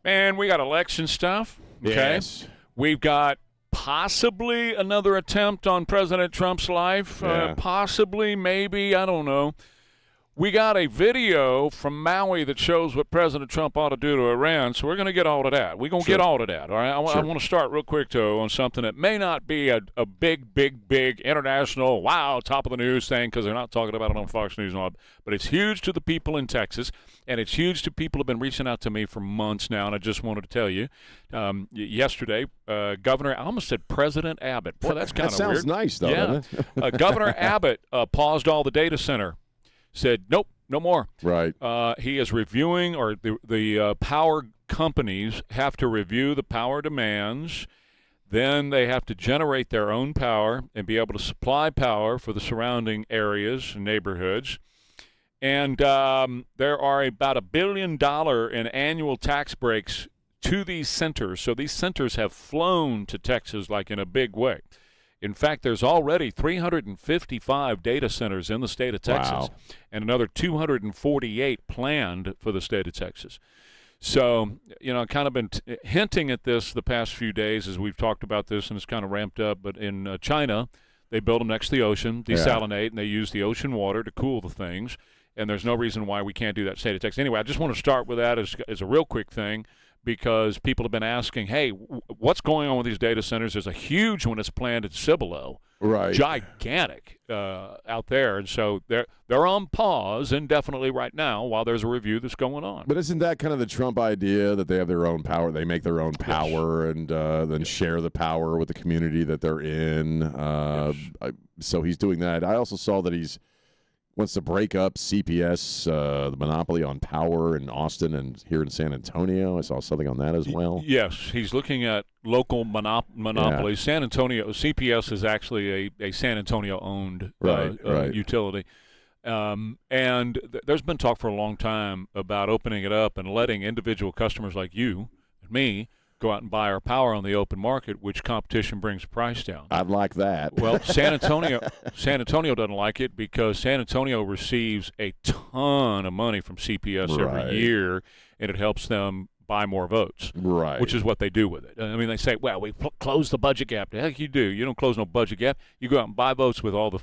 Man, we got election stuff. Okay. Yes. We've got possibly another attempt on President Trump's life. Yeah. Possibly, maybe, I don't know. We got a video from Maui that shows what President Trump ought to do to Iran, so we're going to get all of that. We're going to get all of that, all right? I want to start real quick, though, on something that may not be a big international, wow, top of the news thing, because they're not talking about it on Fox News and all, but it's huge to the people in Texas, and it's huge to people who have been reaching out to me for months now, and I just wanted to tell you, yesterday, Governor, I almost said President Abbott. Boy, that's kind of weird. That sounds nice, though, yeah. doesn't it? Governor Abbott paused all the data center. Said, nope, no more. Right. He is reviewing, or the power companies have to review the power demands. Then they have to generate their own power and be able to supply power for the surrounding areas and neighborhoods. And there are about $1 billion in annual tax breaks to these centers. So these centers have flown to Texas like in a big way. In fact, there's already 355 data centers in the state of Texas, and another 248 planned for the state of Texas. So, I've kind of been hinting at this the past few days as we've talked about this, and it's kind of ramped up. But in China, they build them next to the ocean, desalinate, and they use the ocean water to cool the things. And there's no reason why we can't do that in the state of Texas. Anyway, I just want to start with that as a real quick thing, because people have been asking, hey, what's going on with these data centers? There's a huge one that's planned at Cibolo, right? Gigantic out there. And so they're on pause indefinitely right now while there's a review that's going on. But isn't that kind of the Trump idea, that they have their own power? They make their own power and then share the power with the community that they're in. So he's doing that. I also saw that he's wants to break up CPS, the monopoly on power in Austin and here in San Antonio. I saw something on that as well. Yes, he's looking at local monopolies. Yeah. San Antonio, CPS is actually a San Antonio-owned utility. And there's been talk for a long time about opening it up and letting individual customers like you and me go out and buy our power on the open market, which competition brings the price down. I'd like that. Well, San Antonio doesn't like it because San Antonio receives a ton of money from CPS every year, and it helps them buy more votes, which is what they do with it. I mean, they say, well, we close the budget gap. The heck you do. You don't close no budget gap. You go out and buy votes with all the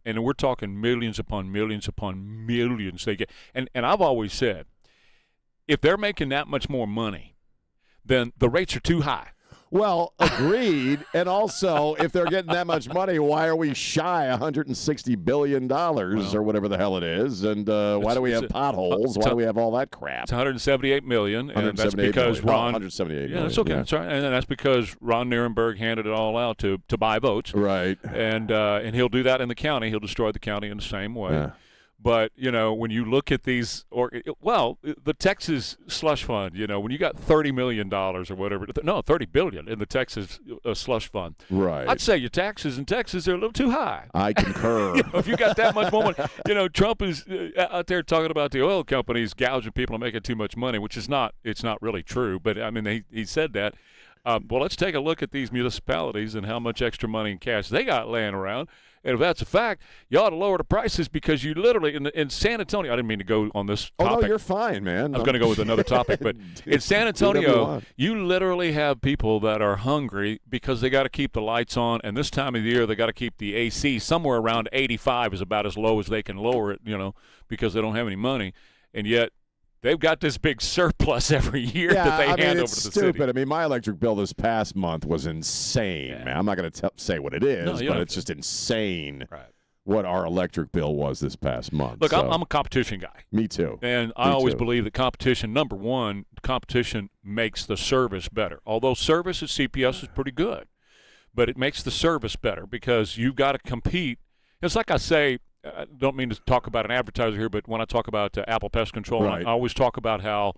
and we're talking millions upon millions upon millions they get. And I've always said, if they're making that much more money, then the rates are too high. Well, agreed. And also, if they're getting that much money, why are we shy $160 billion or whatever the hell it is? And why do we have potholes? Why do we have all that crap? It's $178 million, and that's because Ron. $178 million. Yeah, that's okay. Yeah. That's right. And that's because Ron Nirenberg handed it all out to buy votes. Right. And he'll do that in the county. He'll destroy the county in the same way. Yeah. But, when you look at these, the Texas slush fund, when you got $30 million or whatever, no, $30 billion in the Texas slush fund. Right. I'd say your taxes in Texas are a little too high. I concur. If you got that much more money, Trump is out there talking about the oil companies gouging people and making too much money, which is not really true. But, I mean, he said that. Well, let's take a look at these municipalities and how much extra money and cash they got laying around. And if that's a fact, you ought to lower the prices because you literally, in San Antonio, I didn't mean to go on this topic. Oh, no, you're fine, man. I was going to go with another topic. But in San Antonio, you literally have people that are hungry because they got to keep the lights on. And this time of the year, they got to keep the AC somewhere around 85 is about as low as they can lower it, because they don't have any money. And yet, they've got this big surplus every year that they hand over to the stupid. city. I mean, my electric bill this past month was insane, man. I'm not going to say what it is, but it's just insane what our electric bill was this past month. Look, I'm a competition guy. Me too. And I always believe that competition, number one, competition makes the service better. Although service at CPS is pretty good, but it makes the service better because you've got to compete. It's like I say, I don't mean to talk about an advertiser here, but when I talk about Apple Pest Control, I always talk about how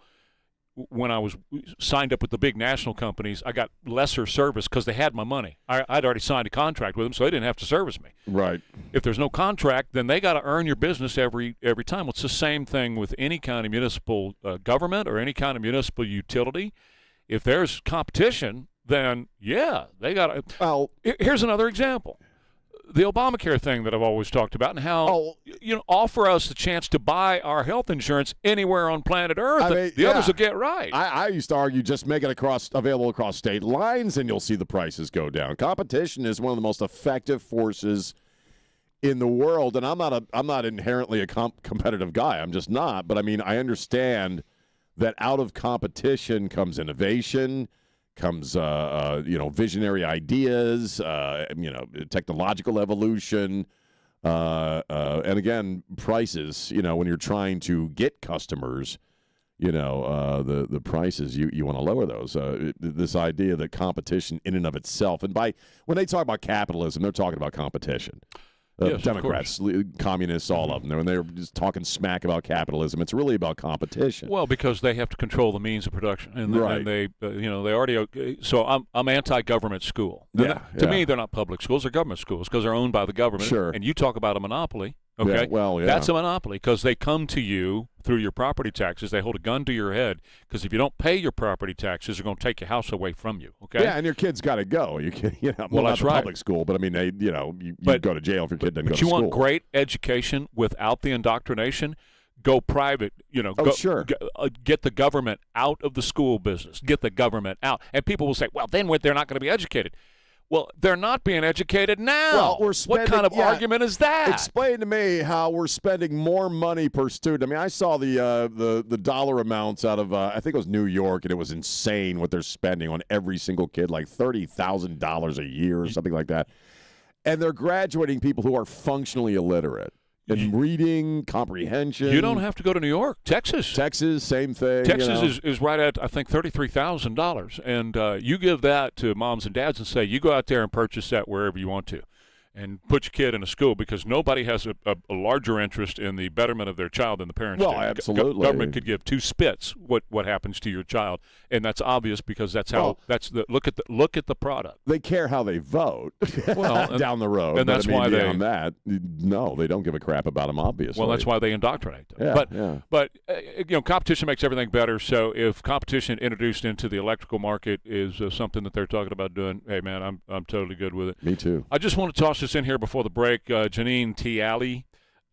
when I was signed up with the big national companies, I got lesser service because they had my money. I'd already signed a contract with them, so they didn't have to service me. Right. If there's no contract, then they got to earn your business every time. Well, it's the same thing with any kind of municipal government or any kind of municipal utility. If there's competition, then, they got to. Well, here's another example. the Obamacare thing that I've always talked about, and how offer us the chance to buy our health insurance anywhere on planet Earth. I mean, the others will get right. I used to argue just make it available across state lines, and you'll see the prices go down. Competition is one of the most effective forces in the world, and I'm not inherently a competitive guy. I'm just not. But I mean, I understand that out of competition comes innovation, comes visionary ideas, technological evolution, and again, prices. When you're trying to get customers, the prices you want to lower those. This idea that competition in and of itself, and when they talk about capitalism, they're talking about competition. Yes, Democrats, communists, all of them. When they're just talking smack about capitalism, it's really about competition. Well, because they have to control the means of production, and right. they already. So I'm anti-government school. To me, they're not public schools; they're government schools because they're owned by the government. Sure. And you talk about a monopoly. Okay. Yeah, That's a monopoly because they come to you through your property taxes. They hold a gun to your head because if you don't pay your property taxes, they're going to take your house away from you. Okay. Yeah, and your kid's got to go. That's right. Public school, but I mean, you go to jail if your kid doesn't go to school. But you want great education without the indoctrination? Go private. Sure. Get the government out of the school business. Get the government out, and people will say, "Well, then they're not going to be educated." Well, they're not being educated now. Well, we're spending, what kind of argument is that? Explain to me how we're spending more money per student. I mean, I saw the dollar amounts out of I think it was New York, and it was insane what they're spending on every single kid, like $30,000 a year or something like that. And they're graduating people who are functionally illiterate. In reading, comprehension. You don't have to go to New York. Texas, same thing. Texas is right at, I think, $33,000. And you give that to moms and dads and say, you go out there and purchase that wherever you want to. And put your kid in a school because nobody has a larger interest in the betterment of their child than the parents do. Well, absolutely. Government could give two spits what happens to your child, and that's obvious because that's how look at the product. They care how they vote down the road, and that's why beyond that, no, they don't give a crap about them. Obviously, well, that's why they indoctrinate them. But competition makes everything better. So if competition introduced into the electrical market is something that they're talking about doing, hey man, I'm totally good with it. Me too. I just want to toss this in here before the break. Janine Tiali,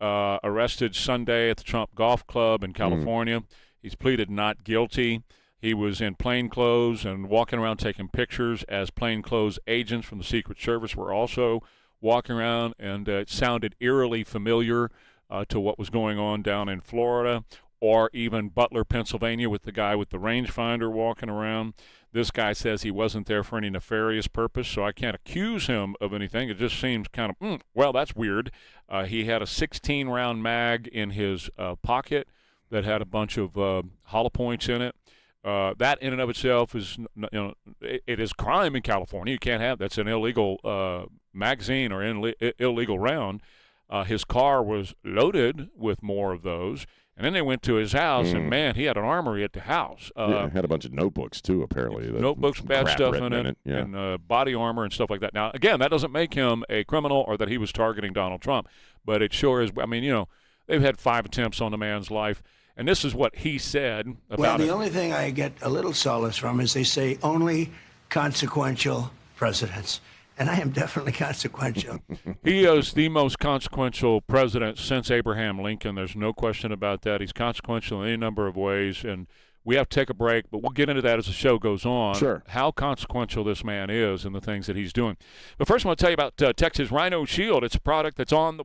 arrested Sunday at the Trump Golf Club in California. He's pleaded not guilty. He was in plain clothes and walking around taking pictures as plainclothes agents from the Secret Service were also walking around, and it sounded eerily familiar to what was going on down in Florida or even Butler, Pennsylvania, with the guy with the rangefinder walking around. This guy says he wasn't there for any nefarious purpose, so I can't accuse him of anything. It just seems kind of, that's weird. He had a 16-round mag in his pocket that had a bunch of hollow points in it. That in and of itself is, it is crime in California. You can't have that's an illegal magazine or illegal round. His car was loaded with more of those. And then they went to his house, and, man, he had an armory at the house. Had a bunch of notebooks, too, apparently. Notebooks, bad stuff in it, and body armor and stuff like that. Now, again, that doesn't make him a criminal or that he was targeting Donald Trump, but it sure is. I mean, they've had 5 attempts on the man's life, and this is what he said about Well, the only thing I get a little solace from is they say only consequential presidents. And I am definitely consequential. He is the most consequential president since Abraham Lincoln. There's no question about that. He's consequential in any number of ways. And we have to take a break, but we'll get into that as the show goes on. Sure. How consequential this man is and the things that he's doing. But first, I want to tell you about Texas Rhino Shield. It's a product that's on the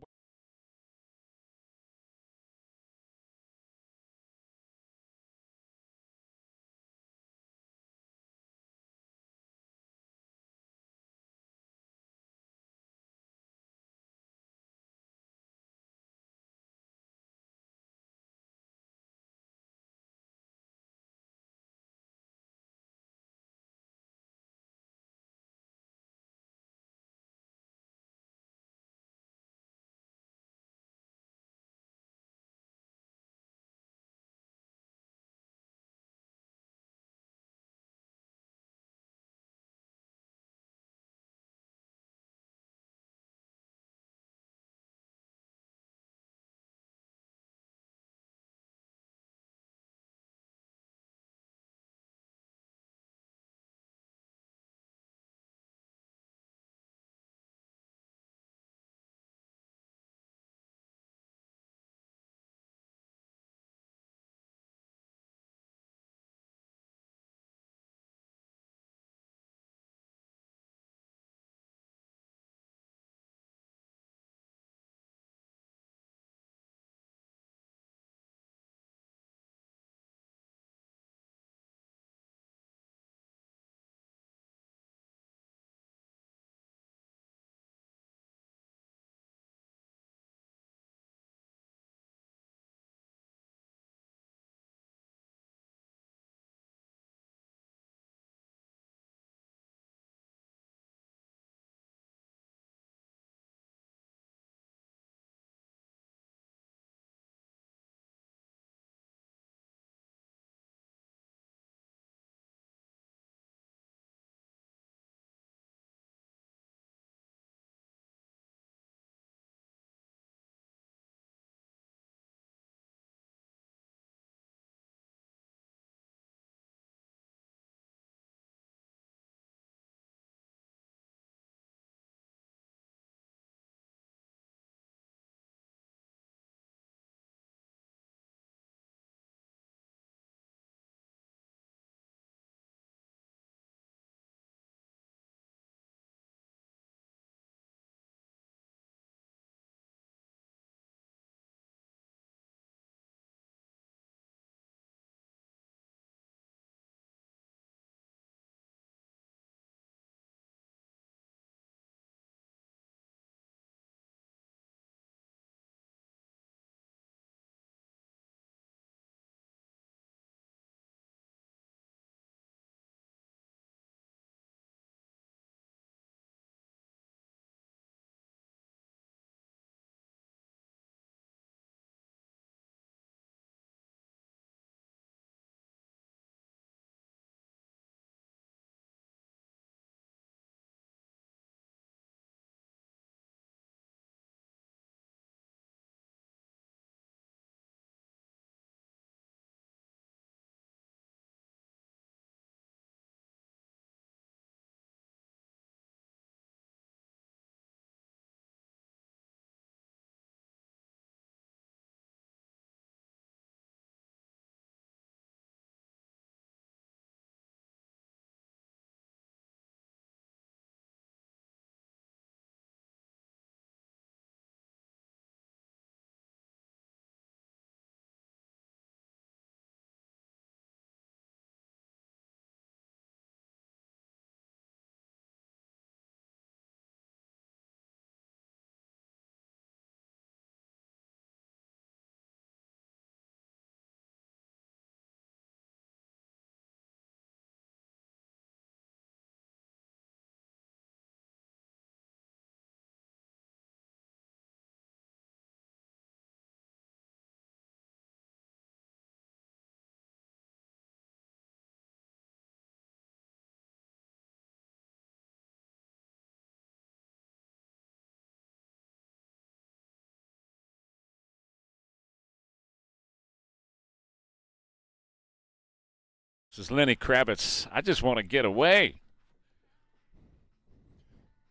This is Lenny Kravitz. I just want to get away.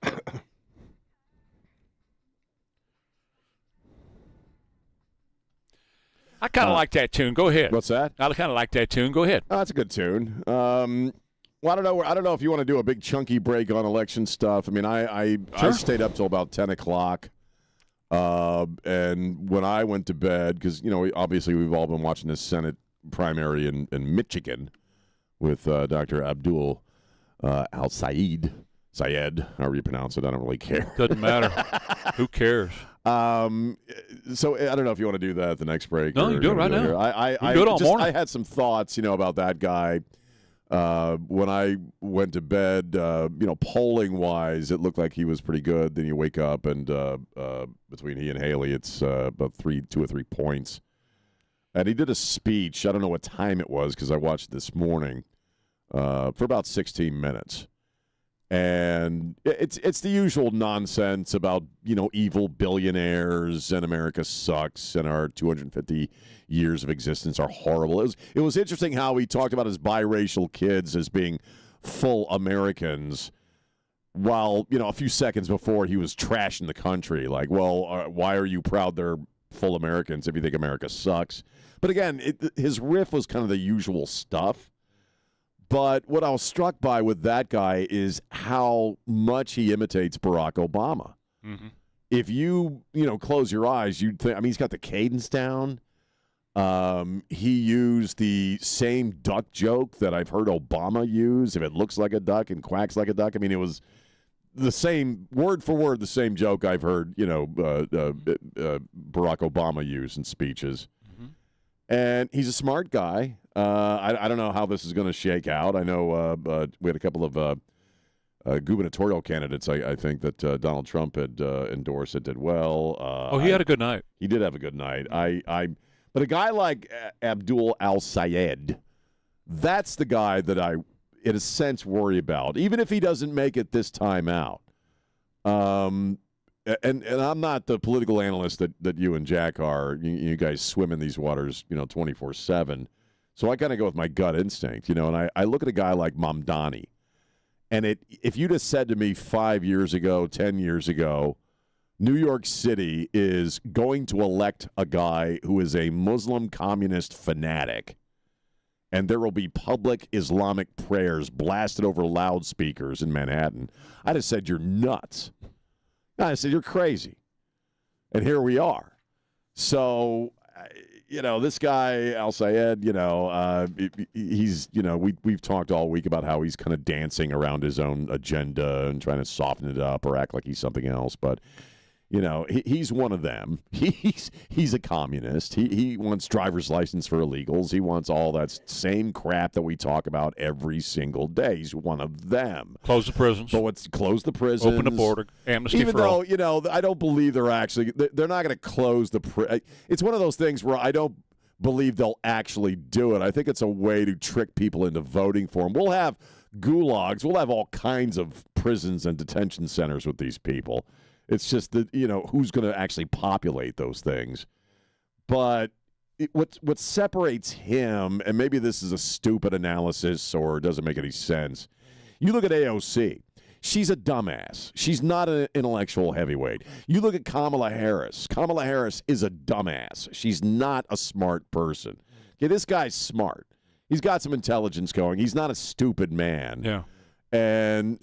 I kind of like that tune. Go ahead. What's that? I kind of like that tune. Go ahead. Oh, that's a good tune. Well, I don't know. I don't know if you want to do a big chunky break on election stuff. I mean, I stayed up till about 10 o'clock. And when I went to bed, because, obviously we've all been watching this Senate primary in Michigan with Dr. Abdul Al-Sayed, however you pronounce it. I don't really care. Doesn't matter. Who cares? So I don't know if you want to do that at the next break. No, you do it right now. I do it all morning. I had some thoughts, about that guy. When I went to bed, polling-wise, it looked like he was pretty good. Then you wake up, and between he and Haley, it's about 2 or 3 points. And he did a speech. I don't know what time it was because I watched it this morning for about 16 minutes. And it's the usual nonsense about, evil billionaires and America sucks and our 250 years of existence are horrible. It was interesting how he talked about his biracial kids as being full Americans while, a few seconds before he was trashing the country. Like, well, why are you proud they're full Americans if you think America sucks? But again, his riff was kind of the usual stuff. But what I was struck by with that guy is how much he imitates Barack Obama. Mm-hmm. If you, close your eyes, you'd think, he's got the cadence down. He used the same duck joke that I've heard Obama use. If it looks like a duck and quacks like a duck. It was the same, word for word, the same joke I've heard, Barack Obama use in speeches. Mm-hmm. And he's a smart guy. I don't know how this is going to shake out. I know we had a couple of gubernatorial candidates, I think, that Donald Trump had endorsed that did well. He had a good night. He did have a good night. But a guy like Abdul Al-Sayed, that's the guy that I, in a sense, worry about, even if he doesn't make it this time out. And I'm not the political analyst that you and Jack are. You guys swim in these waters, 24/7. So I kind of go with my gut instinct, and I look at a guy like Mamdani. And if you'd have said to me 5 years ago, 10 years ago, New York City is going to elect a guy who is a Muslim communist fanatic, and there will be public Islamic prayers blasted over loudspeakers in Manhattan, I'd have said, you're nuts. I said, you're crazy. And here we are. So, this guy, Al-Sayed, he's, we've talked all week about how he's kind of dancing around his own agenda and trying to soften it up or act like he's something else. But, he's one of them. He's a communist. He wants driver's license for illegals. He wants all that same crap that we talk about every single day. He's one of them. Close the prisons. But close the prisons. Open the border. Amnesty for all. Even though, I don't believe they're not going to close the It's one of those things where I don't believe they'll actually do it. I think it's a way to trick people into voting for them. We'll have gulags. We'll have all kinds of prisons and detention centers with these people. It's just that, who's going to actually populate those things. But what separates him, and maybe this is a stupid analysis or doesn't make any sense, you look at AOC. She's a dumbass. She's not an intellectual heavyweight. You look at Kamala Harris. Kamala Harris is a dumbass. She's not a smart person. Okay, this guy's smart. He's got some intelligence going. He's not a stupid man. Yeah. And,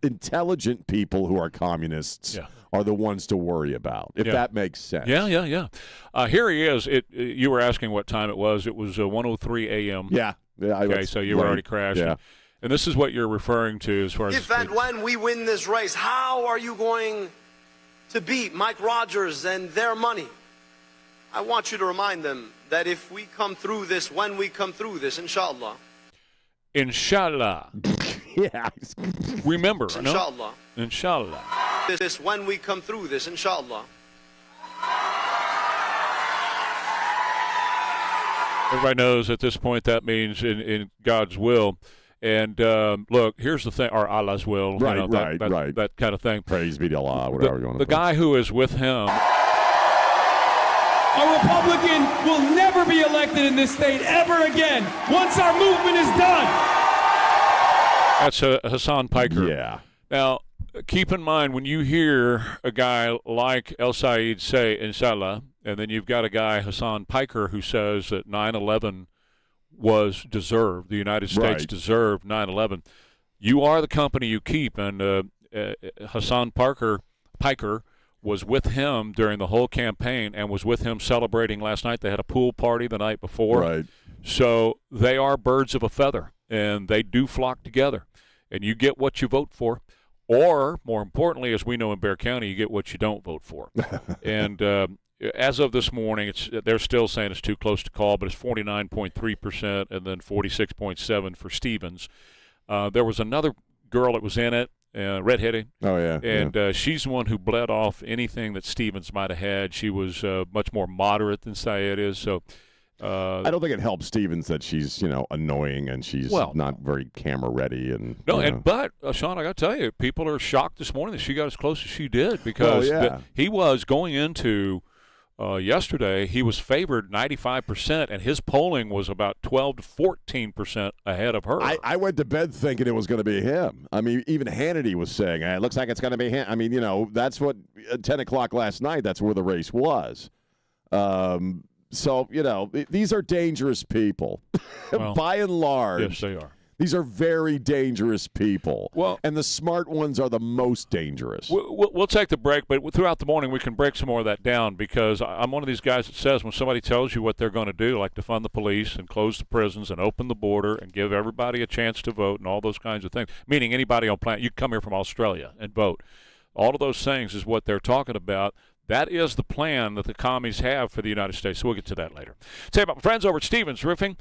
intelligent people who are communists are the ones to worry about, if that makes sense. Yeah. Here he is. You were asking what time it was. It was 1:03 a.m. Yeah. Okay, so you were already crashing. Yeah. And this is what you're referring to as far as... If and when we win this race, how are you going to beat Mike Rogers and their money? I want you to remind them that if we come through this, when we come through this, inshallah. Inshallah. Yeah. Remember, inshallah. No? Inshallah. This when we come through this, inshallah. Everybody knows at this point that means in God's will. And look, here's the thing, or Allah's will. Right, right. That kind of thing. Praise be to Allah, whatever you want to The guy who is with him A Republican will never be elected in this state ever again once our movement is done. That's Hassan Piker. Yeah. Now, keep in mind, when you hear a guy like El Sayed say, inshallah, and then you've got a guy, Hassan Piker, who says that 9/11 was deserved, the United States deserved 9/11, you are the company you keep. And Hassan Piker was with him during the whole campaign and was with him celebrating last night. They had a pool party the night before. Right. So they are birds of a feather, and they do flock together. And you get what you vote for. Or, more importantly, as we know in Bexar County, you get what you don't vote for. And as of this morning, they're still saying it's too close to call, but it's 49.3% and then 46.7% for Stevens. There was another girl that was in it, redheaded. Oh, yeah. And she's the one who bled off anything that Stevens might have had. She was much more moderate than Syed is. So I don't think it helps Stevens that she's, annoying and she's not very camera ready. And but Sean, I got to tell you, people are shocked this morning that she got as close as she did because he was going into yesterday. He was favored 95%, and his polling was about 12 to 14% ahead of her. I went to bed thinking it was going to be him. I mean, even Hannity was saying, it looks like it's going to be him. I mean, that's what at 10 o'clock last night, that's where the race was. So, these are dangerous people. Well, by and large. Yes, they are. These are very dangerous people. Well, and the smart ones are the most dangerous. We'll take the break, but throughout the morning we can break some more of that down because I'm one of these guys that says when somebody tells you what they're going to do, like defund the police and close the prisons and open the border and give everybody a chance to vote and all those kinds of things, meaning anybody on planet, you can come here from Australia and vote. All of those things is what they're talking about. That is the plan that the commies have for the United States. So we'll get to that later. Say about my friends over at Stevens Roofing.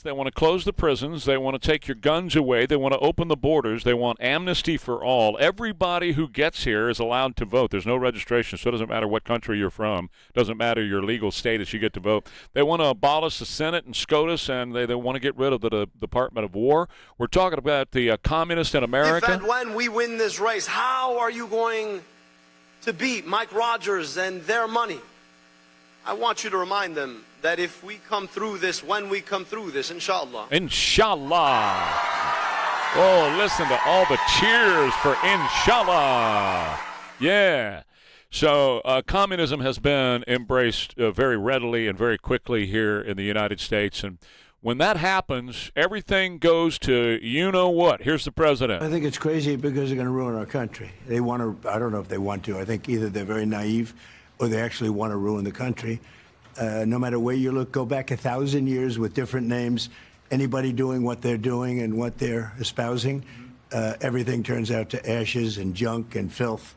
They want to close the prisons. They want to take your guns away. They want to open the borders. They want amnesty for all. Everybody who gets here is allowed to vote. There's no registration, so it doesn't matter what country you're from. It doesn't matter your legal status. You get to vote. They want to abolish the Senate and SCOTUS, and they want to get rid of the Department of War. We're talking about the communists in America. If and when we win this race, how are you going to beat Mike Rogers and their money? I want you to remind them that if we come through this, when we come through this, inshallah. Inshallah. Oh, listen to all the cheers for inshallah. Yeah. So communism has been embraced very readily and very quickly here in the United States. And when that happens, everything goes to you-know-what. Here's the president. I think it's crazy because they're going to ruin our country. They want to, I don't know if they want to. I think either they're very naive or they actually want to ruin the country. No matter where you look, go back 1,000 years with different names, anybody doing what they're doing and what they're espousing, everything turns out to ashes and junk and filth.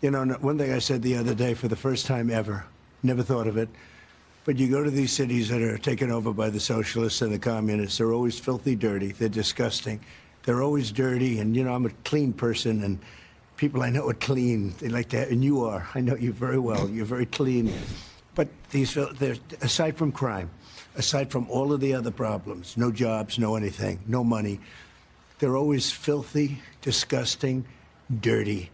You know, one thing I said the other day for the first time ever, never thought of it, but you go to these cities that are taken over by the socialists and the communists, they're always filthy dirty, they're disgusting, they're always dirty, and you know, I'm a clean person, and people I know are clean, they like to, and you are, I know you very well, you're very clean. But they're, aside from crime, aside from all of the other problems, no jobs, no anything, no money, they're always filthy, disgusting, dirty.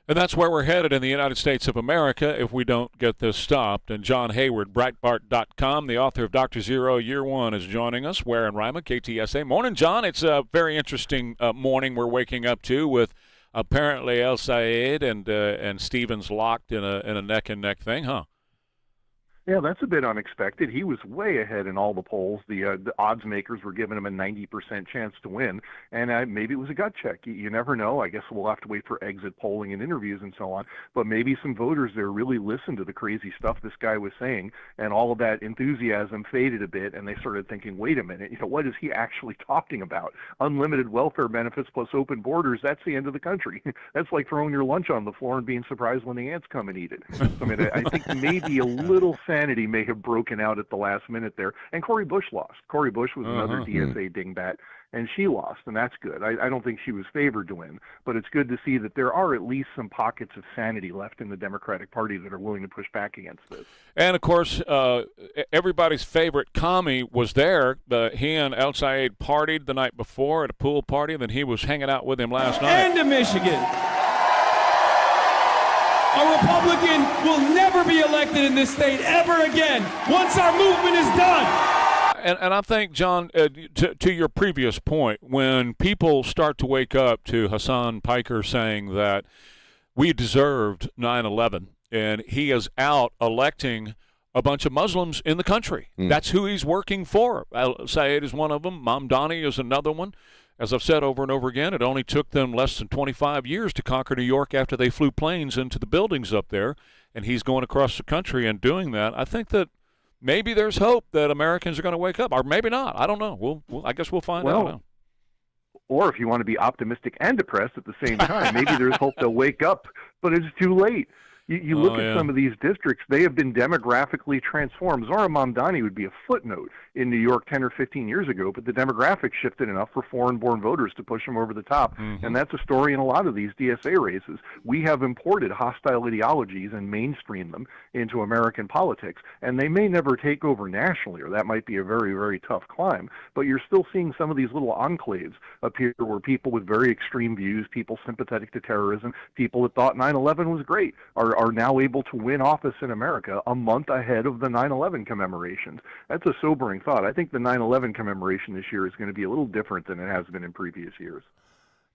And that's where we're headed in the United States of America if we don't get this stopped. And John Hayward, Breitbart.com, the author of Dr. Zero Year One, is joining us. Ware and Rima, KTSA. Morning, John. It's a very interesting morning we're waking up to with apparently El Sayed and Stevens locked in a neck-and-neck thing, huh? Yeah, that's a bit unexpected. He was way ahead in all the polls. The odds makers were giving him a 90% chance to win, and maybe it was a gut check. You never know. I guess we'll have to wait for exit polling and interviews and so on. But maybe some voters there really listened to the crazy stuff this guy was saying, and all of that enthusiasm faded a bit, and they started thinking, wait a minute, what is he actually talking about? Unlimited welfare benefits plus open borders, that's the end of the country. That's like throwing your lunch on the floor and being surprised when the ants come and eat it. So, I mean, I think maybe a little sanity may have broken out at the last minute there. And Cori Bush lost. Cori Bush was another DSA dingbat, and she lost, and that's good. I don't think she was favored to win, but it's good to see that there are at least some pockets of sanity left in the Democratic Party that are willing to push back against this. And, of course, everybody's favorite commie was there. He and El Sayed partied the night before at a pool party, and then he was hanging out with him last night. And to Michigan. A Republican will never be elected in this state ever again once our movement is done. And I think, John, to your previous point, when people start to wake up to Hassan Piker saying that we deserved 9/11, and he is out electing a bunch of Muslims in the country. That's who he's working for. Al-Sayed is one of them. Mamdani is another one. As I've said over and over again, it only took them less than 25 years to conquer New York after they flew planes into the buildings up there, and he's going across the country and doing that. I think that maybe there's hope that Americans are going to wake up, or maybe not. I don't know. I guess we'll find out now. Or if you want to be optimistic and depressed at the same time, maybe there's hope they'll wake up, but it's too late. You look at some of these districts, they have been demographically transformed. Zora Mamdani would be a footnote in New York 10 or 15 years ago, but the demographics shifted enough for foreign-born voters to push them over the top. And that's a story in a lot of these DSA races. We have imported hostile ideologies and mainstreamed them into American politics, and they may never take over nationally, or that might be a very, very tough climb, but you're still seeing some of these little enclaves appear where people with very extreme views, people sympathetic to terrorism, people that thought 9/11 was great, are now able to win office in America a month ahead of the 9/11 commemorations. That's a sobering thought. I think the 9/11 commemoration this year is going to be a little different than it has been in previous years.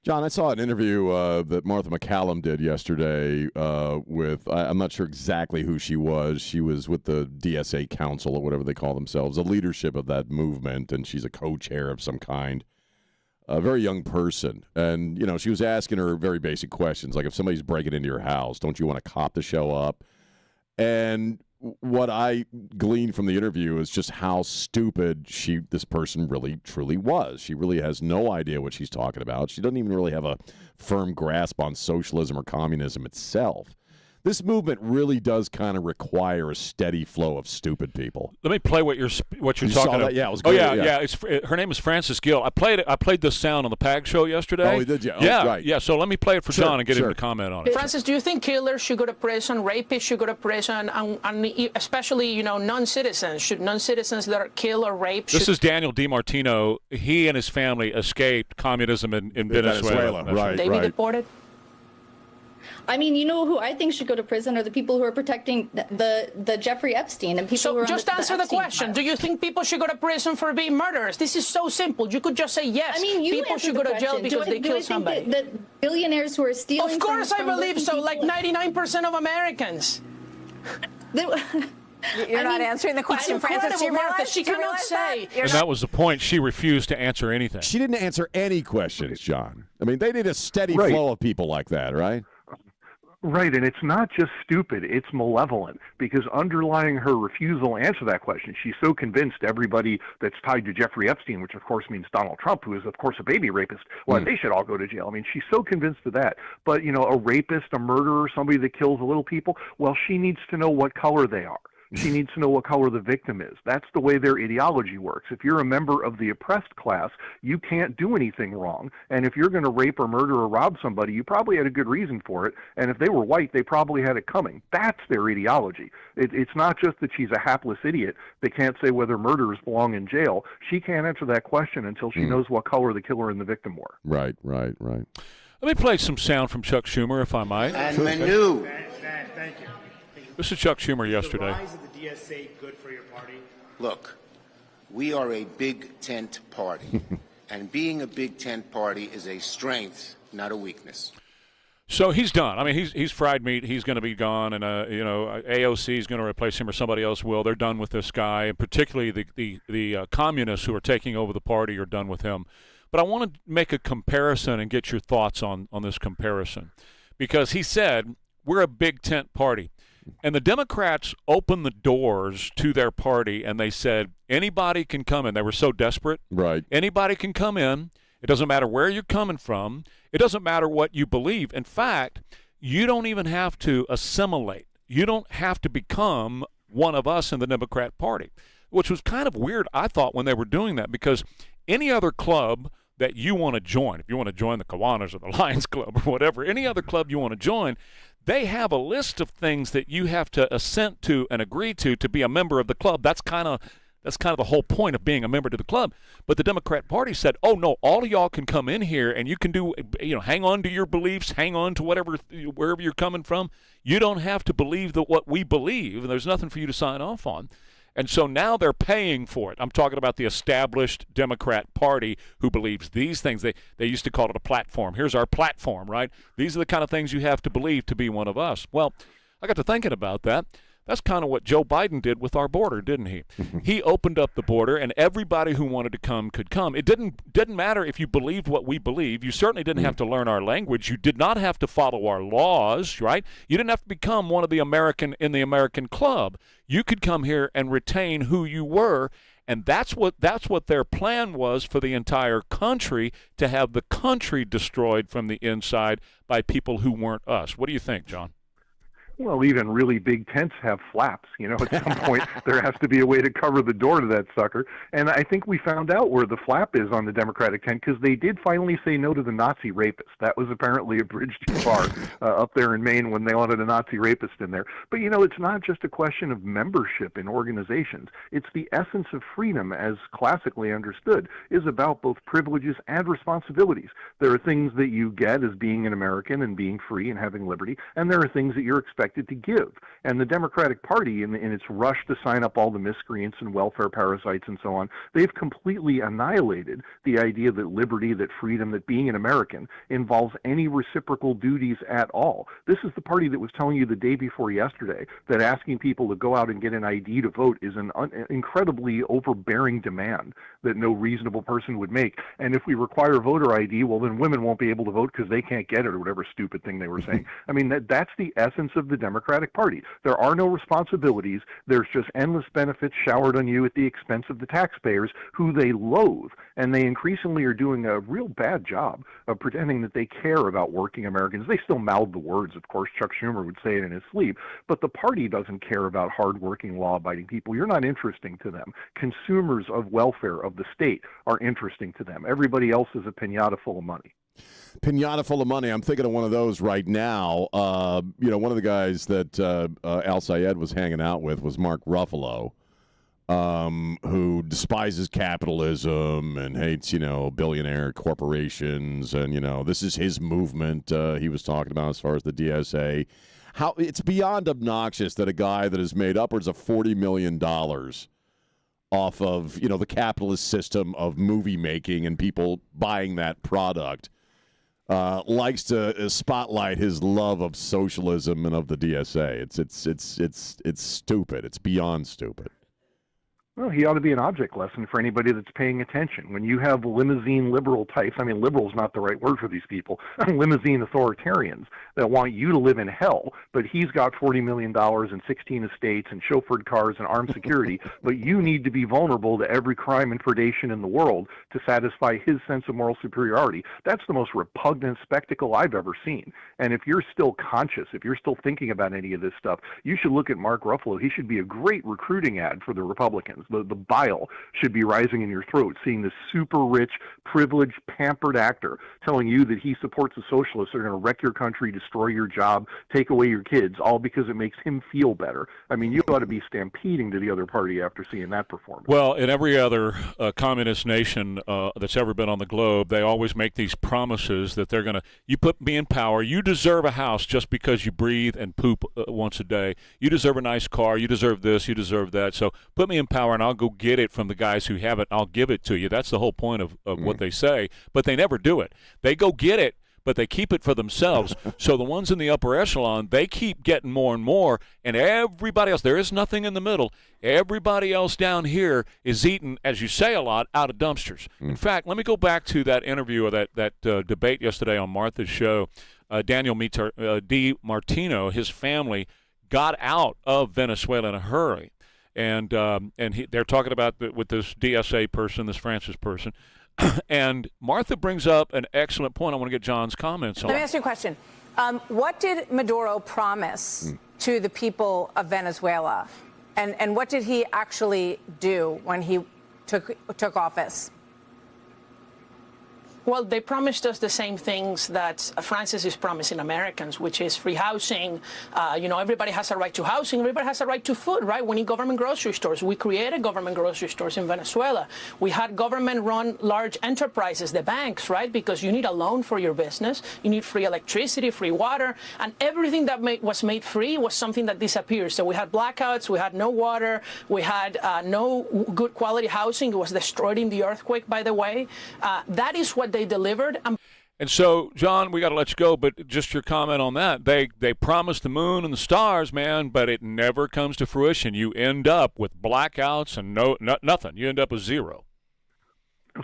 John, I saw an interview that Martha McCallum did yesterday with, I'm not sure exactly who she was. She was with the DSA Council or whatever they call themselves, the leadership of that movement, and she's a co-chair of some kind. A very young person, and she was asking her very basic questions, like if somebody's breaking into your house, don't you want a cop to show up? And what I gleaned from the interview is just how stupid this person really truly was. She really has no idea what she's talking about. She doesn't even really have a firm grasp on socialism or communism itself. this movement really does kind of require a steady flow of stupid people. Let me play what you're talking saw about. that? Yeah, it was Oh great, yeah. Her name is Frances Gill. I played this sound on the PAG show yesterday. Oh, did you? Oh, yeah, right. yeah. So let me play it for Sure, John and get sure. him to comment on it. Francis, do you think killers should go to prison, rapists should go to prison, and especially, non-citizens? Should non-citizens that are killed or raped? This is Daniel DiMartino. He and his family escaped communism in Venezuela. Right, they be deported? I mean, you know who I think should go to prison are the people who are protecting the Jeffrey Epstein and people who are So just answer the Epstein question. file. Do you think people should go to prison for being murderers? This is so simple. You could just say yes. I mean, you people answer should the go to jail question. because they do I killed think somebody. that billionaires who are stealing Of course from I believe working so, like people- 99% of Americans. You're not answering the question, Francis. Incredible, Martha. She cannot say. And that was the point. She refused to answer anything. She didn't answer any questions, John. I mean, they need a steady Right. flow of people like that, right? Right, and it's not just stupid, it's malevolent, because underlying her refusal to answer that question, she's so convinced everybody that's tied to Jeffrey Epstein, which of course means Donald Trump, who is of course a baby rapist, well, they should all go to jail. I mean, she's so convinced of that. But, a rapist, a murderer, somebody that kills little people, well, she needs to know what color they are. She needs to know what color the victim is. That's the way their ideology works. If you're a member of the oppressed class, you can't do anything wrong. And if you're going to rape or murder or rob somebody, you probably had a good reason for it. And if they were white, they probably had it coming. That's their ideology. It's not just that she's a hapless idiot that can't say whether murderers belong in jail. She can't answer that question until she knows what color the killer and the victim were. Right. Let me play some sound from Chuck Schumer, if I might. And Manu. Thank you. This is Chuck Schumer yesterday. Is the rise of the DSA good for your party? Look, we are a big tent party, and being a big tent party is a strength, not a weakness. So he's done. I mean, he's fried meat. He's going to be gone, and AOC is going to replace him, or somebody else will. They're done with this guy, and particularly the communists who are taking over the party are done with him. But I want to make a comparison and get your thoughts on this comparison, because he said we're a big tent party. And the Democrats opened the doors to their party, and they said anybody can come in. They were so desperate. Right. Anybody can come in. It doesn't matter where you're coming from. It doesn't matter what you believe. In fact, you don't even have to assimilate. You don't have to become one of us in the Democrat Party, which was kind of weird, I thought, when they were doing that, because any other club that you want to join, if you want to join the Kiwanis or the Lions Club or whatever, any other club you want to join, they have a list of things that you have to assent to and agree to be a member of the club. That's kind of the whole point of being a member to the club. But the Democrat Party said, oh, no, all of y'all can come in here and you can do, hang on to your beliefs, hang on to wherever you're coming from. You don't have to believe what we believe, and there's nothing for you to sign off on. And so now they're paying for it. I'm talking about the established Democrat Party who believes these things. They used to call it a platform. Here's our platform, right? These are the kind of things you have to believe to be one of us. Well, I got to thinking about that. That's kind of what Joe Biden did with our border, didn't he? He opened up the border, and everybody who wanted to come could come. It didn't matter if you believed what we believe. You certainly didn't have to learn our language. You did not have to follow our laws, right? You didn't have to become one of the American club. You could come here and retain who you were, and that's what their plan was for the entire country, to have the country destroyed from the inside by people who weren't us. What do you think, John? Well, even really big tents have flaps. At some point there has to be a way to cover the door to that sucker. And I think we found out where the flap is on the Democratic tent, because they did finally say no to the Nazi rapist. That was apparently a bridge too far up there in Maine when they wanted a Nazi rapist in there. But, it's not just a question of membership in organizations. It's the essence of freedom, as classically understood, is about both privileges and responsibilities. There are things that you get as being an American and being free and having liberty, and there are things that you're expected to give. And the Democratic Party, in its rush to sign up all the miscreants and welfare parasites and so on, they've completely annihilated the idea that liberty, that freedom, that being an American involves any reciprocal duties at all. This is the party that was telling you the day before yesterday that asking people to go out and get an ID to vote is an incredibly overbearing demand that no reasonable person would make. And if we require voter ID, well, then women won't be able to vote because they can't get it, or whatever stupid thing they were saying. I mean, that's the essence of the the Democratic Party. There are no responsibilities. There's just endless benefits showered on you at the expense of the taxpayers, who they loathe. And they increasingly are doing a real bad job of pretending that they care about working Americans. They still mouth the words, of course. Chuck Schumer would say it in his sleep. But the party doesn't care about hardworking, law-abiding people. You're not interesting to them. Consumers of welfare of the state are interesting to them. Everybody else is a piñata full of money. Pinata full of money. I'm thinking of one of those right now. One of the guys that Al Sayed was hanging out with was Mark Ruffalo, who despises capitalism and hates, billionaire corporations. And, this is his movement he was talking about as far as the DSA. How it's beyond obnoxious that a guy that has made upwards of $40 million off of, the capitalist system of movie making and people buying that product likes to spotlight his love of socialism and of the DSA. It's stupid. It's beyond stupid. Well, he ought to be an object lesson for anybody that's paying attention. When you have limousine liberal types, I mean, liberal is not the right word for these people, limousine authoritarians that want you to live in hell, but he's got $40 million and 16 estates and chauffeured cars and armed security, but you need to be vulnerable to every crime and predation in the world to satisfy his sense of moral superiority. That's the most repugnant spectacle I've ever seen. And if you're still conscious, if you're still thinking about any of this stuff, you should look at Mark Ruffalo. He should be a great recruiting ad for the Republicans. The bile should be rising in your throat, seeing this super rich, privileged, pampered actor telling you that he supports the socialists that are going to wreck your country, destroy your job, take away your kids, all because it makes him feel better. I mean, you ought to be stampeding to the other party after seeing that performance. Well, in every other communist nation that's ever been on the globe, they always make these promises that they're going to, you put me in power, you deserve a house just because you breathe and poop once a day. You deserve a nice car, you deserve this, you deserve that. So put me in power and I'll go get it from the guys who have it. I'll give it to you. That's the whole point of what they say. But they never do it. They go get it, but they keep it for themselves. So the ones in the upper echelon, they keep getting more and more, and everybody else, there is nothing in the middle. Everybody else down here is eating, as you say a lot, out of dumpsters. In fact, let me go back to that interview or that debate yesterday on Martha's show. Daniel DiMartino, his family, got out of Venezuela in a hurry. And they're talking about with this DSA person, this Francis person. And Martha brings up an excellent point. I want to get John's comments on. Let me ask you a question. What did Maduro promise to the people of Venezuela? And what did he actually do when he took office? Well, they promised us the same things that Francis is promising Americans, which is free housing. Everybody has a right to housing. Everybody has a right to food, right? We need government grocery stores. We created government grocery stores in Venezuela. We had government-run large enterprises, the banks, right? Because you need a loan for your business. You need free electricity, free water. And everything that was made free was something that disappeared. So we had blackouts. We had no water. We had no good quality housing. It was destroyed in the earthquake, by the way. That is what they delivered. And so, John, we got to let you go, but just your comment on that. They promised the moon and the stars, man, but it never comes to fruition. You end up with blackouts and nothing. You end up with zero.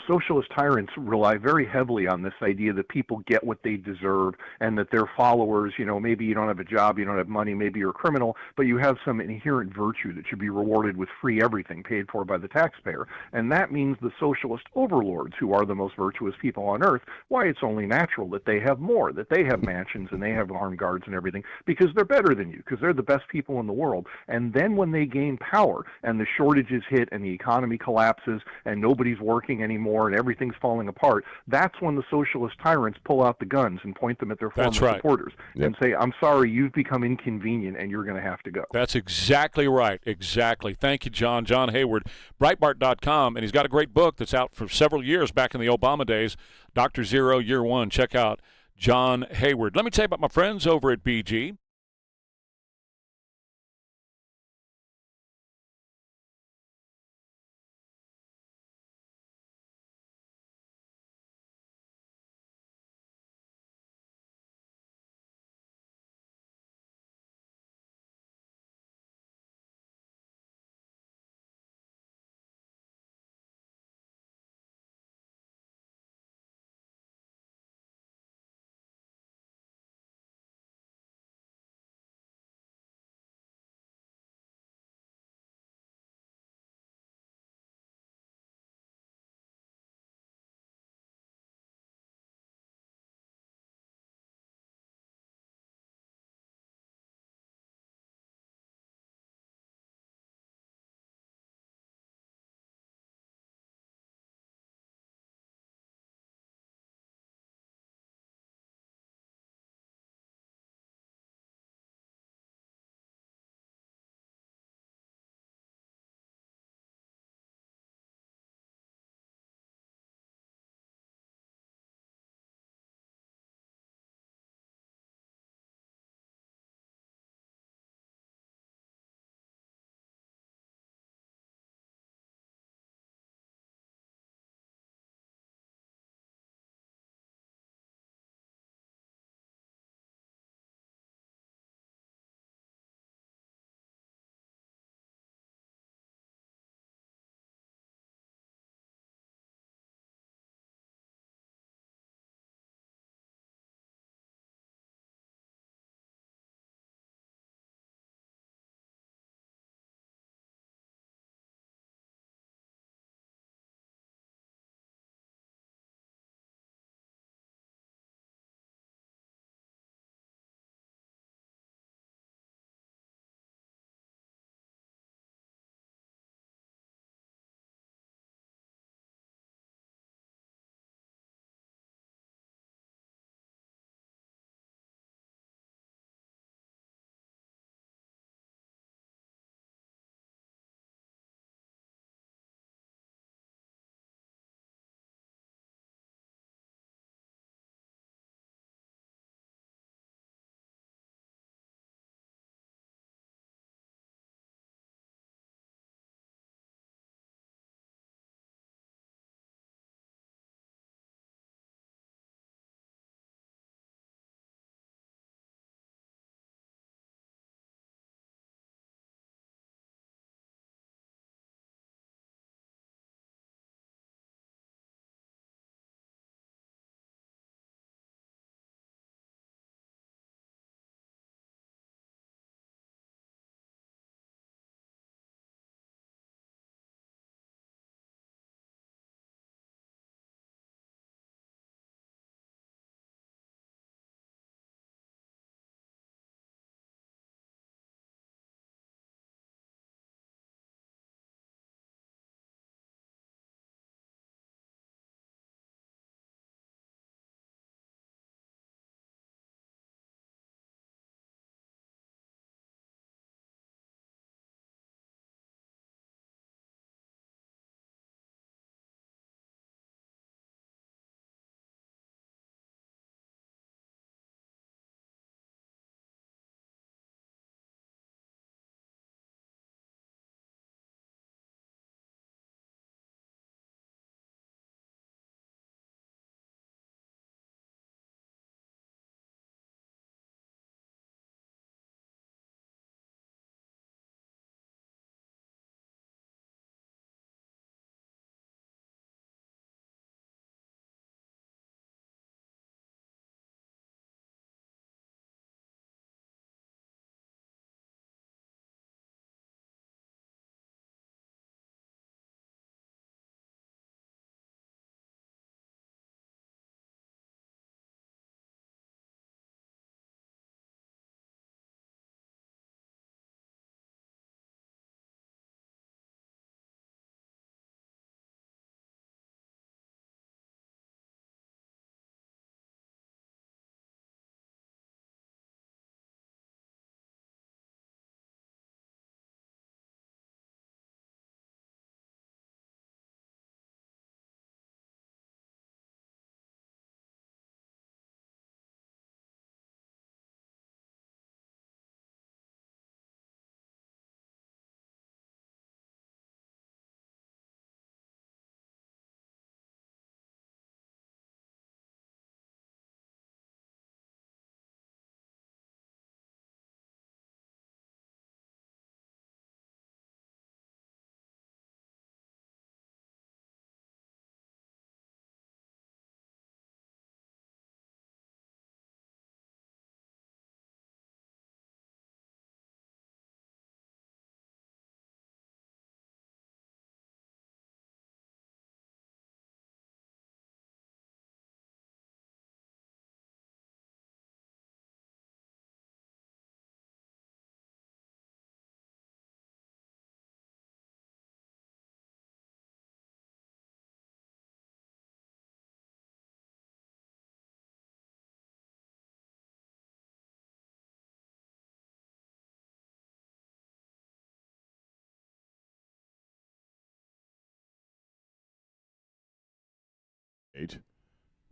Socialist tyrants rely very heavily on this idea that people get what they deserve and that their followers, maybe you don't have a job, you don't have money, maybe you're a criminal, but you have some inherent virtue that should be rewarded with free everything paid for by the taxpayer. And that means the socialist overlords, who are the most virtuous people on earth, why it's only natural that they have more, that they have mansions and they have armed guards and everything, because they're better than you, because they're the best people in the world. And then when they gain power and the shortages hit and the economy collapses and nobody's working anymore, and everything's falling apart, that's when the socialist tyrants pull out the guns and point them at their former supporters and say, I'm sorry, you've become inconvenient and you're going to have to go. That's exactly right. Exactly. Thank you, John. John Hayward, Breitbart.com, and he's got a great book that's out for several years back in the Obama days, Dr. Zero, Year One. Check out John Hayward. Let me tell you about my friends over at BG.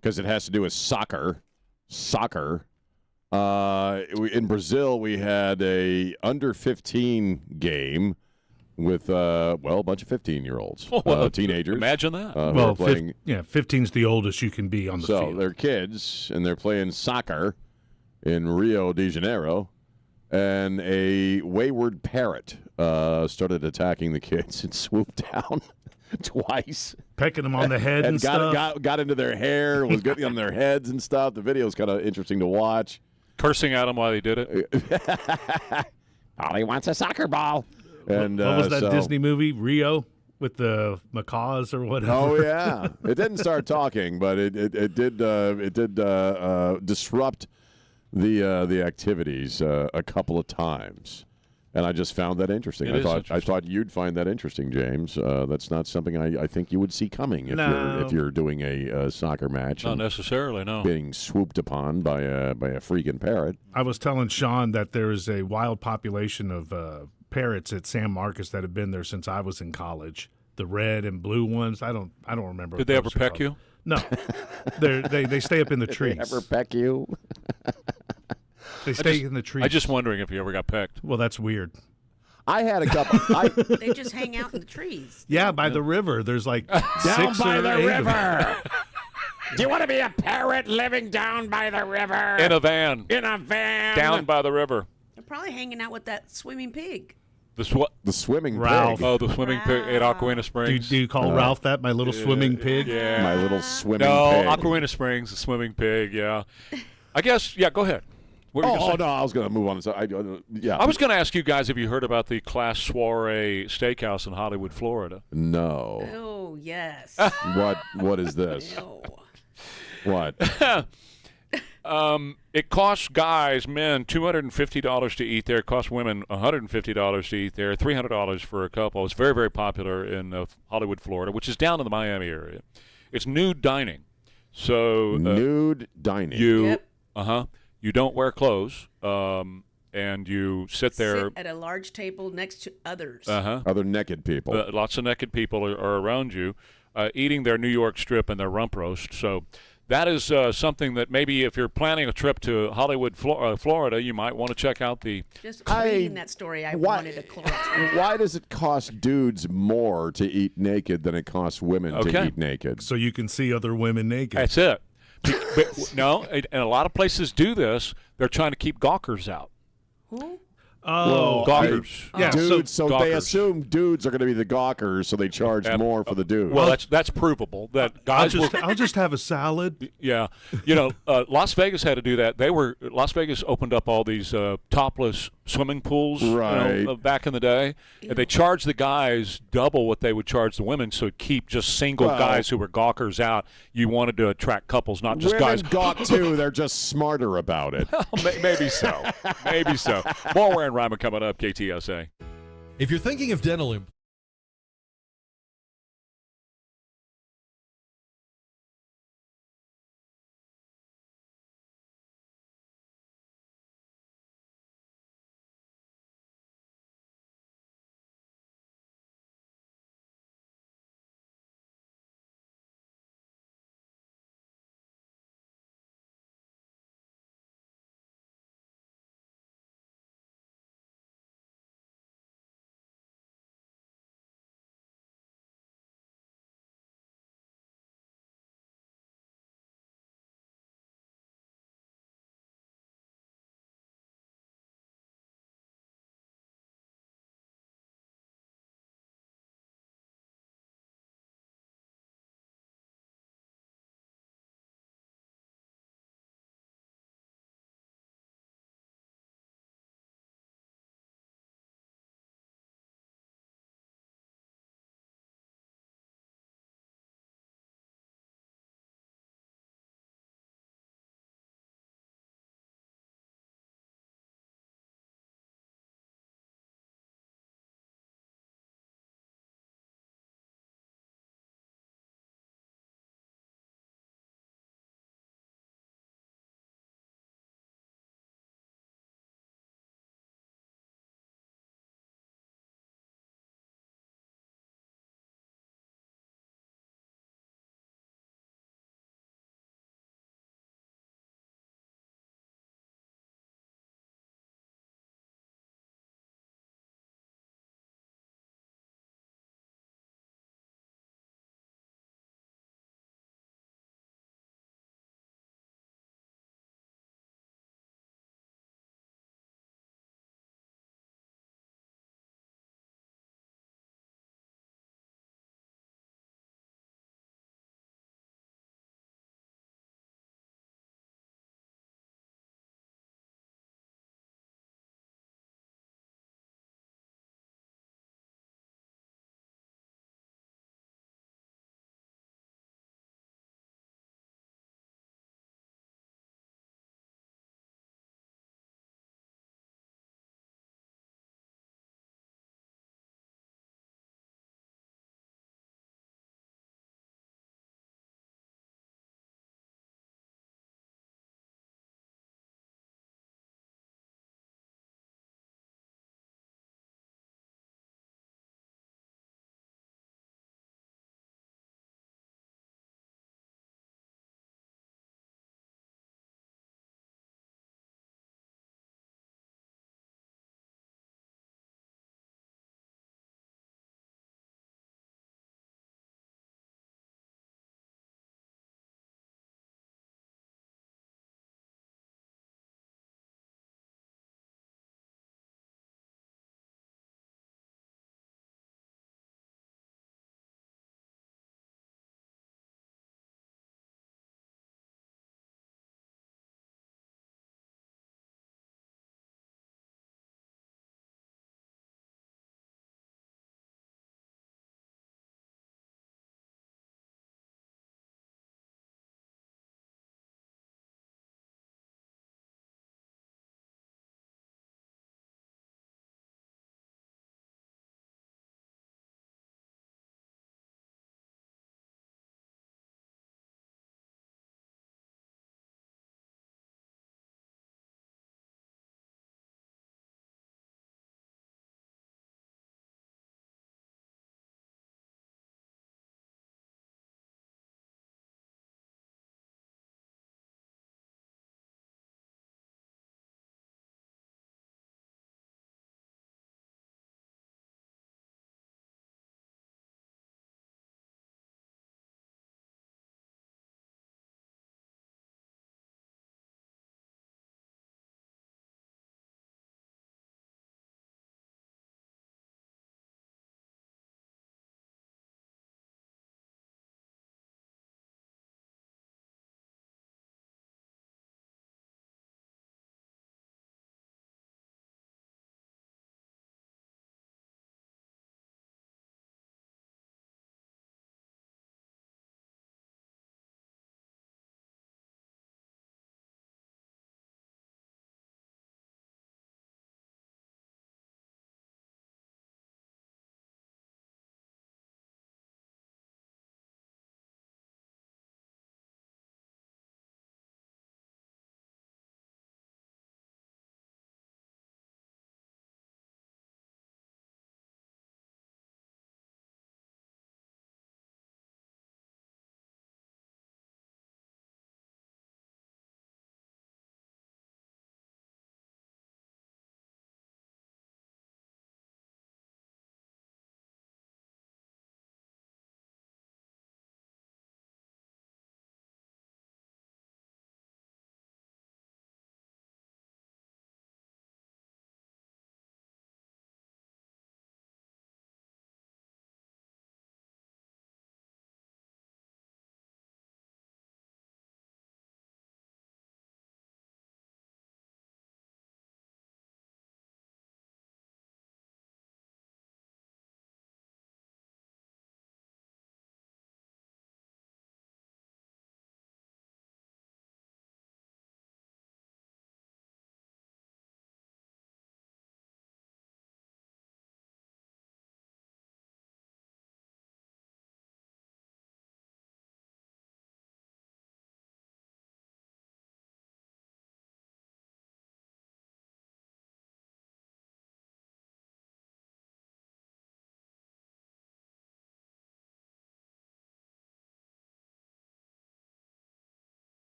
because it has to do with soccer. In Brazil, we had a under 15 game with a bunch of 15-year-olds, teenagers. Imagine that. Well, playing, 15's the oldest you can be on the field. So they're kids, and they're playing soccer in Rio de Janeiro, and a wayward parrot started attacking the kids and swooped down twice. Pecking them on the head and stuff. Got into their hair, was getting on their heads and stuff. The video is kind of interesting to watch. Cursing at them while he did it. All he wants a soccer ball. And what was that Disney movie, Rio, with the macaws or whatever? Oh yeah, it didn't start talking, but it did disrupt the activities a couple of times, and I just found that interesting. I thought you'd find that interesting, James. That's not something I think you would see coming if you're doing a soccer match. Not necessarily, no. Being swooped upon by a freaking parrot. I was telling Sean that there is a wild population of parrots at San Marcos that have been there since I was in college. The red and blue ones. I don't remember. Did they ever peck you? No. They stay up in the trees. Did they ever peck you? They stay in the trees. I'm just wondering if you ever got pecked. Well, that's weird. I had a couple. They just hang out in the trees. Yeah, by the river. There's like down 6 by or the 8 river. Do you want to be a parrot living down by the river? In a van. Down by the river. They're probably hanging out with that swimming pig. The swimming Ralph. pig. Oh, the swimming pig at Aquafina Springs. Do you call Ralph that, my little swimming pig? Yeah. My little swimming pig. No, Aquafina Springs, the swimming pig, yeah. I guess, go ahead. What were you gonna say? No, I was going to move on. So I was going to ask you guys, have you heard about the Class Soiree Steakhouse in Hollywood, Florida? No. Oh, yes. What is this? No. What? It costs men, $250 to eat there. It costs women $150 to eat there, $300 for a couple. It's very, very popular in Hollywood, Florida, which is down in the Miami area. It's nude dining. So nude dining. You don't wear clothes, and you sit there. Sit at a large table next to others. Other naked people. Lots of naked people are around you, eating their New York strip and their rump roast. So that is something that maybe if you're planning a trip to Hollywood, Florida, you might want to check out the. Just reading that story, I wanted a Clorox. Why does it cost dudes more to eat naked than it costs women to eat naked? So you can see other women naked. That's it. No, and a lot of places do this. They're trying to keep gawkers out. Who? Oh, gawkers. Yeah, dudes. So gawkers. they assume dudes are going to be the gawkers, so they charge more for the dudes. Well, that's provable. That guys I'll just have a salad. Yeah, Las Vegas had to do that. Las Vegas opened up all these topless swimming pools, back in the day, and they charged the guys double what they would charge the women, so it'd keep just single guys who were gawkers out. You wanted to attract couples, not just women guys. gawk too. They're just smarter about it. Maybe so. Maybe so. More Ware and Rima coming up. KTSA. If you're thinking of dental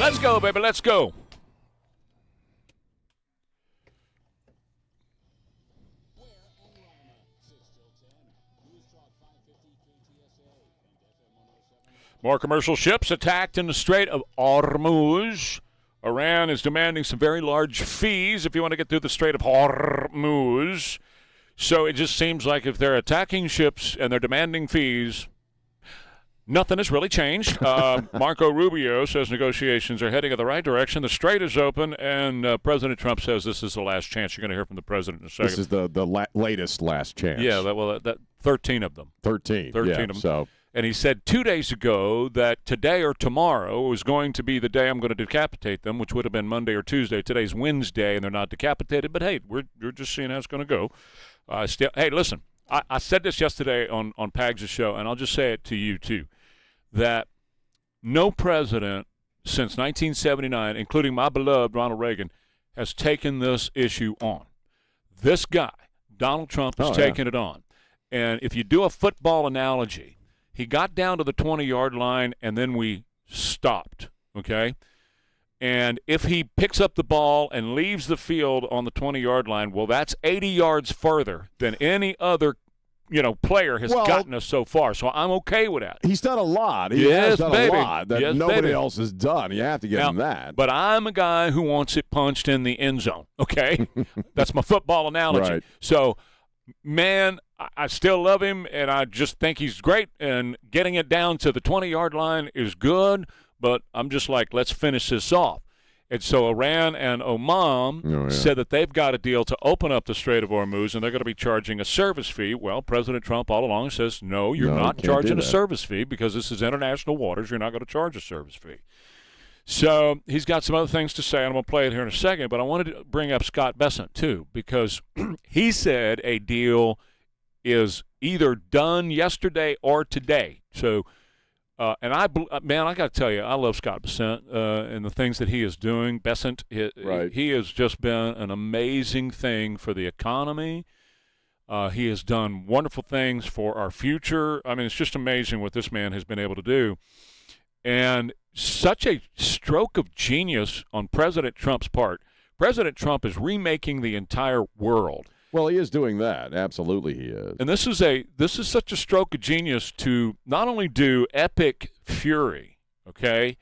Let's go, baby. Let's go. More commercial ships attacked in the Strait of Hormuz. Iran is demanding some very large fees if you want to get through the Strait of Hormuz. So it just seems like if they're attacking ships and they're demanding fees, nothing has really changed. Marco Rubio says negotiations are heading in the right direction. The strait is open, and President Trump says this is the last chance. You're going to hear from the president in a second. This is the latest last chance. Yeah, that 13 of them. 13 of them. So. And he said 2 days ago that today or tomorrow was going to be the day I'm going to decapitate them, which would have been Monday or Tuesday. Today's Wednesday, and they're not decapitated. But, hey, we're just seeing how it's going to go. Hey, listen, I said this yesterday on Pags' show, and I'll just say it to you, too, that no president since 1979, including my beloved Ronald Reagan, has taken this issue on. This guy, Donald Trump, is taking it on. And if you do a football analogy, he got down to the 20-yard line, and then we stopped, okay? And if he picks up the ball and leaves the field on the 20-yard line, well, that's 80 yards further than any other, player has gotten us so far. So I'm okay with that. He's done a lot. He has done a lot that nobody else has done. You have to give him that. But I'm a guy who wants it punched in the end zone, okay? That's my football analogy. Right. So, man, I still love him, and I just think he's great, and getting it down to the 20-yard line is good, but I'm just like, let's finish this off. And so Iran and Oman said that they've got a deal to open up the Strait of Hormuz, and they're going to be charging a service fee. Well, President Trump all along says, no, you're not charging a service fee because this is international waters. You're not going to charge a service fee. So he's got some other things to say, and I'm going to play it here in a second, but I wanted to bring up Scott Bessent, too, because he said a deal is either done yesterday or today. So, I got to tell you, I love Scott Bessent and the things that he is doing. Bessent, he has just been an amazing thing for the economy. He has done wonderful things for our future. I mean, it's just amazing what this man has been able to do. And such a stroke of genius on President Trump's part. President Trump is remaking the entire world. Well, he is doing that. Absolutely, he is. And this is such a stroke of genius to not only do epic fury, okay,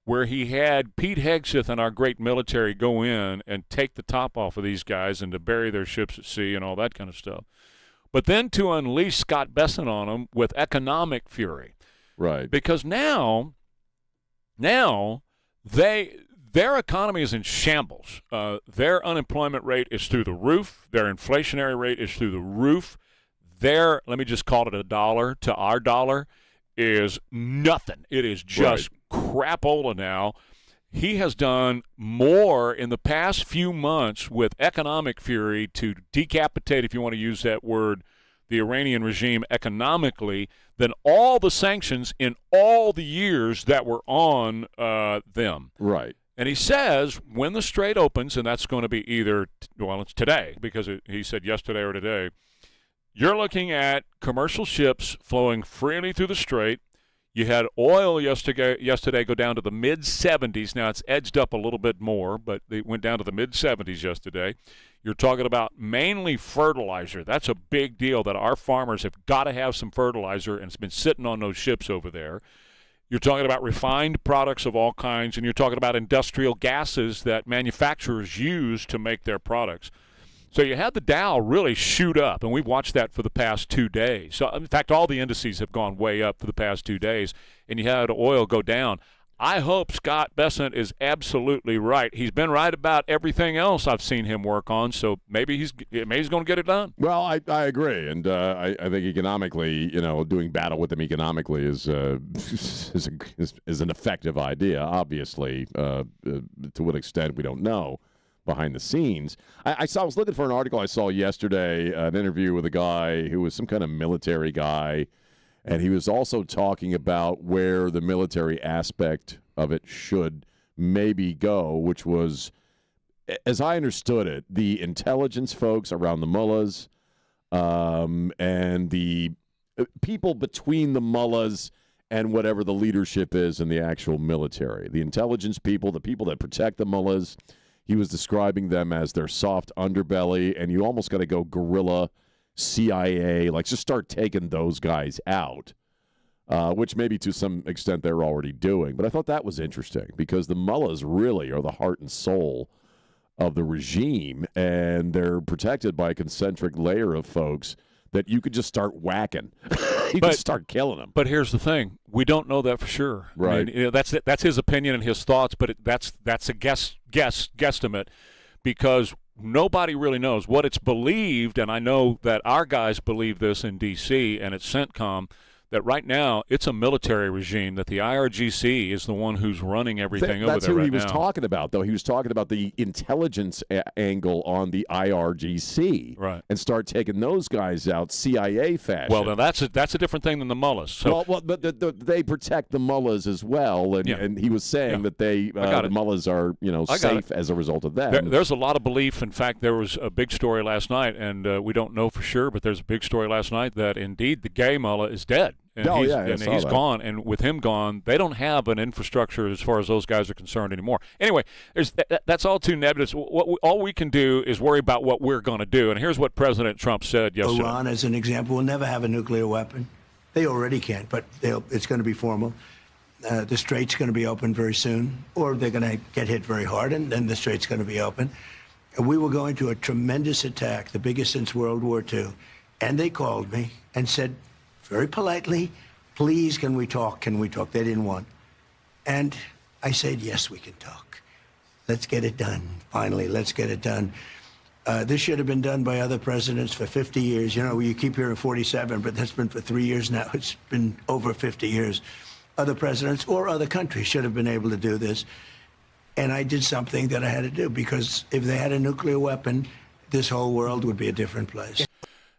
where he had Pete Hegseth and our great military go in and take the top off of these guys and to bury their ships at sea and all that kind of stuff, but then to unleash Scott Bessent on them with economic fury. Right. Because now their economy is in shambles. Their unemployment rate is through the roof. Their inflationary rate is through the roof. Let me just call it $1 to our dollar, is nothing. It is just crapola now. He has done more in the past few months with economic fury to decapitate, if you want to use that word, the Iranian regime economically than all the sanctions in all the years that were on them. Right. And he says when the strait opens, and that's going to be it's today because he said yesterday or today, you're looking at commercial ships flowing freely through the strait. You had oil yesterday go down to the mid-70s. Now it's edged up a little bit more, but it went down to the mid-70s yesterday. You're talking about mainly fertilizer. That's a big deal that our farmers have got to have some fertilizer, and it's been sitting on those ships over there. You're talking about refined products of all kinds, and you're talking about industrial gases that manufacturers use to make their products. So you had the Dow really shoot up, and we've watched that for the past 2 days. So, in fact, all the indices have gone way up for the past 2 days, and you had oil go down. I hope Scott Bessent is absolutely right. He's been right about everything else I've seen him work on, so maybe he's going to get it done. Well, I agree, and I think economically, doing battle with them economically is an effective idea. Obviously, to what extent we don't know behind the scenes. I was looking for an article I saw yesterday, an interview with a guy who was some kind of military guy. And he was also talking about where the military aspect of it should maybe go, which was, as I understood it, the intelligence folks around the mullahs and the people between the mullahs and whatever the leadership is in the actual military. The intelligence people, the people that protect the mullahs, he was describing them as their soft underbelly, and you almost got to go guerrilla CIA, like just start taking those guys out, which maybe to some extent they're already doing. But I thought that was interesting because the mullahs really are the heart and soul of the regime, and they're protected by a concentric layer of folks that you could just start whacking. You could start killing them. But here's the thing. We don't know that for sure. Right. I mean, that's his opinion and his thoughts, but that's a guesstimate because nobody really knows. What it's believed, and I know that our guys believe this in D.C. and at CENTCOM, that right now it's a military regime, that the IRGC is the one who's running everything over there right now. That's who he was talking about, though. He was talking about the intelligence angle on the IRGC. Right. And start taking those guys out CIA fashion. Well, now that's a different thing than the mullahs. So, but they protect the mullahs as well, and he was saying that the mullahs are safe as a result of that. There's a lot of belief. In fact, there was a big story last night, and we don't know for sure, but there's a big story last night that indeed the gay mullah is dead. And he's gone, and with him gone, they don't have an infrastructure as far as those guys are concerned anymore. Anyway, that's all too nebulous. All we can do is worry about what we're going to do, and here's what President Trump said yesterday. Iran, as an example, will never have a nuclear weapon. They already can't, but it's going to be formal. The Strait's going to be open very soon, or they're going to get hit very hard, and then the Strait's going to be open. And we were going to a tremendous attack, the biggest since World War II, and they called me and said, very politely, please, can we talk? Can we talk? They didn't want. And I said, yes, we can talk. Let's get it done. Finally, let's get it done. This should have been done by other presidents for 50 years. You know, you keep hearing 47, but that's been for 3 years now. It's been over 50 years. Other presidents or other countries should have been able to do this. And I did something that I had to do because if they had a nuclear weapon, this whole world would be a different place.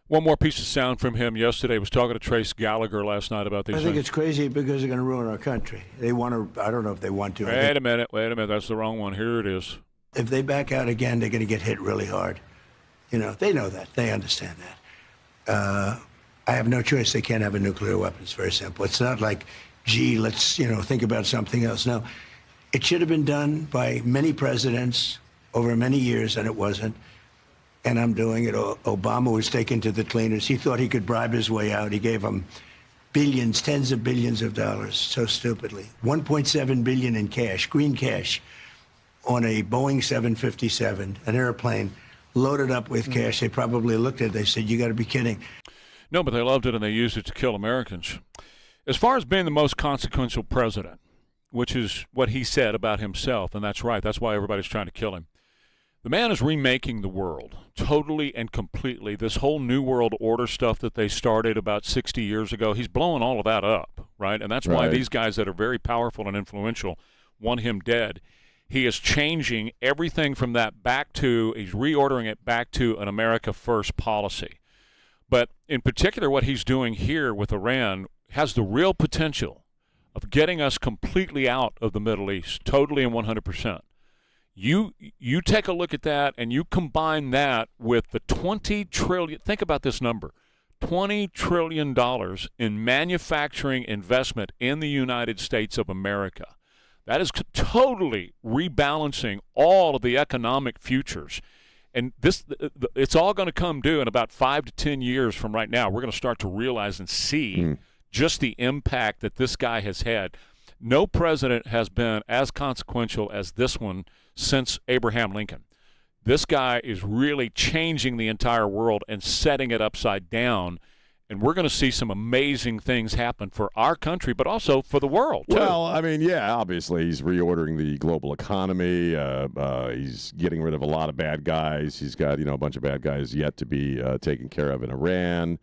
One more piece of sound from him yesterday. He was talking to Trace Gallagher last night about these I think things. it's crazy because they're going to ruin our country. They want to, I don't know if they want to. Wait a minute. That's the wrong one. Here it is. If they back out again, they're going to get hit really hard. You know, they know that. They understand that. I have no choice. They can't have a nuclear weapon. It's very simple. It's not like, gee, let's, think about something else. No, it should have been done by many presidents over many years, and it wasn't. And I'm doing it. Obama was taken to the cleaners. He thought he could bribe his way out. He gave them billions, tens of billions of dollars, so stupidly. $1.7 billion in cash, green cash, on a Boeing 757, an airplane loaded up with cash. They probably looked at it. They said, you got to be kidding. No, but they loved it, and they used it to kill Americans. As far as being the most consequential president, which is what he said about himself, and that's right. That's why everybody's trying to kill him. The man is remaking the world totally and completely. This whole New World Order stuff that they started about 60 years ago, he's blowing all of that up, right? And that's why these guys that are very powerful and influential want him dead. He is changing everything from that back to, he's reordering it back to an America First policy. But in particular, what he's doing here with Iran has the real potential of getting us completely out of the Middle East, totally and 100%. You take a look at that and you combine that with the $20 trillion, think about this number, $20 trillion in manufacturing investment in the United States of America. That is totally rebalancing all of the economic futures. And it's all going to come due in about 5 to 10 years from right now. We're going to start to realize and see just the impact that this guy has had. No president has been as consequential as this one since Abraham Lincoln. This guy is really changing the entire world and setting it upside down. And we're going to see some amazing things happen for our country, but also for the world, too. Well, I mean, yeah, obviously he's reordering the global economy. He's getting rid of a lot of bad guys. He's got, a bunch of bad guys yet to be taken care of in Iran.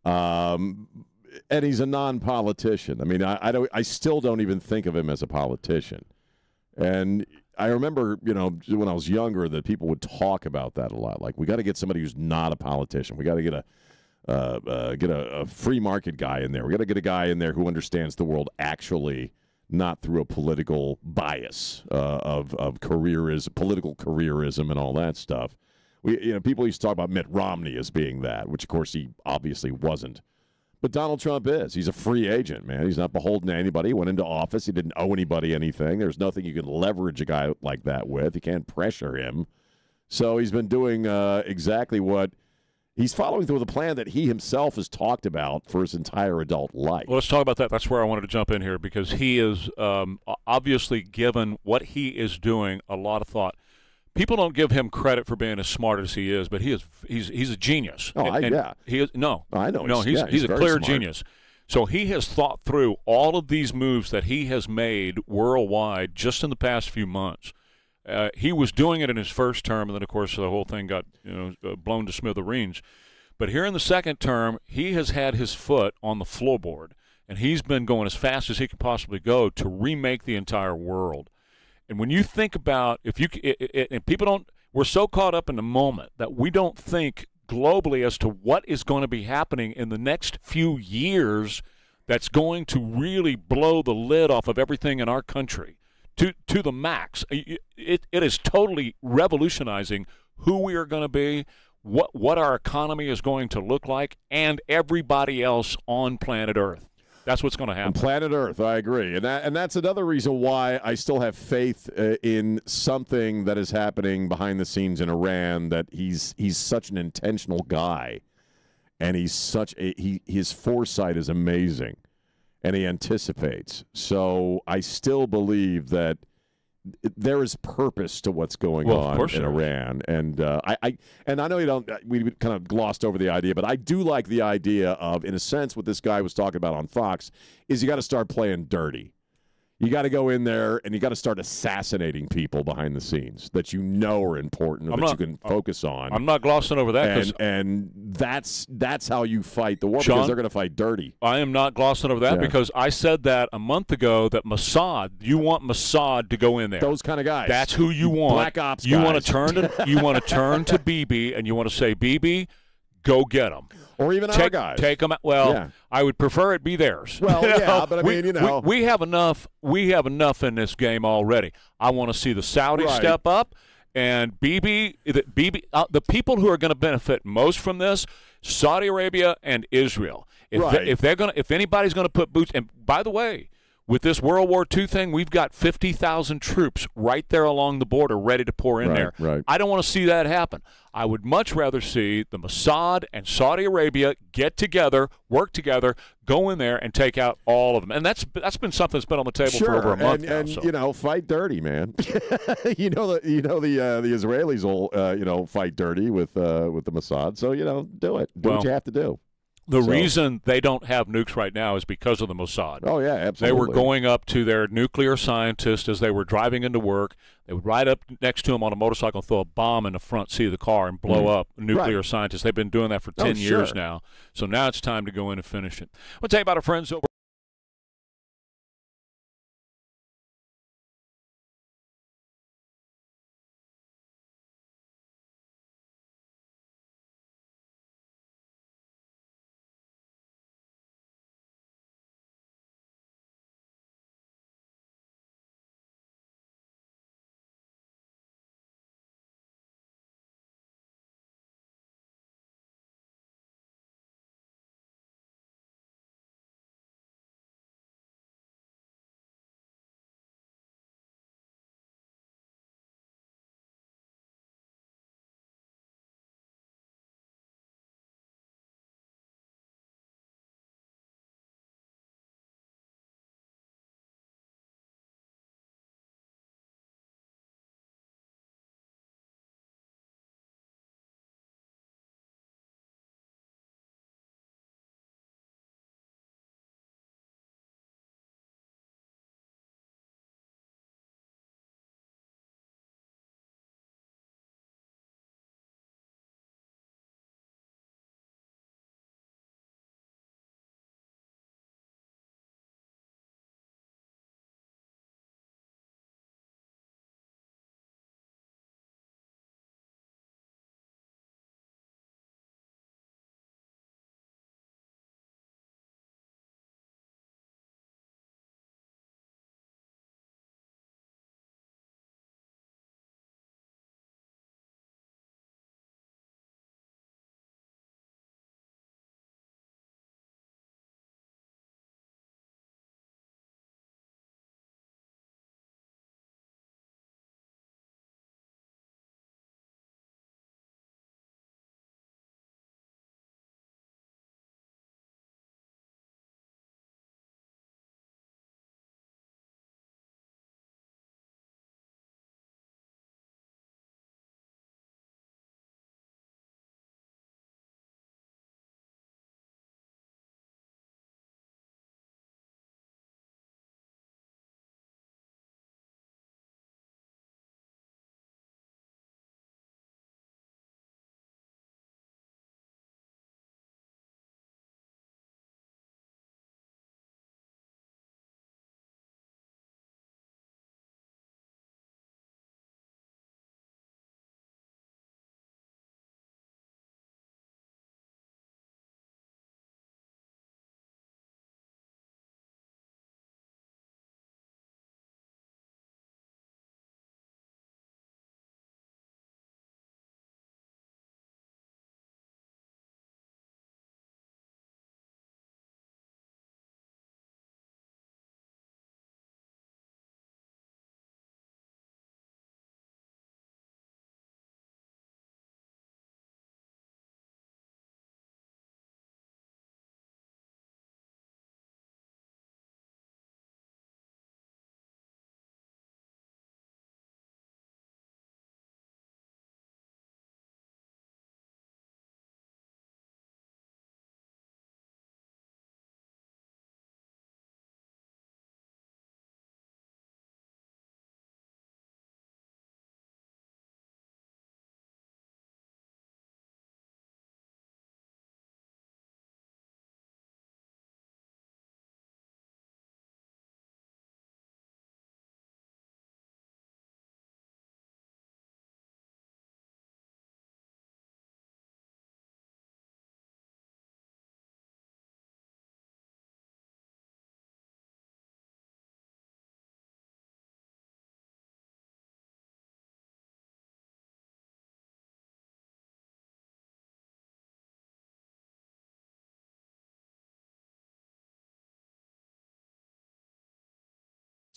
And he's a non-politician. I mean, I still don't even think of him as a politician. And I remember, when I was younger, that people would talk about that a lot. Like, we got to get somebody who's not a politician. We got to get a free market guy in there. We got to get a guy in there who understands the world actually, not through a political bias of careerism, political careerism, and all that stuff. People used to talk about Mitt Romney as being that, which of course he obviously wasn't. But Donald Trump is. He's a free agent, man. He's not beholden to anybody. He went into office. He didn't owe anybody anything. There's nothing you can leverage a guy like that with. You can't pressure him. So he's been doing exactly what he's following through with a plan that he himself has talked about for his entire adult life. Well, let's talk about that. That's where I wanted to jump in here because he is obviously given what he is doing a lot of thought. People don't give him credit for being as smart as he is, but he's a genius. Oh, yeah. He is I know. No, he's a clear smart genius. So he has thought through all of these moves that he has made worldwide just in the past few months. He was doing it in his first term, and then, of course, the whole thing got blown to smithereens. But here in the second term, he has had his foot on the floorboard, and he's been going as fast as he could possibly go to remake the entire world. And when you think about and people don't, we're so caught up in the moment that we don't think globally as to what is going to be happening in the next few years that's going to really blow the lid off of everything in our country to the max. It is totally revolutionizing who we are going to be, what our economy is going to look like, and everybody else on planet Earth. That's what's going to happen. On planet Earth, I agree. And that's another reason why I still have faith in something that is happening behind the scenes in Iran, that he's such an intentional guy, and his foresight is amazing, and he anticipates. So I still believe that there is purpose to what's going on in Iran, and I know we kind of glossed over the idea, but I do like the idea of, in a sense, what this guy was talking about on Fox is you got to start playing dirty. You got to go in there and you got to start assassinating people behind the scenes that you know are important or that you can focus on. I'm not glossing over that. And that's how you fight the war, Sean, because they're going to fight dirty. I am not glossing over that because I said that a month ago that Mossad, you want Mossad to go in there. Those kind of guys. That's who you want. Black ops you guys. Want to turn to Bibi and you want to say, Bibi, go get them. Or even our guys. Take them out. Well, I would prefer it be theirs. Well, yeah, but I mean, we have enough. We have enough in this game already. I want to see the Saudis step up, and Bibi, the people who are going to benefit most from this, Saudi Arabia and Israel. If anybody's going to put boots, and by the way, with this World War II thing, we've got 50,000 troops right there along the border ready to pour in there. Right. I don't want to see that happen. I would much rather see the Mossad and Saudi Arabia get together, work together, go in there and take out all of them. And that's been something that's been on the table for over a month now. And fight dirty, man. the Israelis will fight dirty with the Mossad. So do it. Do what you have to do. The reason they don't have nukes right now is because of the Mossad. Oh, yeah, absolutely. They were going up to their nuclear scientists as they were driving into work. They would ride up next to them on a motorcycle and throw a bomb in the front seat of the car and blow up nuclear scientists. They've been doing that for 10 years now. So now it's time to go in and finish it. We'll tell you about our friends over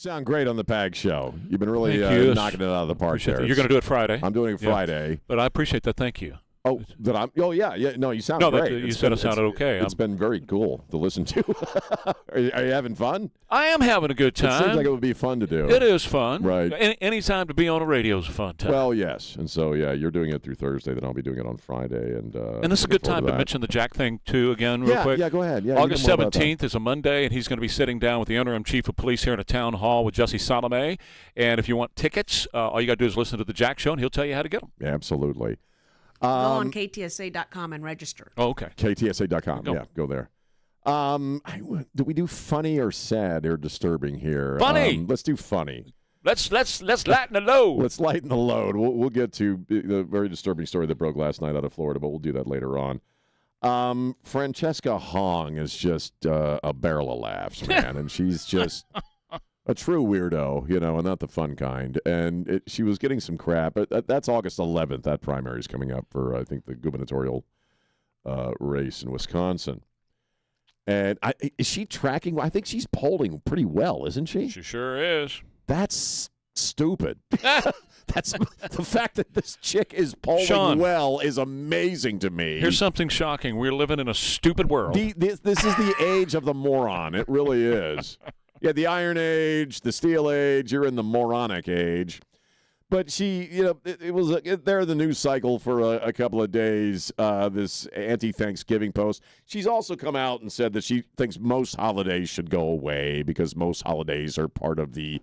Sound great on the Pag Show. You've been really knocking it out of the park Appreciate there. that. You're going to do it Friday. I'm doing it Friday. But I appreciate that. Thank you. Oh, that I'm. Oh, yeah. No, you sound great. You said it sounded okay. It's been very cool to listen to. Are you having fun? I am having a good time. It seems like it would be fun to do. It is fun. Right. Any time to be on a radio is a fun time. Well, yes. And so, you're doing it through Thursday. Then I'll be doing it on Friday. And this is a good time to mention the Jack thing, too, again, real quick. Yeah, go ahead. Yeah, August 17th is a Monday, and he's going to be sitting down with the interim chief of police here in a town hall with Jesse Salome. And if you want tickets, all you got to do is listen to the Jack Show, and he'll tell you how to get them. Yeah, absolutely. Go on KTSA.com and register. Oh, okay. KTSA.com. Yeah, go there. Do we do funny or sad or disturbing here? Funny. Let's do funny. Let's lighten the load. Let's lighten the load. We'll get to the very disturbing story that broke last night out of Florida, but we'll do that later on. Francesca Hong is just a barrel of laughs, man, and she's just a true weirdo, and not the fun kind. And she was getting some crap. But that's August 11th. That primary is coming up for, I think, the gubernatorial race in Wisconsin. And is she tracking? I think she's polling pretty well, isn't she? She sure is. That's stupid. That's the fact that this chick is polling well is amazing to me. Here's something shocking. We're living in a stupid world. This is the age of the moron. It really is. Yeah, the Iron Age, the Steel Age, you're in the moronic age. But she, it was there in the news cycle for a couple of days, this anti-Thanksgiving post. She's also come out and said that she thinks most holidays should go away because most holidays are part of the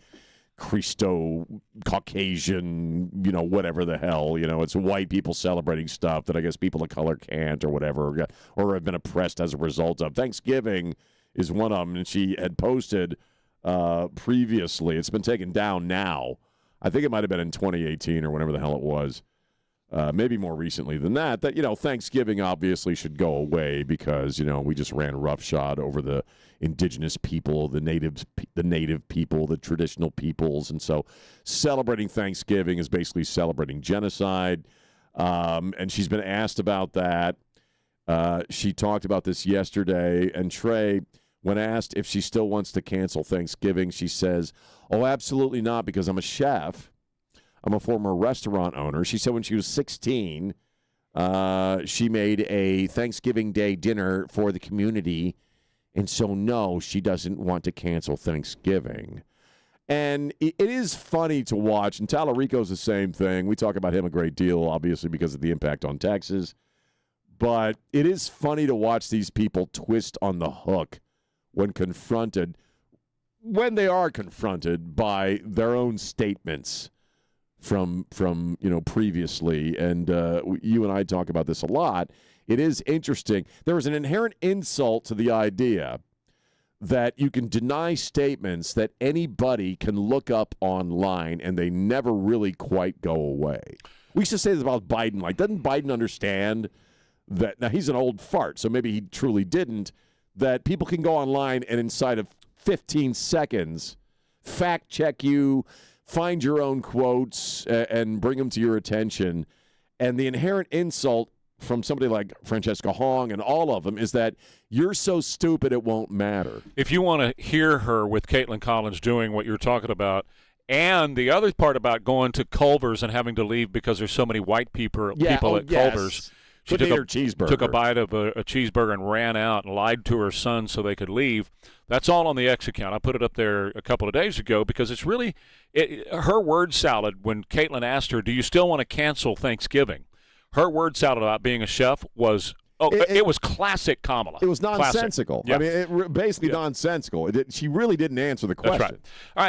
Christo-Caucasian, whatever the hell, it's white people celebrating stuff that I guess people of color can't or whatever, or have been oppressed as a result of. Thanksgiving is one of them, and she had posted previously. It's been taken down now. I think it might have been in 2018 or whenever the hell it was. Maybe more recently than that, Thanksgiving obviously should go away because, we just ran roughshod over the indigenous people, the native people, the traditional peoples. And so celebrating Thanksgiving is basically celebrating genocide. And she's been asked about that. She talked about this yesterday. And Trey, when asked if she still wants to cancel Thanksgiving, she says, "Oh, absolutely not, because I'm a chef. I'm a former restaurant owner." She said when she was 16, she made a Thanksgiving Day dinner for the community. And so, no, she doesn't want to cancel Thanksgiving. And it is funny to watch. And Tallarico's the same thing. We talk about him a great deal, obviously, because of the impact on Texas. But it is funny to watch these people twist on the hook when they are confronted by their own statements from previously. And you and I talk about this a lot. It is interesting. There is an inherent insult to the idea that you can deny statements that anybody can look up online and they never really quite go away. We used to say this about Biden. Like, doesn't Biden understand that? Now, he's an old fart, so maybe he truly didn't. That people can go online and inside of 15 seconds fact check you, find your own quotes, and bring them to your attention. And the inherent insult from somebody like Francesca Hong and all of them is that you're so stupid it won't matter. If you want to hear her with Caitlin Collins doing what you're talking about, and the other part about going to Culver's and having to leave because there's so many white people at Culver's. She took a bite of a cheeseburger and ran out and lied to her son so they could leave. That's all on the X account. I put it up there a couple of days ago because it's really her word salad when Caitlin asked her, "Do you still want to cancel Thanksgiving?" Her word salad about being a chef was it was classic Kamala. It was nonsensical. Yeah. I mean, basically nonsensical. She really didn't answer the question. That's right.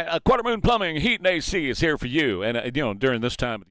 All right, Quarter Moon Plumbing, Heat and AC is here for you. And, during this time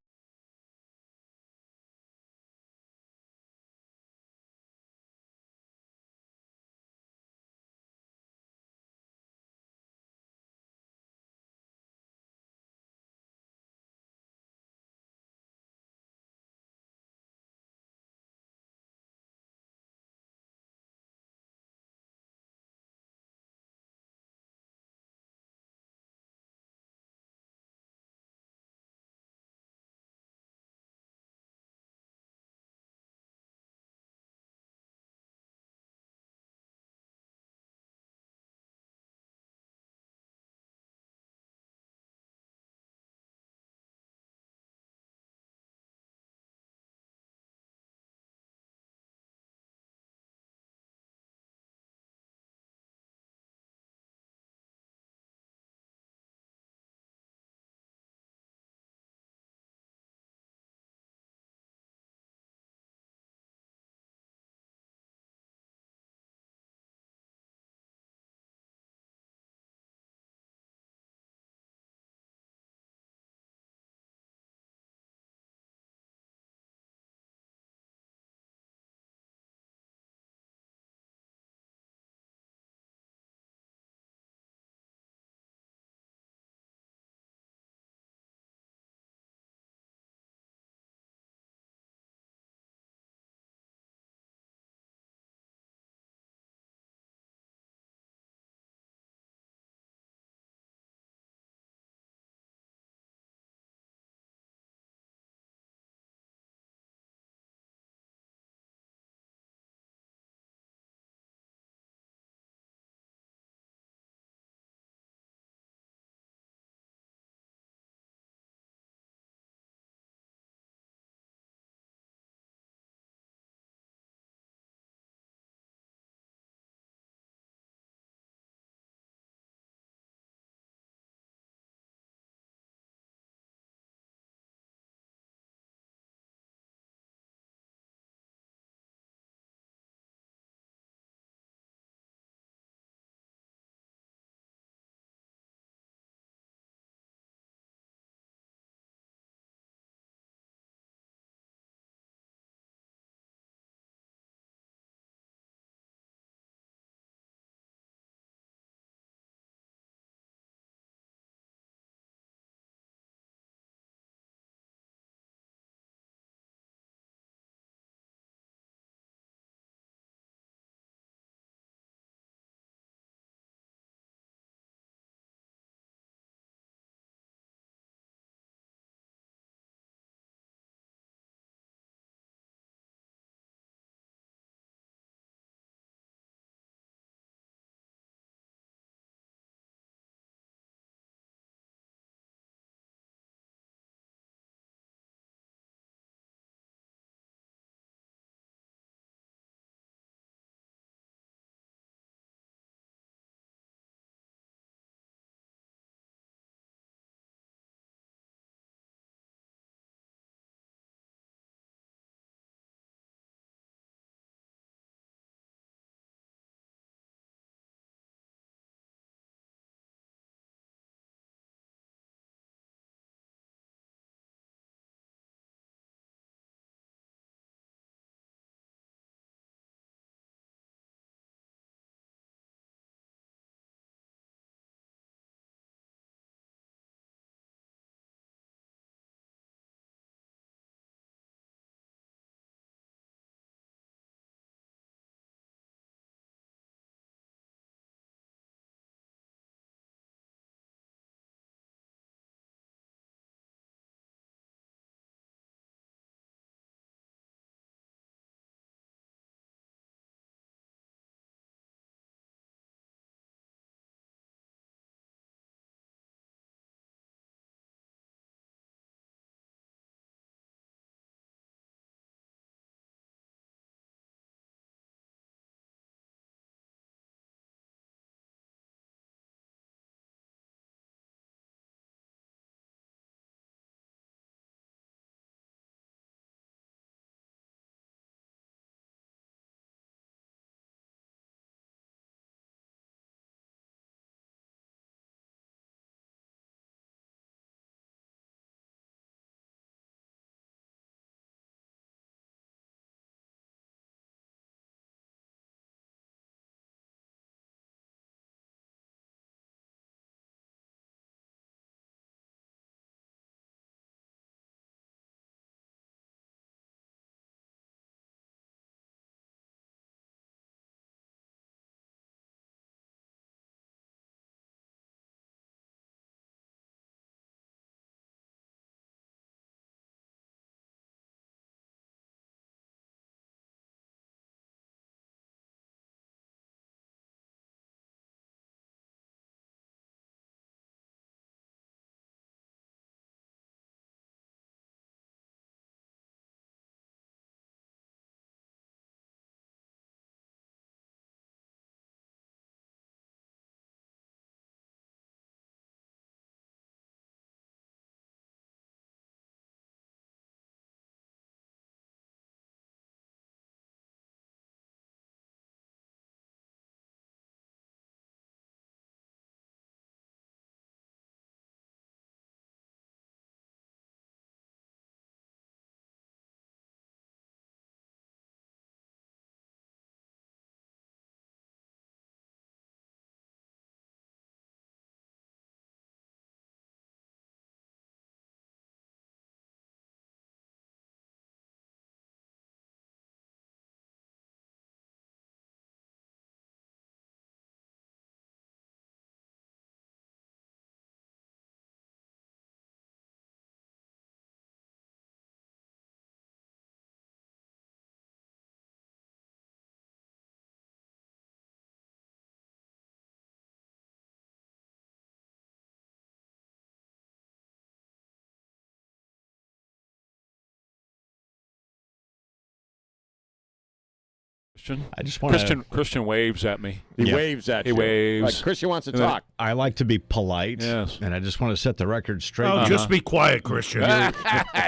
I just want Christian waves at me. He waves at you. He waves. Like Christian wants to talk. I like to be polite. Yes. And I just want to set the record straight. Oh, just be quiet, Christian.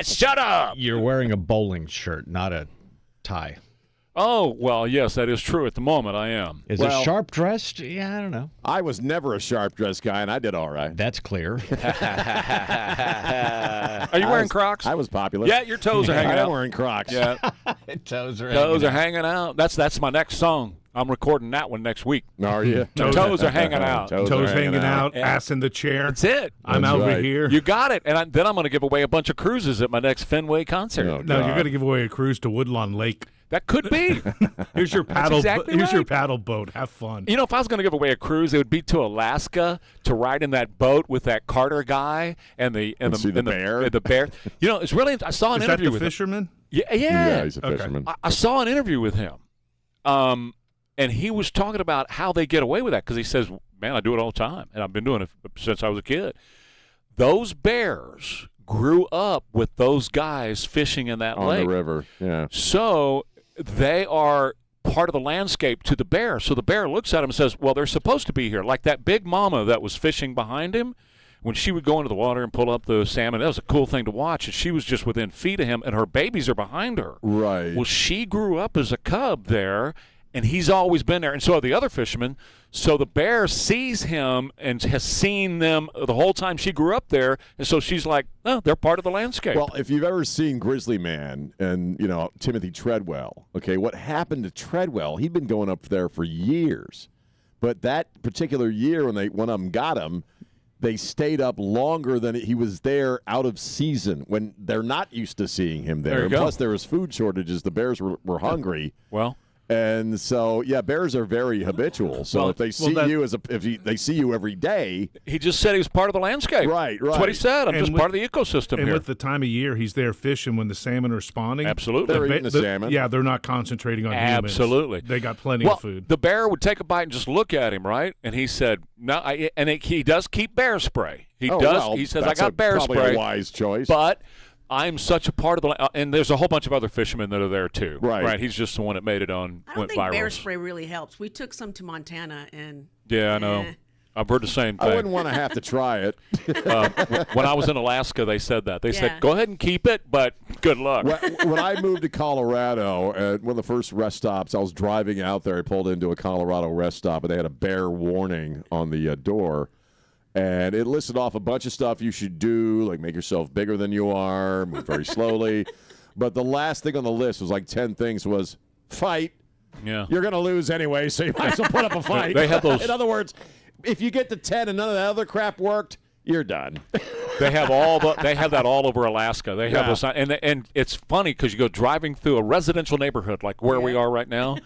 Shut up. You're wearing a bowling shirt, not a tie. Oh, well, yes, that is true. At the moment, I am. Is it sharp dressed? Yeah, I don't know. I was never a sharp dressed guy, and I did all right. That's clear. Are you wearing Crocs? I was popular. Yeah, your toes are hanging out. I'm wearing Crocs. Yeah. Toes are hanging out. That's my next song. I'm recording that one next week. Are you? Toes are hanging out. Toes hanging out. Ass in the chair. That's it. I'm That's over right. here. You got it. And then I'm going to give away a bunch of cruises at my next Fenway concert. Oh, No, God. you're going to give away a cruise to Woodlawn Lake. That could be. Here's your paddle. exactly Here's your right. paddle boat. Have fun. You know, if I was going to give away a cruise, it would be to Alaska to ride in that boat with that Carter guy and the bear. The bear. You know, it's really. I saw an Is that interview the with fisherman? him. Yeah. Yeah, he's a fisherman. I saw an interview with him, and he was talking about how they get away with that because he says, "Man, I do it all the time, and I've been doing it since I was a kid." Those bears grew up with those guys fishing in that On lake. the river, yeah. So they are part of the landscape to the bear. So the bear looks at him and says, well, they're supposed to be here. Like that big mama that was fishing behind him, when she would go into the water and pull up the salmon, that was a cool thing to watch. And she was just within feet of him, and her babies are behind her. Right. Well, she grew up as a cub there, and he's always been there. And so are the other fishermen. So the bear sees him and has seen them the whole time she grew up there. And so she's like, oh, they're part of the landscape. Well, if you've ever seen Grizzly Man and, Timothy Treadwell, okay, what happened to Treadwell, he'd been going up there for years. But that particular year when one of them got him, they stayed up longer than he was there out of season when they're not used to seeing him there. There you And go. plus, there was food shortages. The bears were hungry. Well, and so, yeah, bears are very habitual. So if they see you they see you every day, he just said he was part of the landscape. Right. That's what he said. I'm just part of the ecosystem and here. with the time of year, he's there fishing when the salmon are spawning. Absolutely. They're eating the salmon. Yeah, they're not concentrating on humans. Absolutely. They got plenty Well, of food. the bear would take a bite and just look at him, right? And he said, "No." He does keep bear spray. He does. Well, He says, "I that's got bear probably spray." a wise choice. But I'm such a part of the and there's a whole bunch of other fishermen that are there too. Right. He's just the one that made it on. I don't went think viral. bear spray really helps. We took some to Montana and. Yeah, I know. I've heard the same thing. I wouldn't want to have to try it. When I was in Alaska, they said that. They Yeah. said, "Go ahead and keep it, but good luck." When I moved to Colorado, at one of the first rest stops, I was driving out there. I pulled into a Colorado rest stop, and they had a bear warning on the door. And it listed off a bunch of stuff you should do, like make yourself bigger than you are, move very slowly. But the last thing on the list was like 10 things was fight. Yeah. You're going to lose anyway, so you might as well put up a fight. They had those. In other words, if you get to 10 and none of that other crap worked, you're done. They have that all over Alaska. They have those, and it's funny because you go driving through a residential neighborhood like where we are right now,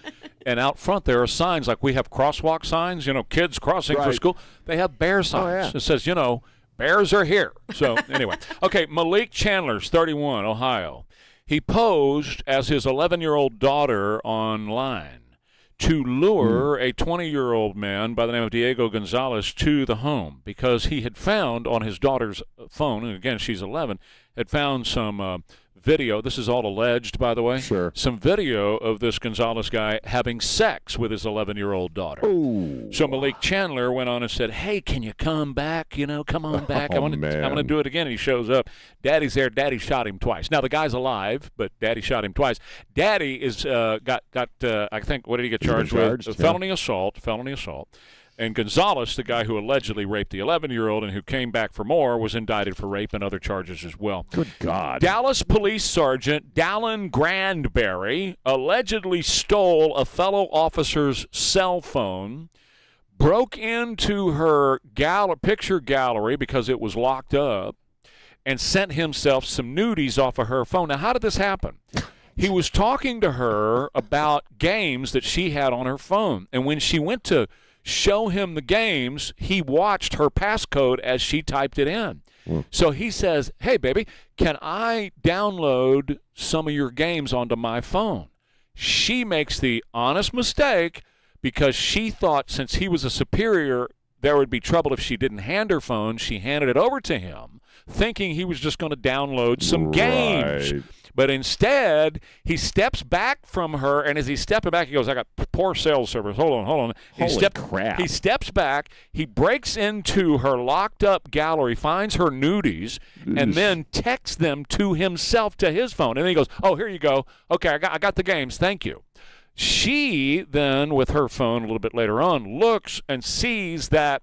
and out front there are signs like we have crosswalk signs. Kids crossing for school. They have bear signs. It says, bears are here. So anyway, okay. Malik Chandler's 31, Ohio. He posed as his 11-year-old daughter online to lure a 20-year-old man by the name of Diego Gonzalez to the home because he had found on his daughter's phone, and again, she's 11, had found some video. This is all alleged, by the way. Sure. Some video of this Gonzalez guy having sex with his 11-year-old daughter. Ooh. So Malik Chandler went on and said, hey, can you come back? Come on back. I'm going to do it again. And he shows up. Daddy's there. Daddy shot him twice. Now, the guy's alive, but Daddy shot him twice. Daddy is got I think, what did he get charged with? Felony assault. And Gonzalez, the guy who allegedly raped the 11-year-old and who came back for more, was indicted for rape and other charges as well. Good God. Dallas Police Sergeant Dallin Grandberry allegedly stole a fellow officer's cell phone, broke into her picture gallery because it was locked up, and sent himself some nudies off of her phone. Now, how did this happen? He was talking to her about games that she had on her phone, and when she went to show him the games, he watched her passcode as she typed it in. So he says, hey, baby, can I download some of your games onto my phone? She makes the honest mistake because she thought since he was a superior, there would be trouble if she didn't hand her phone. She handed it over to him, thinking he was just going to download some games. But instead, he steps back from her, and as he's stepping back, he goes, I got poor cell service. Hold on. Holy crap. He steps back. He breaks into her locked-up gallery, finds her nudies, and then texts them to himself to his phone. And then he goes, oh, here you go. Okay, I got the games. Thank you. She then, with her phone a little bit later on, looks and sees that,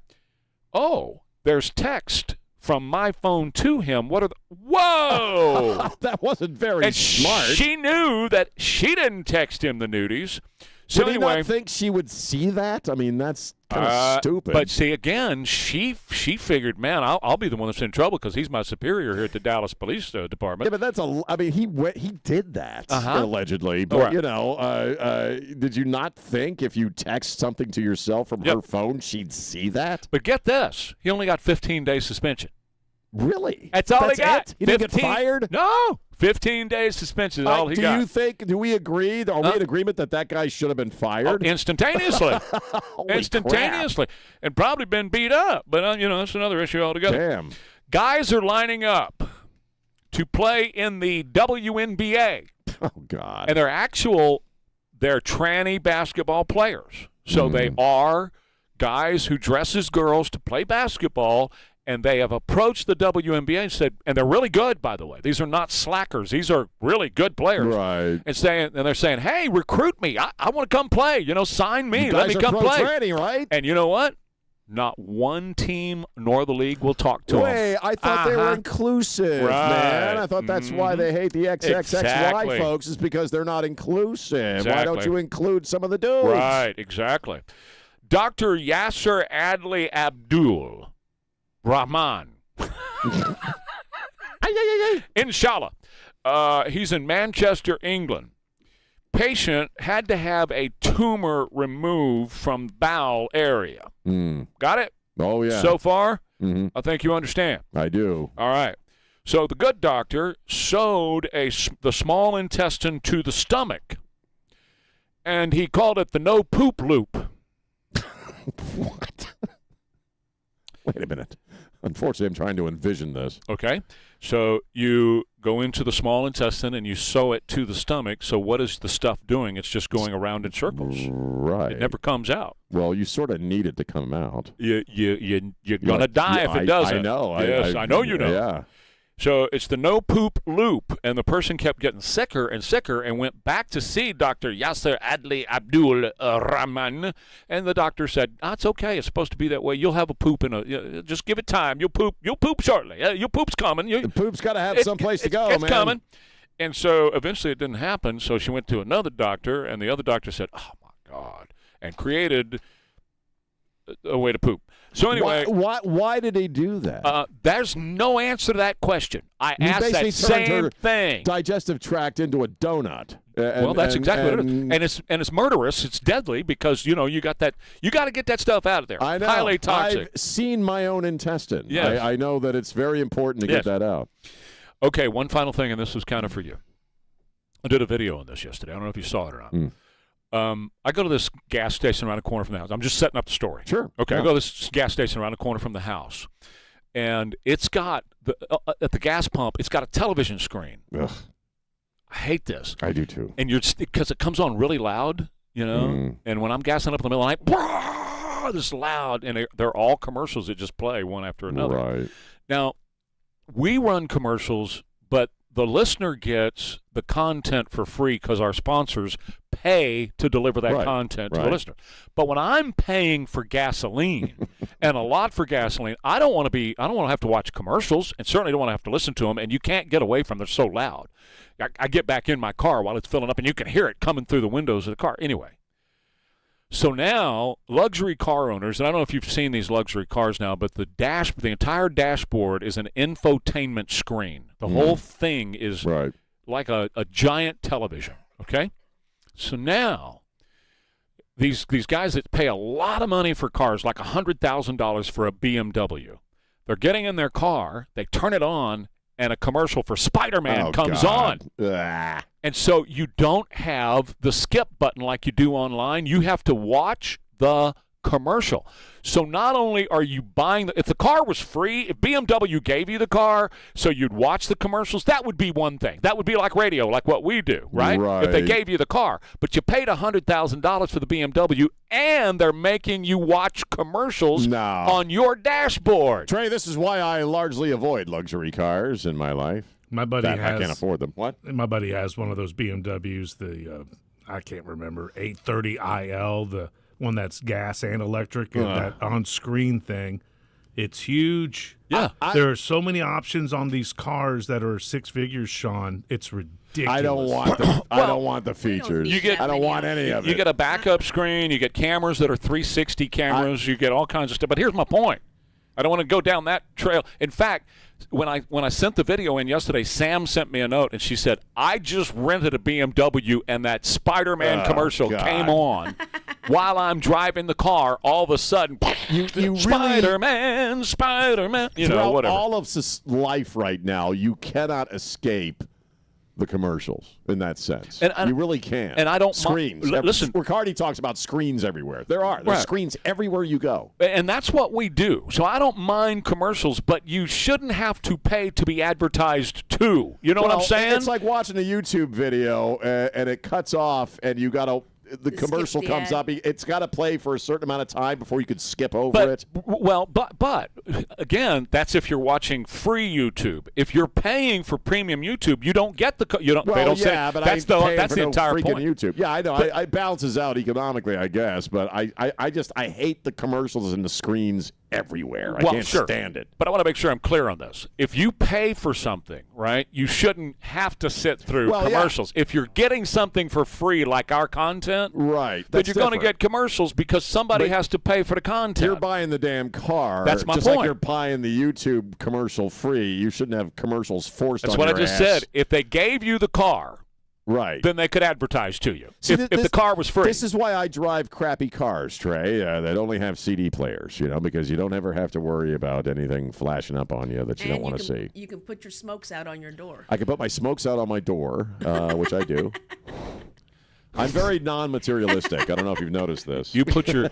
oh, there's text from my phone to him. What are the... Whoa! That wasn't very smart. She knew that she didn't text him the nudies. So Did anyway, he not think she would see that? I mean, that's kind of stupid. But see, again, she figured, man, I'll be the one that's in trouble because he's my superior here at the Dallas Police Department. Yeah, but I mean, he did that allegedly. But Right. did you not think if you text something to yourself from her phone, she'd see that? But get this, he only got 15 days suspension. Really? That's all he got. It? He didn't get fired? No. 15 days suspension is all he got. Do we agree? Are we in agreement that guy should have been fired? Instantaneously. Instantaneously. Crap. And probably been beat up. But, that's another issue altogether. Damn. Guys are lining up to play in the WNBA. Oh, God. And they're tranny basketball players. So they are guys who dress as girls to play basketball. And they have approached the WNBA and said, and they're really good, by the way. These are not slackers. These are really good players. Right. And they're saying, hey, recruit me. I want to come play. Sign me. You Let guys me come are play. Tranny, right? And you know what? Not one team nor the league will talk to them. Wait, I thought they were inclusive, man. I thought that's why they hate the XXXY folks is because they're not inclusive. Exactly. Why don't you include some of the dudes? Right, exactly. Dr. Yasser Adli Abdul Rahman. Inshallah. He's in Manchester, England. Patient had to have a tumor removed from bowel area. Got it? Oh, yeah. So far? I think you understand. I do. All right. So the good doctor sewed the small intestine to the stomach, and he called it the no-poop loop. What? Wait a minute. Unfortunately, I'm trying to envision this. Okay. So you go into the small intestine and you sew it to the stomach. So what is the stuff doing? It's just going around in circles. Right. It never comes out. Well, you sort of need it to come out. You're going to die if it doesn't. I know. Yes, I know you know. Yeah. So it's the no-poop loop, and the person kept getting sicker and sicker and went back to see Dr. Yasser Adli Abdul Rahman, and the doctor said, it's okay. It's supposed to be that way. You'll have a poop just give it time. You'll poop shortly. Your poop's coming. The poop's got to have someplace to go, it's man. Coming. And so eventually it didn't happen, so she went to another doctor, and the other doctor said, oh, my God, and created a way to poop. So anyway, why did he do that? There's no answer to that question. I He asked basically that turned same her thing. Digestive tract into a donut. Well, that's exactly what it is, and it's murderous. It's deadly because you got that. You got to get that stuff out of there. I know. Highly toxic. I've seen my own intestine. Yes. I know that it's very important to get that out. Okay, one final thing, and this is kind of for you. I did a video on this yesterday. I don't know if you saw it or not. I go to this gas station around the corner from the house. I'm just setting up the story. Sure. Okay, Yeah. I go to this gas station around the corner from the house, and it's got at the gas pump. It's got a television screen. Ugh. I hate this. I do too. And because it comes on really loud, And when I'm gassing up in the middle of the night, this loud, and they're all commercials that just play one after another. Right. Now, we run commercials, but the listener gets the content for free because our sponsors pay to deliver that content to the listener. But when I'm paying for gasoline and a lot for gasoline, I don't want to have to watch commercials, and certainly don't want to have to listen to them. And you can't get away from them; they're so loud. I get back in my car while it's filling up, and you can hear it coming through the windows of the car. Anyway, so now luxury car owners, and I don't know if you've seen these luxury cars now, but the entire dashboard is an infotainment screen. The whole thing is like a giant television. Okay, so now these guys that pay a lot of money for cars, like $100,000 for a BMW, they're getting in their car, they turn it on, and a commercial for Spider-Man comes on. And so you don't have the skip button like you do online. You have to watch the commercial. So not only are you buying if the car was free, if BMW gave you the car so you'd watch the commercials, that would be one thing. That would be like radio, like what we do, right? If they gave you the car, but you paid $100,000 for the BMW and they're making you watch commercials on your dashboard. Trey, this is why I largely avoid luxury cars in my life. My buddy I can't afford them. What? My buddy has one of those BMWs, the I can't remember, 830iL, the one that's gas and electric, and that on-screen thing. It's huge. Yeah. There are so many options on these cars that are six figures, Sean. It's ridiculous. I don't want the, I don't want the features. I don't want any of it. You get a backup screen. You get cameras that are 360 cameras. You get all kinds of stuff. But here's my point. I don't want to go down that trail. In fact, when I sent the video in yesterday, Sam sent me a note, and she said, I just rented a BMW, and that Spider-Man commercial came on while I'm driving the car. All of a sudden, Spider-Man, Spider-Man, whatever. All of life right now, you cannot escape the commercials in that sense. You really can't. And I don't screens. Listen, Riccardi talks about screens everywhere. There's screens everywhere you go. And that's what we do. So I don't mind commercials, but you shouldn't have to pay to be advertised to. You know what I'm saying? It's like watching a YouTube video and it cuts off and you got to the commercial comes up. It's got to play for a certain amount of time before you could skip over it. Well, but again, that's if you're watching free YouTube. If you're paying for premium YouTube, you don't get the you don't. Well, they don't yeah, say but that's the entire freaking point. YouTube. Yeah, I know. It balances out economically, I guess, but I hate the commercials and the screens everywhere. I can't stand it. But I want to make sure I'm clear on this. If you pay for something, right, you shouldn't have to sit through commercials. Yeah. If you're getting something for free, like our content, right, then you're going to get commercials because somebody has to pay for the content. You're buying the damn car. That's my just point. Like you're buying the YouTube commercial free. You shouldn't have commercials forced on your ass. That's what I just said. If they gave you the car, right, then they could advertise to you. See, if the car was free. This is why I drive crappy cars, Trey, that only have CD players, because you don't ever have to worry about anything flashing up on you that you don't want to see. You can put your smokes out on your door. I can put my smokes out on my door, which I do. I'm very non-materialistic. I don't know if you've noticed this. You put your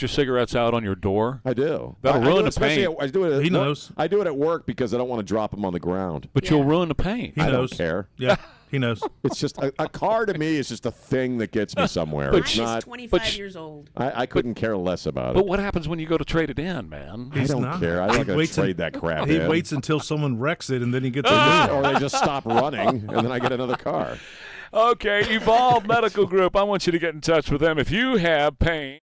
cigarettes out on your door? I do. That'll ruin the paint. I do it. He knows. I do it at work because I don't want to drop them on the ground. But you'll ruin the paint. He knows. Don't care. Yeah, he knows. It's just a car to me is just a thing that gets me somewhere. Mine it's not. is 25 years old. I couldn't care less about it. But what happens when you go to trade it in, man? I don't care. I'm not going to trade that crap He in. waits until someone wrecks it, and then he gets a new or they just stop running, and then I get another car. Okay, Evolve Medical Group. I want you to get in touch with them if you have pain.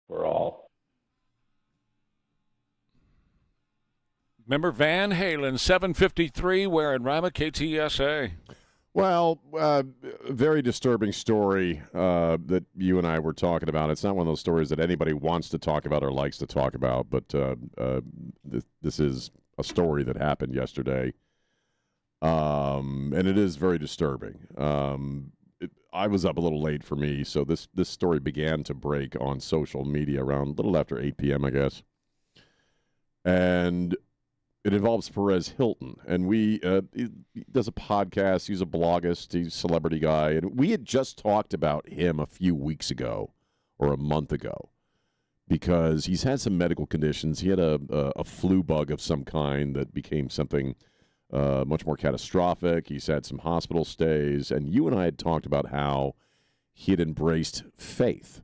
for all. Remember Van Halen, 753, Ware and Rima, KTSA. Well, very disturbing story that you and I were talking about. It's not one of those stories that anybody wants to talk about or likes to talk about, but this is a story that happened yesterday, and it is very disturbing. I was up a little late for me, so this story began to break on social media around a little after 8 p.m., I guess. And it involves Perez Hilton, and he does a podcast. He's a bloggist. He's a celebrity guy, and we had just talked about him a few weeks ago or a month ago because he's had some medical conditions. He had a flu bug of some kind that became something much more catastrophic. He's had some hospital stays, and you and I had talked about how he had embraced faith.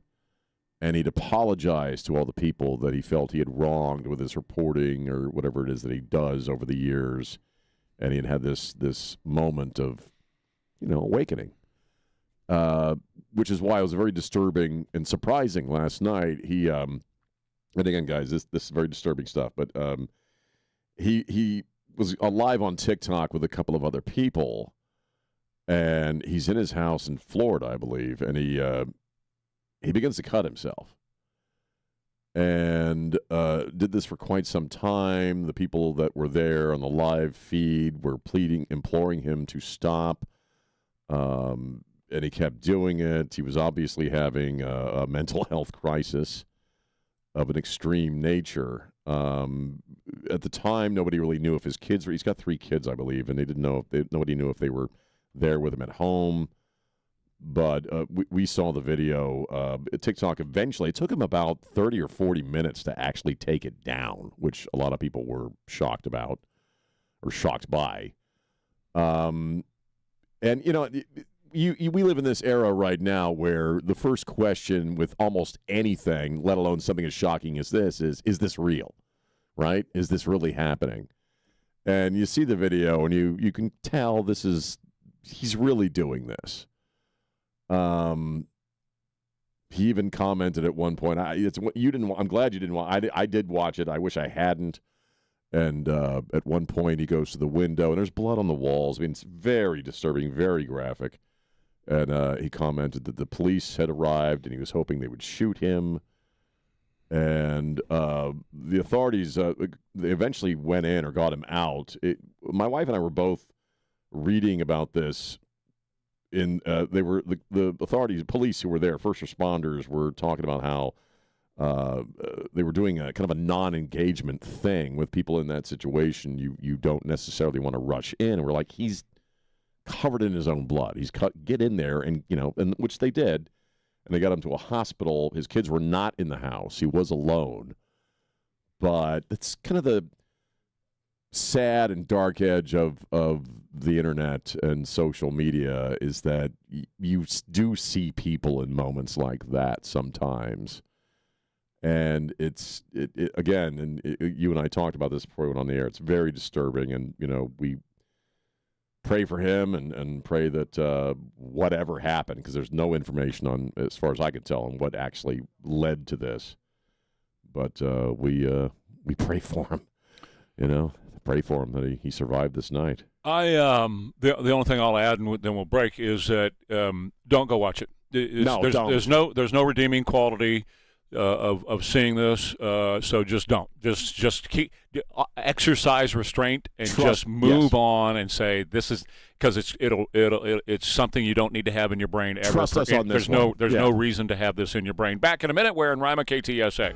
And he'd apologized to all the people that he felt he had wronged with his reporting or whatever it is that he does over the years. And he had this moment of, awakening, which is why it was very disturbing and surprising last night. He, and again, guys, this is very disturbing stuff. But he was live on TikTok with a couple of other people, and he's in his house in Florida, I believe, and he begins to cut himself and did this for quite some time. The people that were there on the live feed were imploring him to stop, and he kept doing it. He was obviously having a mental health crisis of an extreme nature. At the time, nobody really knew if his kids he's got 3 kids, I believe, and nobody knew if they were there with him at home. But we saw the video. TikTok eventually, it took him about 30 or 40 minutes to actually take it down, which a lot of people were shocked about or shocked by. And, we live in this era right now where the first question with almost anything, let alone something as shocking as this, is this real, right? Is this really happening? And you see the video and you can tell he's really doing this. He even commented at one point. I'm glad you didn't watch. I did watch it. I wish I hadn't. And at one point, he goes to the window, and there's blood on the walls. I mean, it's very disturbing, very graphic. And he commented that the police had arrived, and he was hoping they would shoot him. And the authorities they eventually went in or got him out. My wife and I were both reading about this. They were the authorities, police who were there, first responders, were talking about how they were doing a kind of a non-engagement thing with people in that situation. You don't necessarily want to rush in, and we're like, he's covered in his own blood. Get in there, and and which they did, and they got him to a hospital. His kids were not in the house; he was alone. But it's kind of the sad and dark edge of the internet and social media is that you do see people in moments like that sometimes. And it's again, and you and I talked about this before we went on the air. It's very disturbing, and we pray for him and pray that whatever happened, because there's no information on, as far as I could tell, on what actually led to this. But we pray for him, pray for him that he survived this night. The only thing I'll add, and then we'll break, is that don't go watch it. Don't. There's no redeeming quality of seeing this. So just don't. Just keep exercise restraint and just move on and say this is, because it's something you don't need to have in your brain ever. Trust us on this. There's no reason to have this in your brain. Back in a minute. Ware and Rima, KTSA.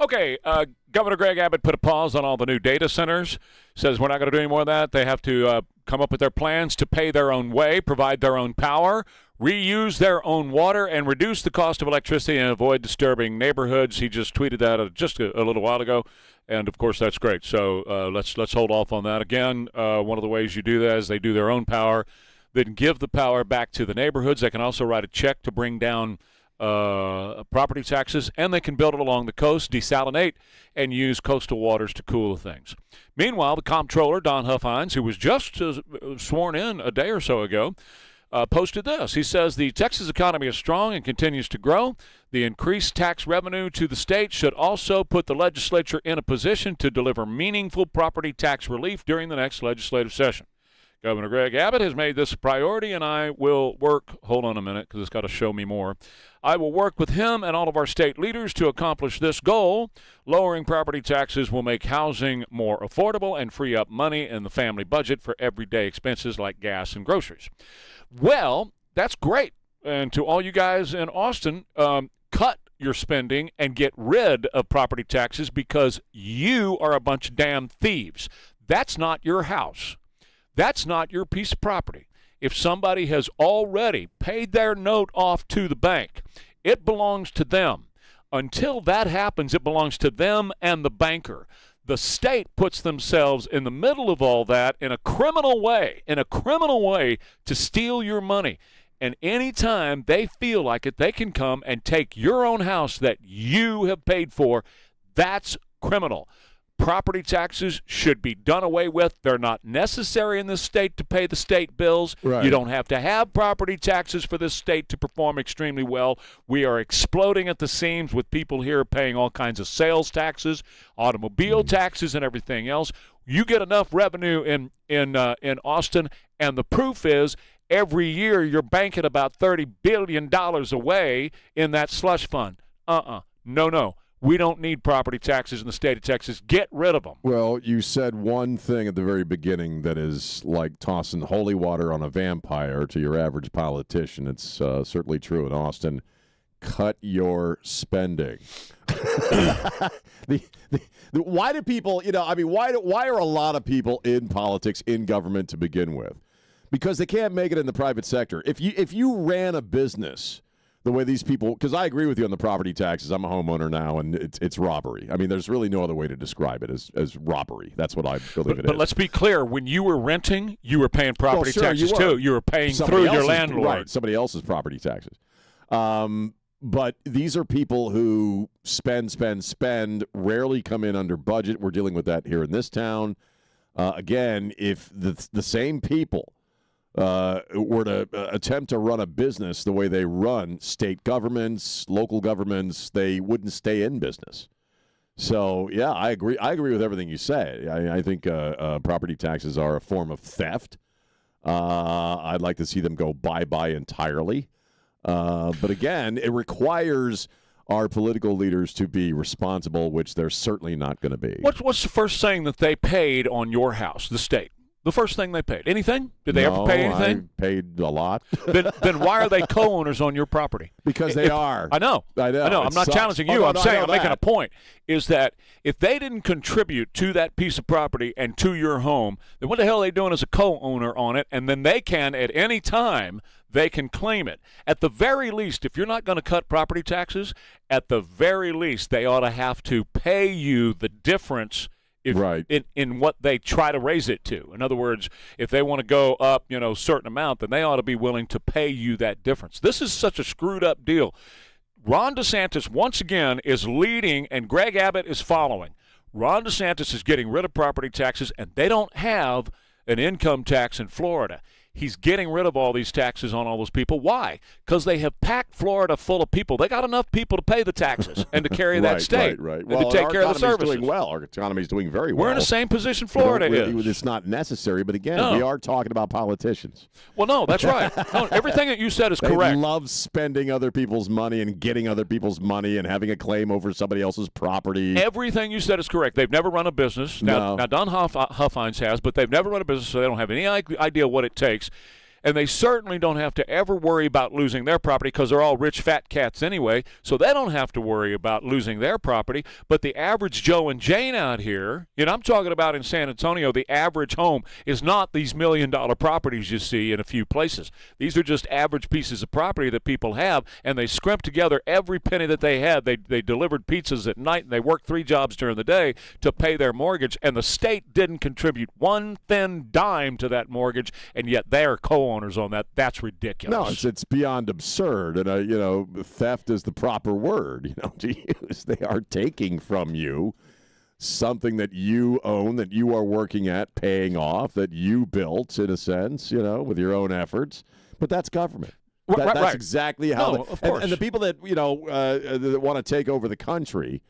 Okay, Governor Greg Abbott put a pause on all the new data centers. Says we're not going to do any more of that. They have to come up with their plans to pay their own way, provide their own power, reuse their own water, and reduce the cost of electricity and avoid disturbing neighborhoods. He just tweeted that just a little while ago, and of course that's great. So let's hold off on that. Again, one of the ways you do that is they do their own power, then give the power back to the neighborhoods. They can also write a check to bring down property taxes, and they can build it along the coast, desalinate, and use coastal waters to cool things. Meanwhile, the comptroller, Don Huffines, who was just sworn in a day or so ago, posted this. He says the Texas economy is strong and continues to grow. The increased tax revenue to the state should also put the legislature in a position to deliver meaningful property tax relief during the next legislative session. Governor Greg Abbott has made this a priority, and I will work, hold on a minute because it's got to show me more. I will work with him and all of our state leaders to accomplish this goal. Lowering property taxes will make housing more affordable and free up money in the family budget for everyday expenses like gas and groceries. Well, that's great. And to all you guys in Austin, cut your spending and get rid of property taxes because you are a bunch of damn thieves. That's not your house. That's not your piece of property. If somebody has already paid their note off to the bank, it belongs to them. Until that happens, it belongs to them and the banker. The state puts themselves in the middle of all that in a criminal way to steal your money. And anytime they feel like it, they can come and take your own house that you have paid for. That's criminal. Property taxes should be done away with. They're not necessary in this state to pay the state bills. Right. You don't have to have property taxes for this state to perform extremely well. We are exploding at the seams with people here paying all kinds of sales taxes, automobile taxes, and everything else. You get enough revenue in Austin, and the proof is every year you're banking about $30 billion away in that slush fund. No. We don't need property taxes in the state of Texas. Get rid of them. Well, you said one thing at the very beginning that is like tossing holy water on a vampire to your average politician. It's certainly true in Austin. Cut your spending. Why do people, why are a lot of people in politics, in government to begin with? Because they can't make it in the private sector. If you ran a business the way these people, because I agree with you on the property taxes. I'm a homeowner now, and it's robbery. I mean, there's really no other way to describe it as robbery. That's what I believe it is. But let's be clear. When you were renting, you were paying property taxes too. You were paying through your landlord. Right, somebody else's property taxes. But these are people who spend, rarely come in under budget. We're dealing with that here in this town. Again, if the same people were to attempt to run a business the way they run state governments, local governments, they wouldn't stay in business. So, yeah, I agree. I agree with everything you say. I think property taxes are a form of theft. I'd like to see them go bye-bye entirely. But, again, it requires our political leaders to be responsible, which they're certainly not going to be. What's the first thing that they paid on your house, the state? The first thing they paid. Anything? Did they ever pay anything? I paid a lot. Then why are they co-owners on your property? Because they are. I know. I'm not challenging you. I'm saying I'm making a point. Is that if they didn't contribute to that piece of property and to your home, then what the hell are they doing as a co-owner on it? And then they can, at any time, they can claim it. At the very least, if you're not going to cut property taxes, at the very least, they ought to have to pay you the difference in what they try to raise it to. In other words, if they want to go up, a certain amount, then they ought to be willing to pay you that difference. This is such a screwed up deal. Ron DeSantis, once again, is leading, and Greg Abbott is following. Ron DeSantis is getting rid of property taxes, and they don't have an income tax in Florida. He's getting rid of all these taxes on all those people. Why? Because they have packed Florida full of people. They got enough people to pay the taxes and to carry that state. Right. And to take care of the services. Doing well. Our economy is doing very well. We're in the same position Florida is. It's not necessary, but again, we are talking about politicians. Well, no, that's right. No, everything that you said is correct. They love spending other people's money and getting other people's money and having a claim over somebody else's property. Everything you said is correct. They've never run a business. Now Don Huffines has, but they've never run a business, so they don't have any idea what it takes. And they certainly don't have to ever worry about losing their property because they're all rich fat cats anyway, so they don't have to worry about losing their property. But the average Joe and Jane out here, I'm talking about in San Antonio, the average home is not these $1 million properties you see in a few places. These are just average pieces of property that people have, and they scrimp together every penny that they had. They delivered pizzas at night, and they worked 3 jobs during the day to pay their mortgage, and the state didn't contribute one thin dime to that mortgage, and yet they're co-owners on that. That's ridiculous. No, it's beyond absurd, and theft is the proper word, to use. They are taking from you something that you own, that you are working at, paying off, that you built in a sense, with your own efforts. But that's government. That's right. exactly how. No, of course. And the people that that want to take over the country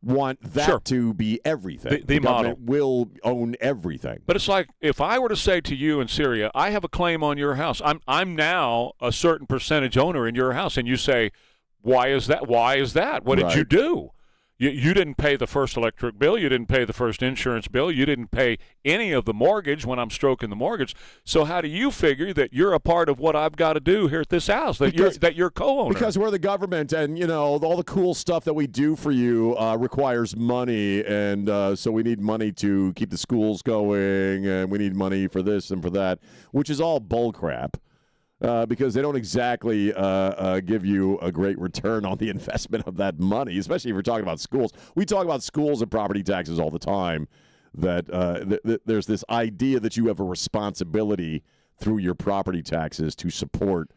want that to be everything. The model government will own everything. But it's like if I were to say to you in Syria, I have a claim on your house. I'm now a certain percentage owner in your house, and you say, why is that? Why is that? What did you do? You didn't pay the first electric bill. You didn't pay the first insurance bill. You didn't pay any of the mortgage when I'm stroking the mortgage. So how do you figure that you're a part of what I've got to do here at this house, that you're co-owner? Because we're the government, and, all the cool stuff that we do for you requires money, and so we need money to keep the schools going, and we need money for this and for that, which is all bullcrap. Because they don't exactly give you a great return on the investment of that money, especially if you're talking about schools. We talk about schools and property taxes all the time, that there's this idea that you have a responsibility through your property taxes to support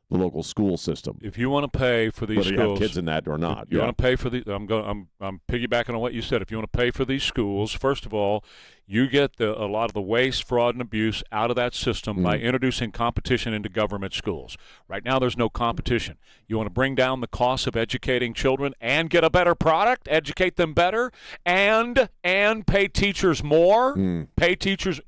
the local school system. If you want to pay for these whether schools, you have kids in that or not. You want to pay for the. I'm piggybacking on what you said. If you want to pay for these schools, first of all, you get a lot of the waste, fraud, and abuse out of that system by introducing competition into government schools. Right now, there's no competition. You want to bring down the cost of educating children and get a better product, educate them better, and pay teachers more. Pay teachers.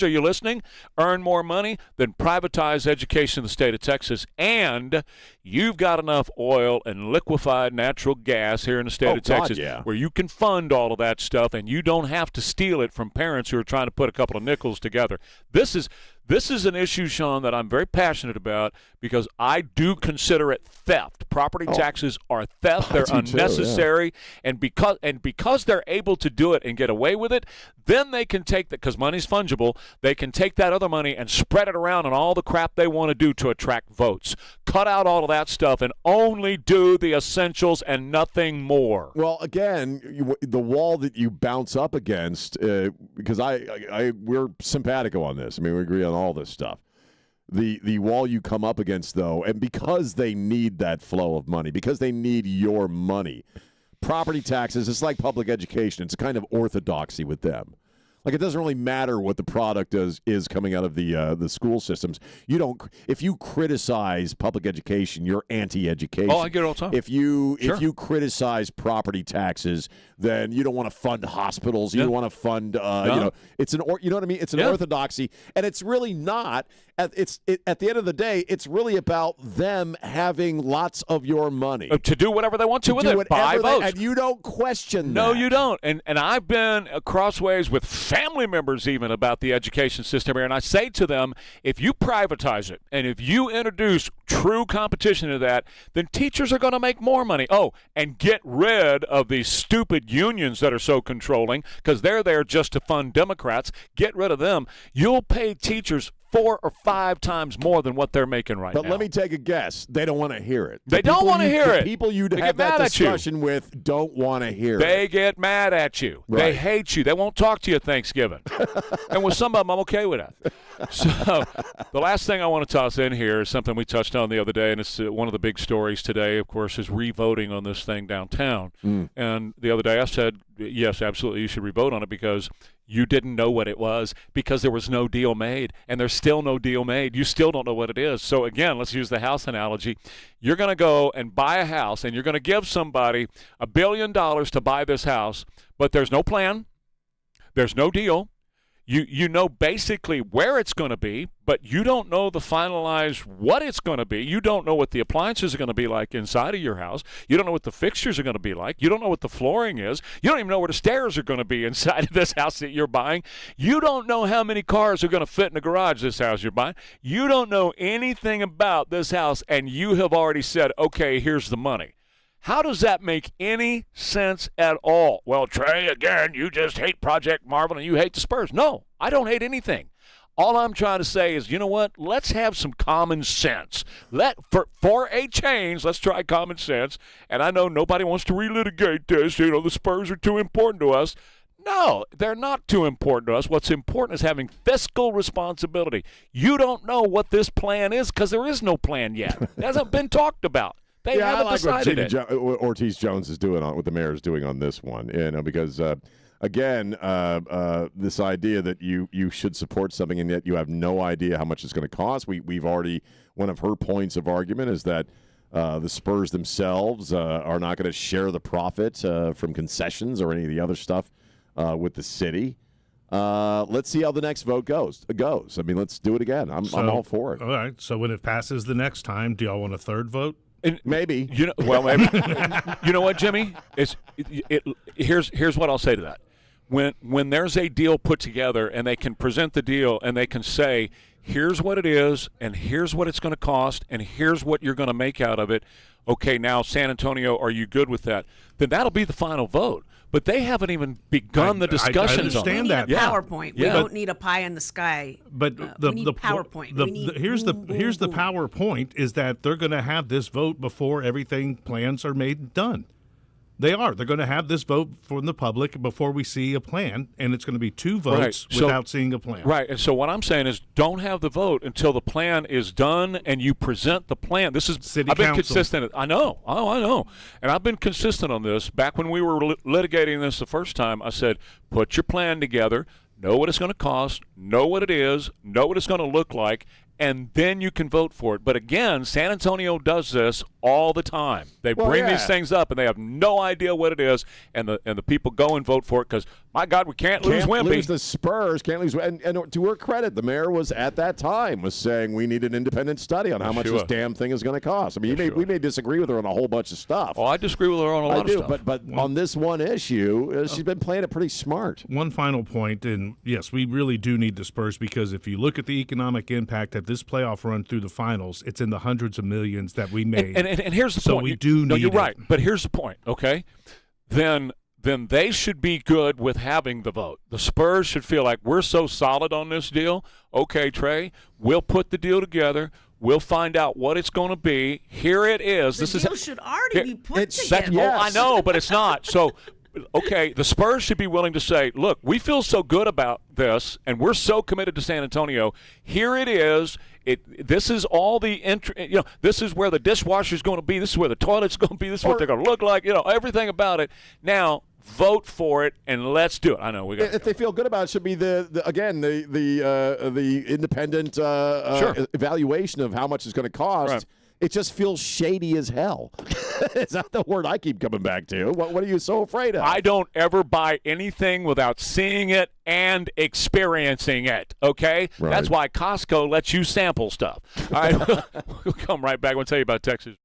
Are you listening? Earn more money, then privatize education in the state of Texas. And you've got enough oil and liquefied natural gas here in the state of Texas where you can fund all of that stuff, and you don't have to steal it from parents who are trying to put a couple of nickels together. This is an issue, Sean, that I'm very passionate about because I do consider it theft. Property taxes are theft. They're unnecessary. And because they're able to do it and get away with it, then they can take that, because money's fungible, they can take that other money and spread it around on all the crap they want to do to attract votes. Cut out all of that stuff and only do the essentials and nothing more. Well, again, the wall that you bounce up against, because we're simpatico on this. I mean, we agree on all this stuff. The wall you come up against, though, and because they need that flow of money, because they need your money, property taxes, it's like public education. It's a kind of orthodoxy with them. Like, it doesn't really matter what the product is coming out of the school systems. If you criticize public education, you're anti-education. Oh, I get it all the time. If you criticize property taxes, then you don't want to fund hospitals. You don't want to fund it's you know what I mean? It's an orthodoxy, and it's really not. At the end of the day, it's really about them having lots of your money to do whatever they want to with it. Buy votes, and you don't question that. No, that. you don't. And I've been crossways with family members even about the education system here, and I say to them, if you privatize it and if you introduce true competition to that, then teachers are going to make more money. Oh, and get rid of these stupid unions that are so controlling, because they're there just to fund Democrats. Get rid of them. You'll pay teachers 4 or 5 times more than what they're making right now. But let me take a guess. They don't want to hear it. They don't want to hear it. The people you'd have that discussion with don't want to hear it. They get mad at you. Right. They hate you. They won't talk to you at Thanksgiving. And with some of them, I'm okay with that. So the last thing I want to toss in here is something we touched on the other day, and it's one of the big stories today, of course, is re-voting on this thing downtown. And the other day I said, yes, absolutely, you should re-vote on it because you didn't know what it was, because there was no deal made, and there's still no deal made. You still don't know what it is. So, again, let's use the house analogy. You're going to go and buy a house, and you're going to give somebody $1 billion to buy this house, but there's no plan. There's no deal. You know basically where it's going to be, but you don't know the finalized what it's going to be. You don't know what the appliances are going to be like inside of your house. You don't know what the fixtures are going to be like. You don't know what the flooring is. You don't even know where the stairs are going to be inside of this house that you're buying. You don't know how many cars are going to fit in the garage this house you're buying. You don't know anything about this house, and you have already said, okay, here's the money. How does that make any sense at all? Well, Trey, again, you just hate Project Marvel and you hate the Spurs. No, I don't hate anything. All I'm trying to say is, you know what? Let's have some common sense. For a change, let's try common sense. And I know nobody wants to relitigate this. You know, the Spurs are too important to us. No, they're not too important to us. What's important is having fiscal responsibility. You don't know what this plan is because there is no plan yet. It hasn't been talked about. They haven't decided it. Ortiz Jones is doing on what the mayor is doing on this one, because again, this idea that you should support something and yet you have no idea how much it's going to cost. We've already, one of her points of argument is that the Spurs themselves are not going to share the profit from concessions or any of the other stuff with the city. Let's see how the next vote goes. I mean, let's do it again. I'm all for it. All right. So when it passes the next time, do y'all want a third vote? Maybe. Maybe. You know what, Jimmy? Here's what I'll say to that. When there's a deal put together and they can present the deal and they can say, here's what it is and here's what it's going to cost and here's what you're going to make out of it. Okay, now San Antonio, are you good with that? Then that'll be the final vote. But they haven't even begun the discussions on that. We need a PowerPoint. Yeah. We don't need a pie in the sky. But we need PowerPoint. Here's the PowerPoint is that they're going to have this vote before everything plans are made and done. They are. They're going to have this vote from the public before we see a plan, and it's going to be two votes without seeing a plan. Right. And so what I'm saying is don't have the vote until the plan is done and you present the plan. This is City I've been Council. consistent. I know. Oh, I know. And I've been consistent on this. Back when we were litigating this the first time, I said, put your plan together, know what it's going to cost, know what it is, know what it's going to look like, and then you can vote for it. But again, San Antonio does this all the time. They bring these things up, and they have no idea what it is, and the people go and vote for it because, my God, we can't lose Wimpy. Can't lose the Spurs. Can't lose. And to her credit, the mayor was at that time was saying we need an independent study on how much this damn thing is going to cost. I mean, we may disagree with her on a whole bunch of stuff. Oh, I disagree with her on a lot of stuff. But on this one issue, she's been playing it pretty smart. One final point, and yes, we really do need the Spurs because if you look at the economic impact at this playoff run through the finals, it's in the hundreds of millions that we made. And here's the point. So we do need No, you're it. right. But here's the point, okay? Then they should be good with having the vote. The Spurs should feel like we're so solid on this deal. Okay, Trey, we'll put the deal together. We'll find out what it's going to be. Here it is. The deal should already be put together. Oh, I know, but it's not. So, okay, the Spurs should be willing to say, look, we feel so good about this, and we're so committed to San Antonio. Here it is. This is all this is where the dishwasher's going to be. This is where the toilet's going to be. This is what they're going to look like. Everything about it. Now, vote for it and let's do it. I know we got. If they feel good about it, should be the independent evaluation of how much it's going to cost. Right. It just feels shady as hell. Is that the word I keep coming back to? What are you so afraid of? I don't ever buy anything without seeing it and experiencing it, okay? Right. That's why Costco lets you sample stuff. All right, we'll come right back. We'll tell you about Texas.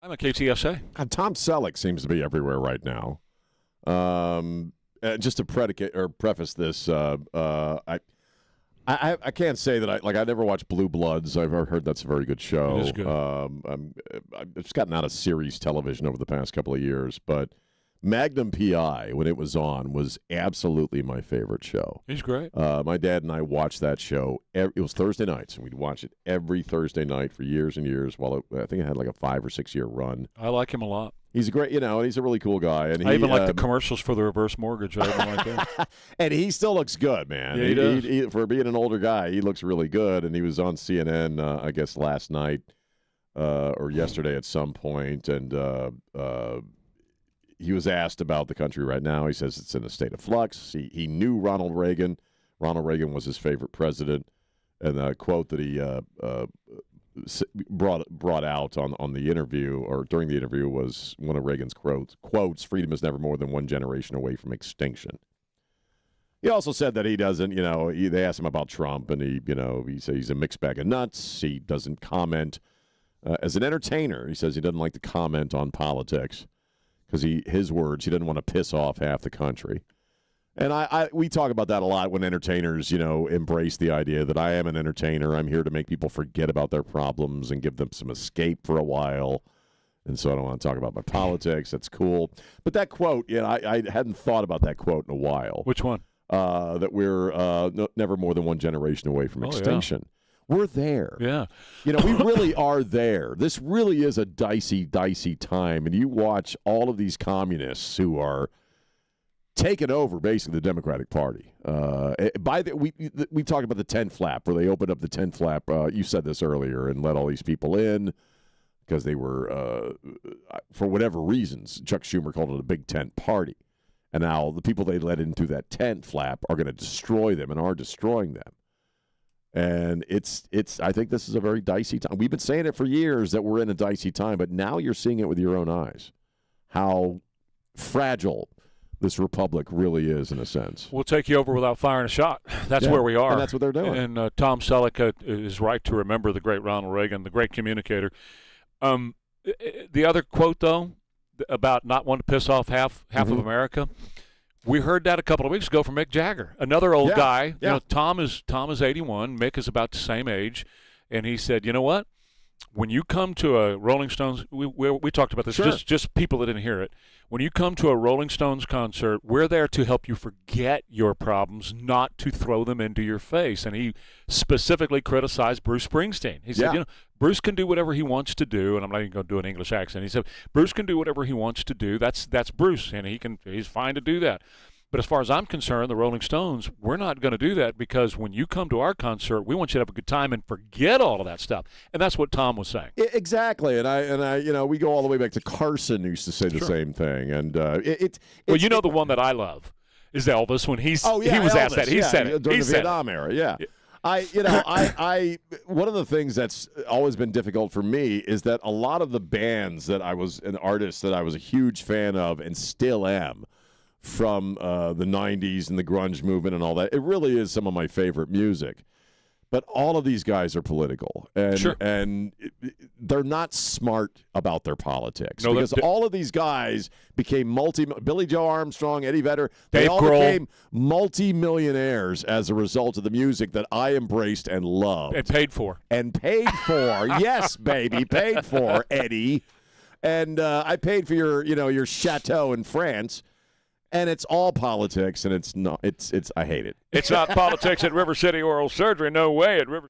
I'm a KTSA. Tom Selleck seems to be everywhere right now. Just to preface this, I can't say that I never watched Blue Bloods. I've heard that's a very good show. It is good. I've just gotten out of series television over the past couple of years, but Magnum PI, when it was on, was absolutely my favorite show. He's great. My dad and I watched that show. It was Thursday nights, and we'd watch it every Thursday night for years and years. I think it had like a 5 or 6 year run. I like him a lot. He's a great, and he's a really cool guy. And I even like the commercials for the reverse mortgage. I even like that. And he still looks good, man. Yeah, he does. For being an older guy, he looks really good. And he was on CNN, I guess, last night or yesterday at some point, and he was asked about the country right now. He says it's in a state of flux. He knew Ronald Reagan. Ronald Reagan was his favorite president. And the quote that he brought out on the interview or during the interview was one of Reagan's quotes, freedom is never more than one generation away from extinction. He also said that he doesn't, they asked him about Trump, and he said he's a mixed bag of nuts. He doesn't comment. As an entertainer, he says he doesn't like to comment on politics because his words, he doesn't want to piss off half the country. And we talk about that a lot when entertainers, embrace the idea that I am an entertainer. I'm here to make people forget about their problems and give them some escape for a while. And so I don't want to talk about my politics. That's cool. But that quote, I hadn't thought about that quote in a while. Which one? That we're never more than one generation away from extinction. Yeah. We're there. Yeah. We really are there. This really is a dicey, dicey time. And you watch all of these communists who are taken over basically the Democratic Party. We talked about the tent flap, where they opened up the tent flap. You said this earlier, and let all these people in because they were, for whatever reasons, Chuck Schumer called it a big tent party. And now the people they let in through that tent flap are going to destroy them and are destroying them. And I think this is a very dicey time. We've been saying it for years that we're in a dicey time, but now you're seeing it with your own eyes, how fragile this republic really is, in a sense. We'll take you over without firing a shot. That's where we are. And that's what they're doing. And Tom Selleck is right to remember the great Ronald Reagan, the great communicator. The other quote, though, about not wanting to piss off half of America, we heard that a couple of weeks ago from Mick Jagger, another old guy. Yeah. Tom is 81. Mick is about the same age. And he said, you know what? When you come to a Rolling Stones, we talked about this, Sure. just people that didn't hear it. When you come to a Rolling Stones concert, we're there to help you forget your problems, not to throw them into your face. And he specifically criticized Bruce Springsteen. He said, Bruce can do whatever he wants to do, and I'm not even going to do an English accent. He said, Bruce can do whatever he wants to do. That's Bruce, and he's fine to do that. But as far as I'm concerned, the Rolling Stones, we're not going to do that, because when you come to our concert, we want you to have a good time and forget all of that stuff. And that's what Tom was saying. Exactly. And I we go all the way back to Carson, who used to say the same thing. And well, the one that I love is Elvis. When he was Elvis, asked that, he said it. During He the said Vietnam era, yeah. One of the things that's always been difficult for me is that a lot of the bands that and artists that I was a huge fan of and still am, from the 90s and the grunge movement and all that, it really is some of my favorite music. But all of these guys are political, and they're not smart about their politics, because all of these guys became Billy Joe Armstrong, Eddie Vedder, they all became multi-millionaires as a result of the music that I embraced and loved. And paid for. Yes, baby, paid for, Eddie. And I paid for your chateau in France. And it's all politics, and it's not. I hate it. It's not politics at River City Oral Surgery. No way at River.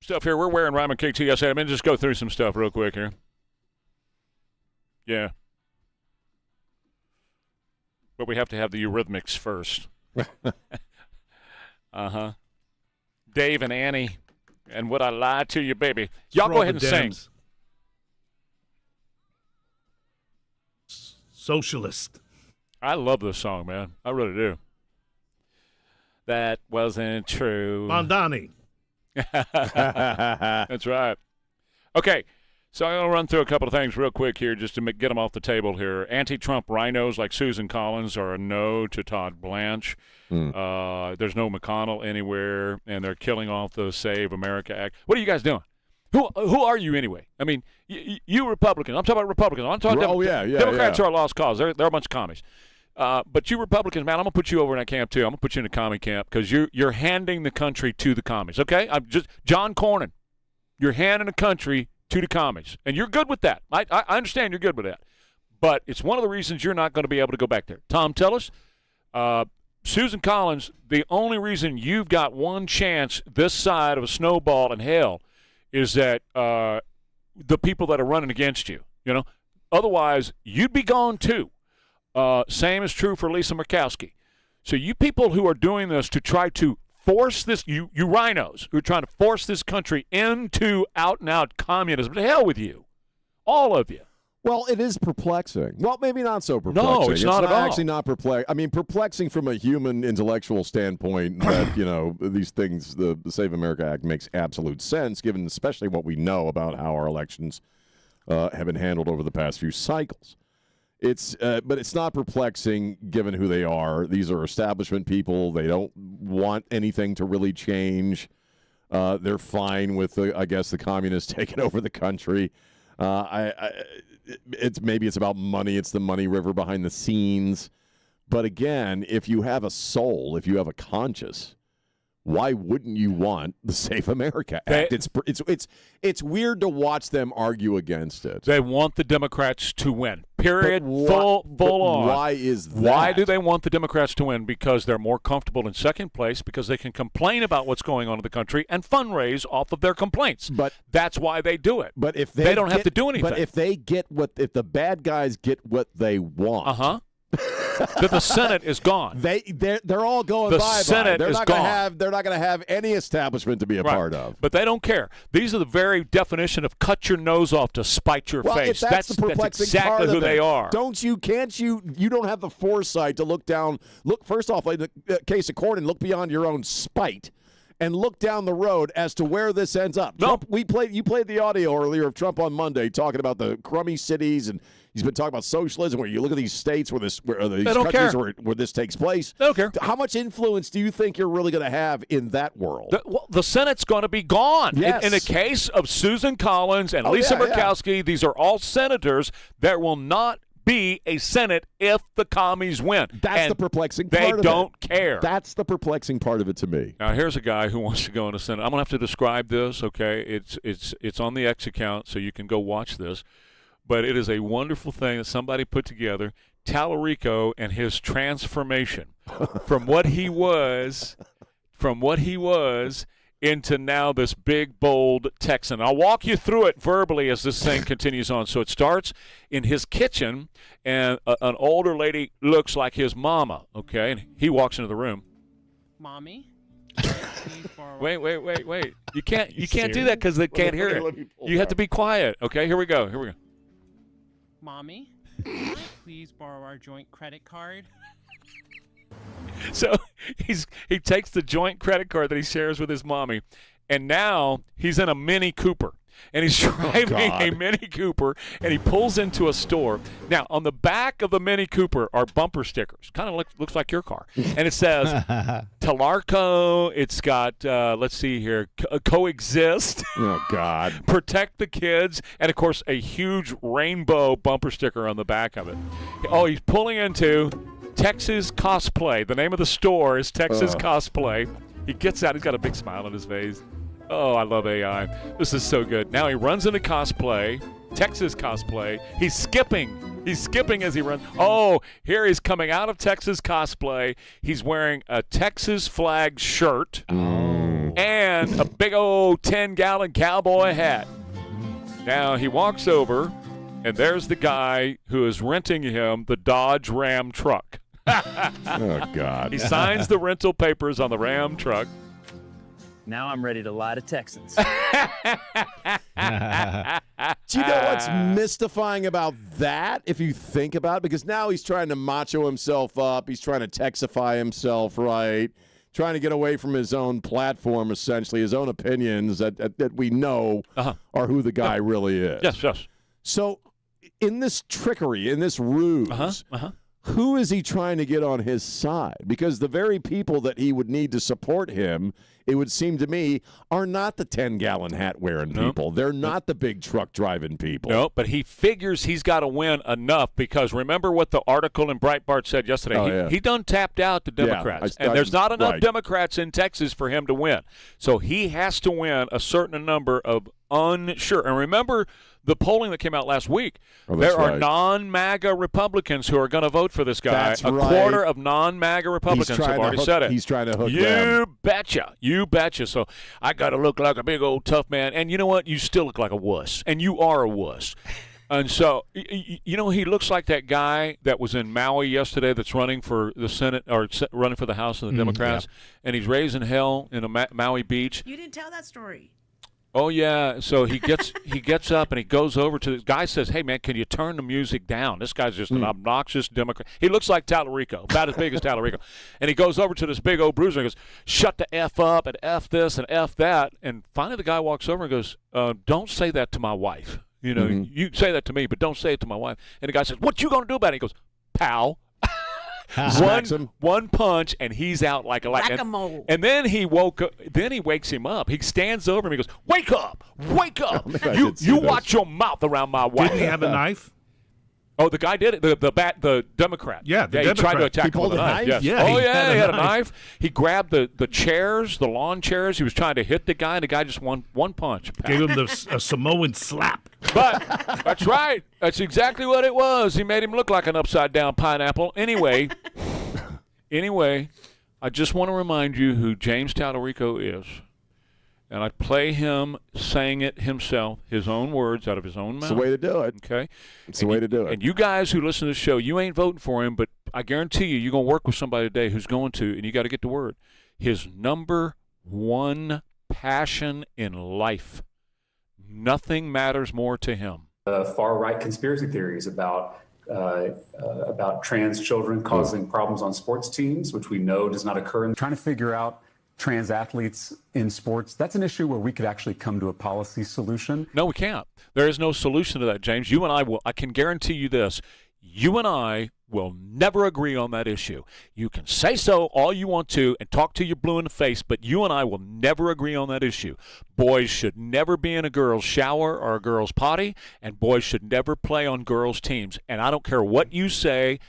stuff here. We're wearing Rima KTSA. I'm going to just go through some stuff real quick here. Yeah. But we have to have the Eurythmics first. Uh-huh. Dave and Annie, and Would I Lie to You, Baby. Y'all go ahead and sing. Socialist. I love this song, man. I really do. That wasn't true. Mondani. That's right. Okay, so I'm going to run through a couple of things real quick here just to get them off the table here. Anti-Trump rhinos like Susan Collins are a no to Todd Blanche. There's no McConnell anywhere, and they're killing off the Save America Act. What are you guys doing? Who are you anyway? I mean, you Republicans. I'm talking about Republicans. I'm talking Democrats are a lost cause. They're a bunch of commies. But you Republicans, man, I'm gonna put you over in that camp too. I'm gonna put you in a commie camp because you're handing the country to the commies. Okay, I'm just John Cornyn. You're handing the country to the commies, and you're good with that. I understand you're good with that, but it's one of the reasons you're not going to be able to go back there. Tom, tell us, Susan Collins. The only reason you've got one chance this side of a snowball in hell is that the people that are running against you. You know, otherwise you'd be gone too. Same is true for Lisa Murkowski. So you people who are doing this to try to force this, you rhinos who are trying to force this country into out-and-out communism, to hell with you, all of you. Well, it is perplexing. Well, maybe not so perplexing. No, it's not at all. Actually not perplexing. I mean, perplexing from a human intellectual standpoint that, you know, these things, the Save America Act makes absolute sense, given especially what we know about how our elections have been handled over the past few cycles. But it's not perplexing given who they are. These are establishment people. They don't want anything to really change. They're fine with, I guess, the communists taking over the country. It's about money. It's the money river behind the scenes. But again, if you have a soul, if you have a conscience, why wouldn't you want the Save America Act? It's weird to watch them argue against it. They want the Democrats to win. Period. Full on. Why is that? Why do they want the Democrats to win? Because they're more comfortable in second place, because they can complain about what's going on in the country and fundraise off of their complaints. But that's why they do it. But if they don't have to do anything. But if the bad guys get what they want, that the Senate is gone. They're all going the bye-bye. Senate They're is not gone. They're not going to have any establishment to be a part of. But they don't care. These are the very definition of cut your nose off to spite your face. If that's the perplexing exactly part of who it. they are. You don't have the foresight to look first off, like the case of Cornyn, look beyond your own spite and look down the road as to where this ends up. Nope. You played the audio earlier of Trump on Monday talking about the crummy cities, and he's been talking about socialism, where you look at these states where these countries where this takes place. They don't care. How much influence do you think you're really going to have in that world? The Senate's going to be gone. Yes. In the case of Susan Collins and Lisa Murkowski, these are all senators. There will not be a Senate if the commies win. That's the perplexing part of it. They don't care. That's the perplexing part of it to me. Now, here's a guy who wants to go in the Senate. I'm going to have to describe this, okay? It's on the X account, so you can go watch this. But it is a wonderful thing that somebody put together. Tallarico and his transformation from what he was into now this big, bold Texan. I'll walk you through it verbally as this thing continues on. So it starts in his kitchen, and an older lady looks like his mama, okay? And he walks into the room. Mommy? Wait. You can't do that because they can't hear it. You have to be quiet, okay? Here we go. Mommy, can I please borrow our joint credit card? So he takes the joint credit card that he shares with his mommy, and now he's in a Mini Cooper. And he's driving a Mini Cooper, and he pulls into a store. Now, on the back of the Mini Cooper are bumper stickers. Kind of looks like your car. And it says, Talarco. It's got, let's see here, Coexist. Oh, God. Protect the kids. And, of course, a huge rainbow bumper sticker on the back of it. Oh, he's pulling into Texas Cosplay. The name of the store is Texas Cosplay. He gets out. He's got a big smile on his face. Oh, I love AI. This is so good. Now he runs into cosplay, Texas Cosplay. He's skipping as he runs. Oh, here he's coming out of Texas Cosplay. He's wearing a Texas flag shirt and and a big old 10-gallon cowboy hat. Now he walks over, and there's the guy who is renting him the Dodge Ram truck. Oh, God. He signs the rental papers on the Ram truck. Now I'm ready to lie to Texans. Do you know what's mystifying about that, if you think about it? Because now he's trying to macho himself up. He's trying to Texify himself, right? Trying to get away from his own platform, essentially, his own opinions that we know are who the guy really is. Yes. So in this trickery, in this ruse, who is he trying to get on his side? Because the very people that he would need to support him, it would seem to me, are not the 10-gallon hat-wearing people. They're not the big truck-driving people. No, but he figures he's got to win enough because remember what the article in Breitbart said yesterday? He done tapped out the Democrats, and there's not enough Democrats in Texas for him to win. So he has to win a certain number of unsure. And remember the polling that came out last week. There are non-MAGA Republicans who are going to vote for this guy. That's a quarter of non-MAGA Republicans have already said it. He's trying to hook you them. You betcha. So I got to look like a big old tough man. And you know what? You still look like a wuss. And you are a wuss. And so, you know, he looks like that guy that was in Maui yesterday that's running for the Senate or running for the House of the Democrats. And he's raising hell in a Maui beach. You didn't tell that story. Oh, yeah. So he gets up and he goes over to the guy, says, hey, man, can you turn the music down? This guy's just an obnoxious Democrat. He looks like Tallarico, about as big as Tallarico. And he goes over to this big old bruiser and goes, shut the F up and F this and F that. And finally the guy walks over and goes, don't say that to my wife. You know, you say that to me, but don't say it to my wife. And the guy says, what you going to do about it? He goes, pal. One punch, and he's out like a whack-a-mole. And then he wakes him up. He stands over him. He goes, "Wake up! Wake up! You watch your mouth around my wife." Didn't he have a knife? Oh, the guy did it. The Democrat. Yeah, he tried to attack him with a knife. Yes. Yeah, he had a knife. He grabbed the chairs, the lawn chairs. He was trying to hit the guy, and the guy just one punch. Gave him a Samoan slap. But that's right. That's exactly what it was. He made him look like an upside-down pineapple. Anyway, I just want to remind you who James Tallarico is. And I play him saying it himself, his own words out of his own mouth. It's the way to do it. Okay? It's the way to do it. And you guys who listen to the show, you ain't voting for him, but I guarantee you're going to work with somebody today who's going to, and you got to get the word. His number one passion in life, nothing matters more to him. Far-right conspiracy theories about trans children causing problems on sports teams, which we know does not occur. Trying to figure out trans athletes in sports, that's an issue where we could actually come to a policy solution. No, we can't. There is no solution to that, James. You and I can guarantee you this. You and I will never agree on that issue. You can say so all you want to and talk till you're blue in the face, but you and I will never agree on that issue. Boys should never be in a girl's shower or a girl's potty, and boys should never play on girls' teams. And I don't care what you say,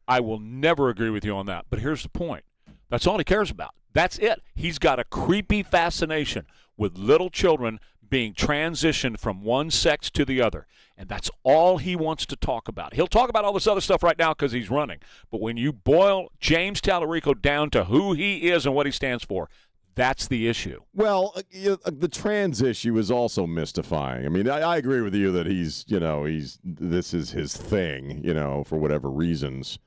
I will never agree with you on that. But here's the point. That's all he cares about. That's it. He's got a creepy fascination with little children being transitioned from one sex to the other. And that's all he wants to talk about. He'll talk about all this other stuff right now because he's running. But when you boil James Tallarico down to who he is and what he stands for, that's the issue. Well, the trans issue is also mystifying. I mean, I agree with you that this is his thing, for whatever reasons,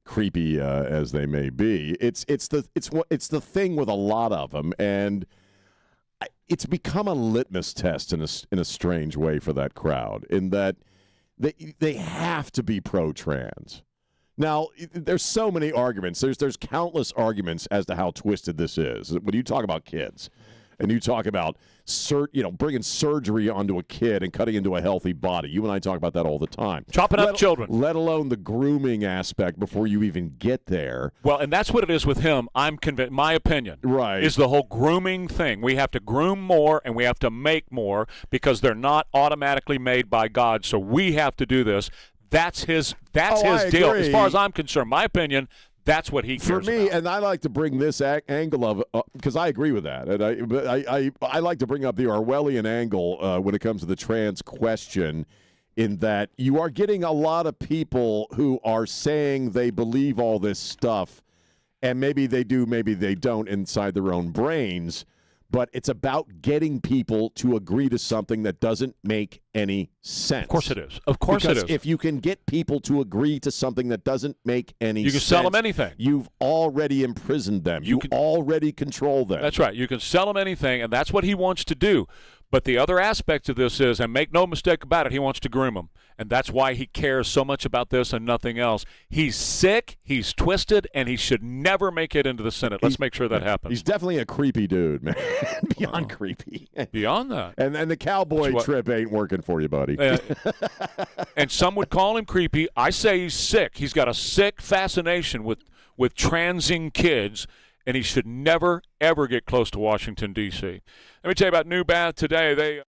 creepy as they may be. It's the thing with a lot of them, and it's become a litmus test in a strange way for that crowd, in that they have to be pro-trans. Now, there's so many arguments. There's countless arguments as to how twisted this is. When you talk about kids, and you talk about bringing surgery onto a kid and cutting into a healthy body. You and I talk about that all the time. Chopping up children. Let alone the grooming aspect before you even get there. Well, and that's what it is with him. I'm convinced, my opinion, is the whole grooming thing. We have to groom more and we have to make more because they're not automatically made by God. So we have to do this. That's his deal. As far as I'm concerned, my opinion, that's what he cares for me, about. And I like to bring this angle of because I agree with that, and I like to bring up the Orwellian angle when it comes to the trans question, in that you are getting a lot of people who are saying they believe all this stuff, and maybe they do, maybe they don't inside their own brains, but it's about getting people to agree to something that doesn't make any sense. Of course it is. Of course because it is. if you can get people to agree to something that doesn't make any sense, you can sell them anything. You've already imprisoned them. You already control them. That's right. You can sell them anything, and that's what he wants to do. But the other aspect of this is, and make no mistake about it, he wants to groom them. And that's why he cares so much about this and nothing else. He's sick, he's twisted, and he should never make it into the Senate. Let's make sure that happens. He's definitely a creepy dude, man. Beyond creepy. Beyond that. And the cowboy trip ain't working for you, buddy. And some would call him creepy. I say he's sick. He's got a sick fascination with transing kids, and he should never, ever get close to Washington, D.C. Let me tell you about New Bath today.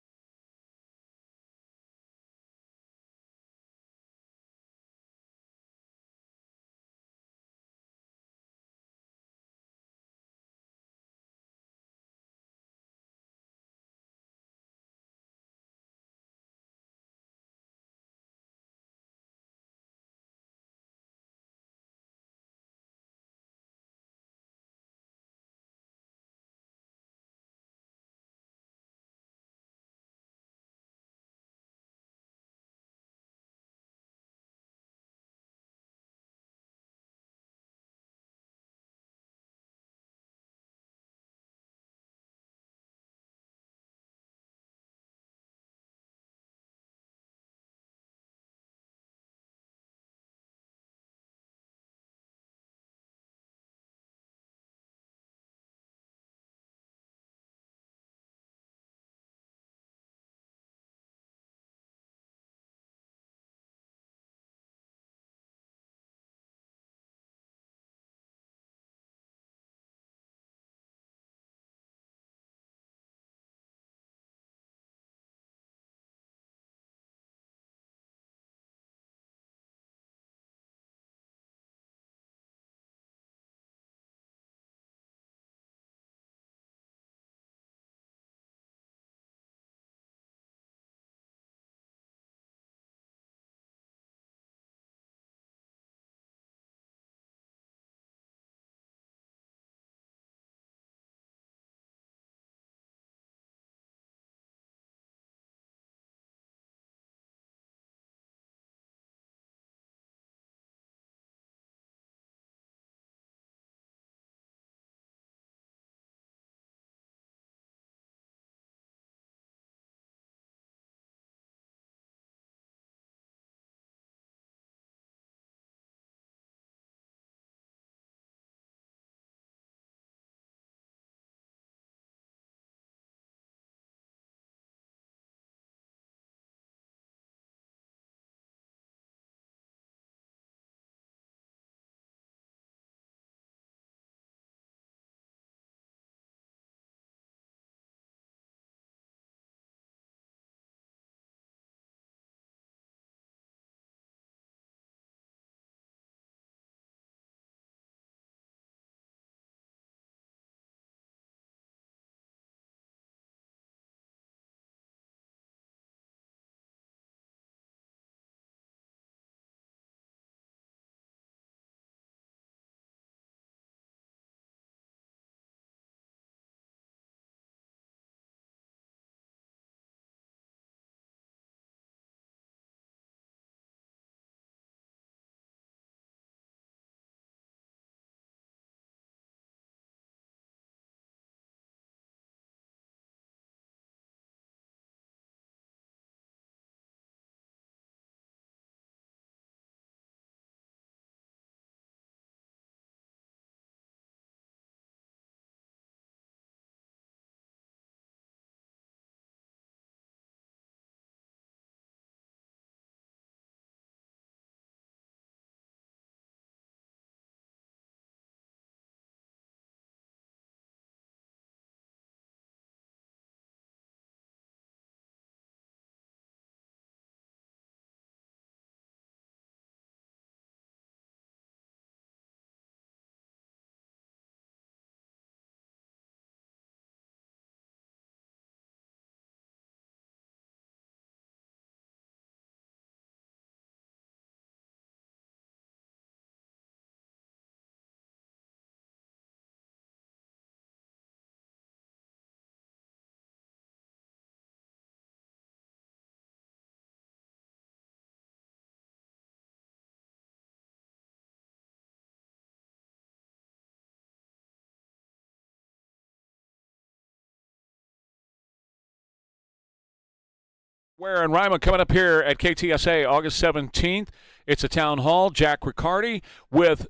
Ware and Rima coming up here at KTSA August 17th. It's a town hall. Jack Riccardi with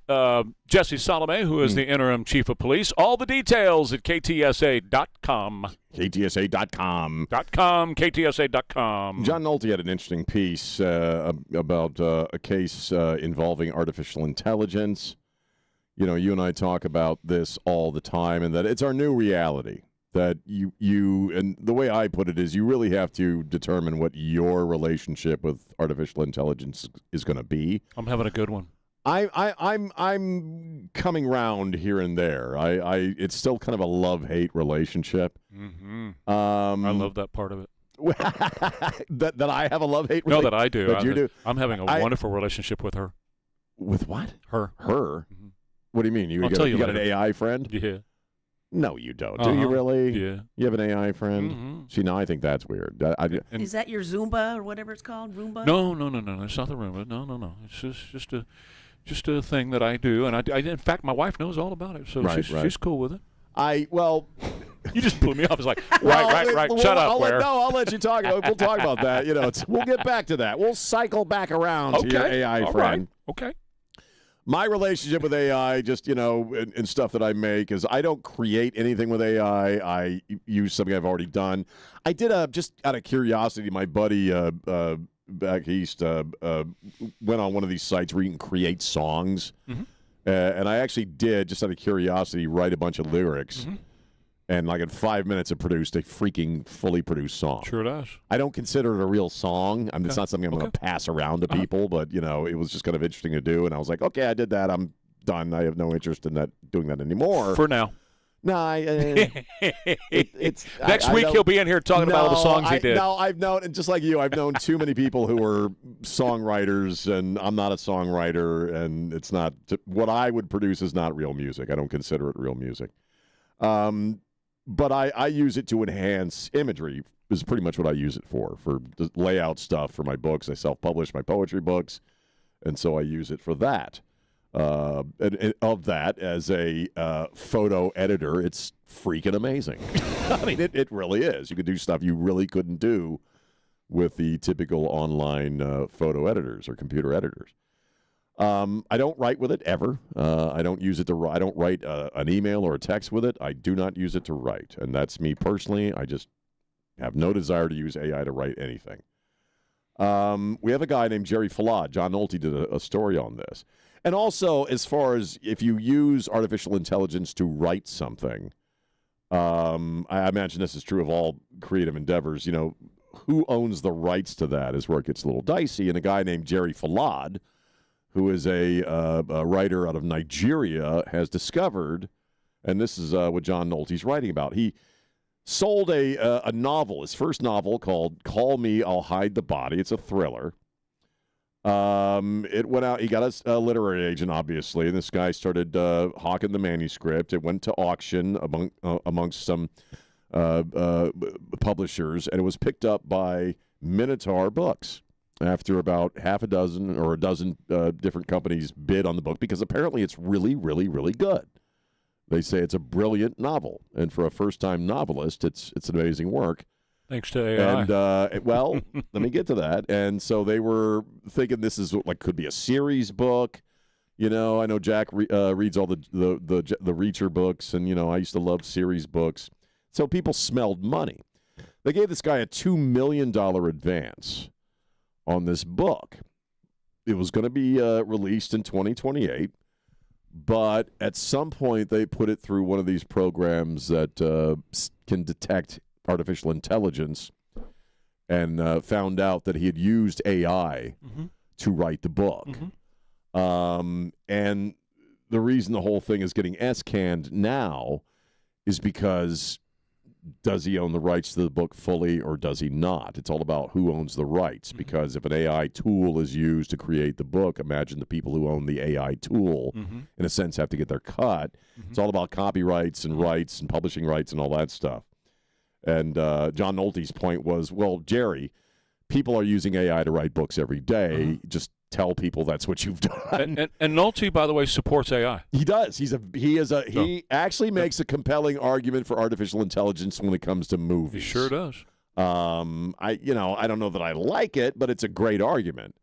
Jesse Salome, who is the interim chief of police. All the details at KTSA.com. KTSA.com. KTSA.com. John Nolte had an interesting piece about a case involving artificial intelligence. You know, you and I talk about this all the time, and that it's our new reality. That you and the way I put it is you really have to determine what your relationship with artificial intelligence is going to be. I'm having a good one. I'm coming round here and there. It's still kind of a love-hate relationship. Mm-hmm. I love that part of it. that I have a love-hate relationship? No, that I do. That you do? I'm having a wonderful relationship with her. With what? Her. Mm-hmm. What do you mean? I'll tell you got an later. AI friend? Yeah. No, you don't. Do you really? Yeah. You have an AI friend? Mm-hmm. See, now I think that's weird. Is that your Zumba or whatever it's called? Roomba? No. It's not the Roomba. No. It's just a thing that I do, and I in fact, my wife knows all about it, so she's cool with it. You just blew me off. It's like, right. Shut up, Ware. I'll let you talk. We'll talk about that. You know, we'll get back to that. We'll cycle back around to your AI all friend. Right. Okay. My relationship with AI, just, and stuff that I make is I don't create anything with AI. I use something I've already done. I did just out of curiosity, my buddy back east went on one of these sites where you can create songs. Mm-hmm. And I actually did, just out of curiosity, write a bunch of lyrics. Mm-hmm. And like in 5 minutes, it produced a freaking fully produced song. Sure does. I don't consider it a real song. I mean, it's not something I'm going to pass around to people, but, it was just kind of interesting to do. And I was like, okay, I did that. I'm done. I have no interest in doing that anymore. For now. No, it's next week he'll be in here talking about all the songs he did. No, I've known, and just like you, I've known too many people who are songwriters, and I'm not a songwriter, and it's not what I would produce is not real music. I don't consider it real music. But I use it to enhance imagery. Is pretty much what I use it for the layout stuff for my books. I self-publish my poetry books, and so I use it for that. And of that, as a photo editor, it's freaking amazing. I mean, it really is. You can do stuff you really couldn't do with the typical online photo editors or computer editors. I don't write with it ever. I don't use it to. I don't write an email or a text with it. I do not use it to write, and that's me personally. I just have no desire to use AI to write anything. We have a guy named Jerry Falad. John Nolte did a story on this. And also, as far as if you use artificial intelligence to write something, I imagine this is true of all creative endeavors. Who owns the rights to that is where it gets a little dicey. And a guy named Jerry Falad, who is a writer out of Nigeria, has discovered, and this is what John Nolte's writing about. He sold a novel, his first novel called Call Me, I'll Hide the Body. It's a thriller. It went out, he got a literary agent, obviously, and this guy started hawking the manuscript. It went to auction amongst some publishers, and it was picked up by Minotaur Books after about half a dozen or a dozen different companies bid on the book, because apparently it's really, really, really good. They say it's a brilliant novel, and for a first-time novelist, it's an amazing work. Thanks to AI. And, well, let me get to that. And so they were thinking this is could be a series book. I know Jack reads all the Reacher books, and, I used to love series books. So people smelled money. They gave this guy a $2 million advance on this book. It was going to be released in 2028, but at some point they put it through one of these programs that can detect artificial intelligence, and found out that he had used AI to write the book. And the reason the whole thing is getting S-canned now is because does he own the rights to the book fully or does he not? It's all about who owns the rights, because if an AI tool is used to create the book, imagine the people who own the AI tool, in a sense, have to get their cut. It's all about copyrights and rights and publishing rights and all that stuff. And John Nolte's point was, well, Jerry, people are using AI to write books every day. Just tell people that's what you've done. And Nolte, by the way, supports AI. He does. He actually makes a compelling argument for artificial intelligence when it comes to movies. He sure does. I don't know that I like it, but it's a great argument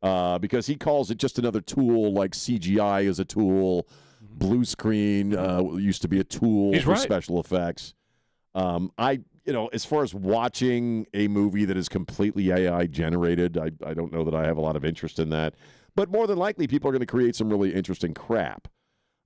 because he calls it just another tool, like CGI is a tool, blue screen used to be a tool for special effects. As far as watching a movie that is completely AI generated, I don't know that I have a lot of interest in that. But more than likely, people are going to create some really interesting crap.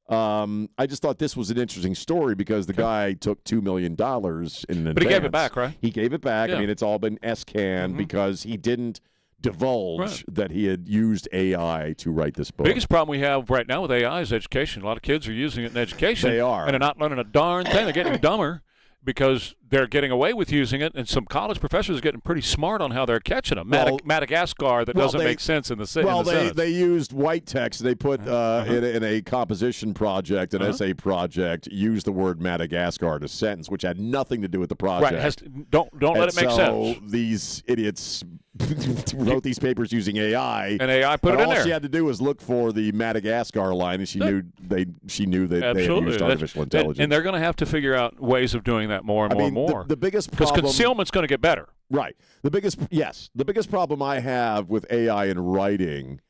I just thought this was an interesting story because the guy took $2 million in advance. But he gave it back, right? He gave it back. Yeah. I mean, it's all been S-canned because he didn't divulge that he had used AI to write this book. Biggest problem we have right now with AI is education. A lot of kids are using it in education. They are. And they're not learning a darn thing. They're getting dumber because they're getting away with using it, and some college professors are getting pretty smart on how they're catching them. Madagascar that doesn't make sense in the sentence. They used white text. They put in a composition project, an essay project, used the word Madagascar in a sentence, which had nothing to do with the project. Right. Don't let it make sense. So these idiots wrote these papers using AI, and AI put it in there. All she had to do was look for the Madagascar line, and she knew that they had used artificial intelligence. And they're going to have to figure out ways of doing that more and more. The biggest problem, because concealment's going to get better. Right. The biggest problem I have with AI and writing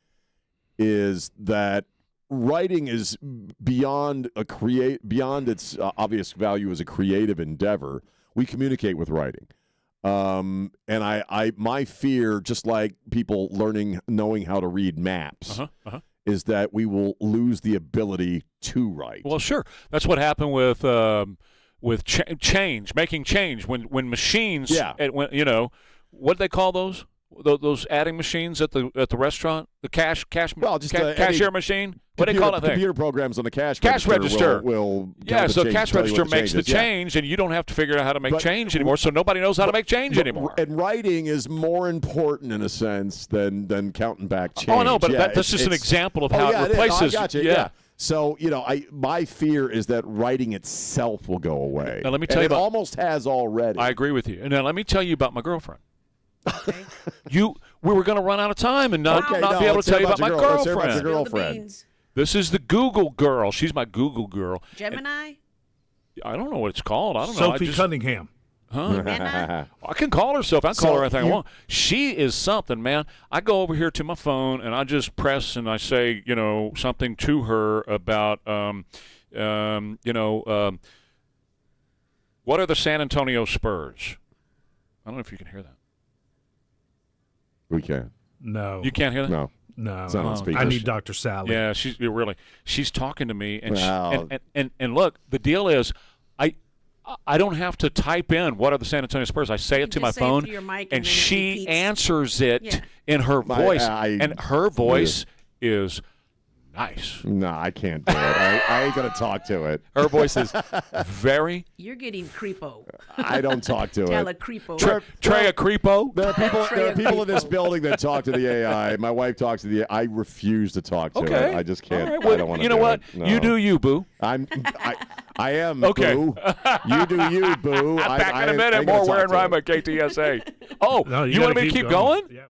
is that writing is beyond its obvious value as a creative endeavor. We communicate with writing. And my fear, just like people knowing how to read maps, is that we will lose the ability to write. Well, sure. That's what happened with making change when machines. Yeah. What do they call those? Those adding machines at the restaurant, the cashier machine. What do they call that thing? Computer programs on the cash register will so cash register makes the change, and you don't have to figure out how to make change anymore. So nobody knows how to make change anymore. And writing is more important in a sense than counting back change. Oh no, but that's just an example of how it replaces. I got you. Yeah. So my fear is that writing itself will go away. Now let me tell you, it almost has already. I agree with you. And now let me tell you about my girlfriend. We were going to run out of time and not be able to tell you about my girlfriend. Let's hear about your girlfriend. This is the Google girl. She's my Google girl. Gemini? I don't know what it's called. I don't know. Sophie Cunningham. Huh? I can call her Sophie. I can call her anything I want. She is something, man. I go over here to my phone and I just press and I say, something to her about, what are the San Antonio Spurs? I don't know if you can hear that. We can. No. You can't hear that? No. It's not on speaker. I need Dr. Sally. Yeah, she's talking to me, and and look, the deal is, I don't have to type in what are the San Antonio Spurs. I say it to my phone, and she answers it in her voice, and her voice is nice. No, I can't do it. I ain't gonna talk to it. Her voice is very. You're getting creepo. I don't talk to Tell it. a creepo. Trey a creepo. There are people in this building that talk to the AI. My wife talks to the AI. I refuse to talk to it. I just can't. Right, well, I don't want to. You know what? No. You do you, boo. I am okay. Boo. You do you, boo. Back in a minute. More Ware and Rima, KTSA. Oh, no, you want me to keep going? Yeah.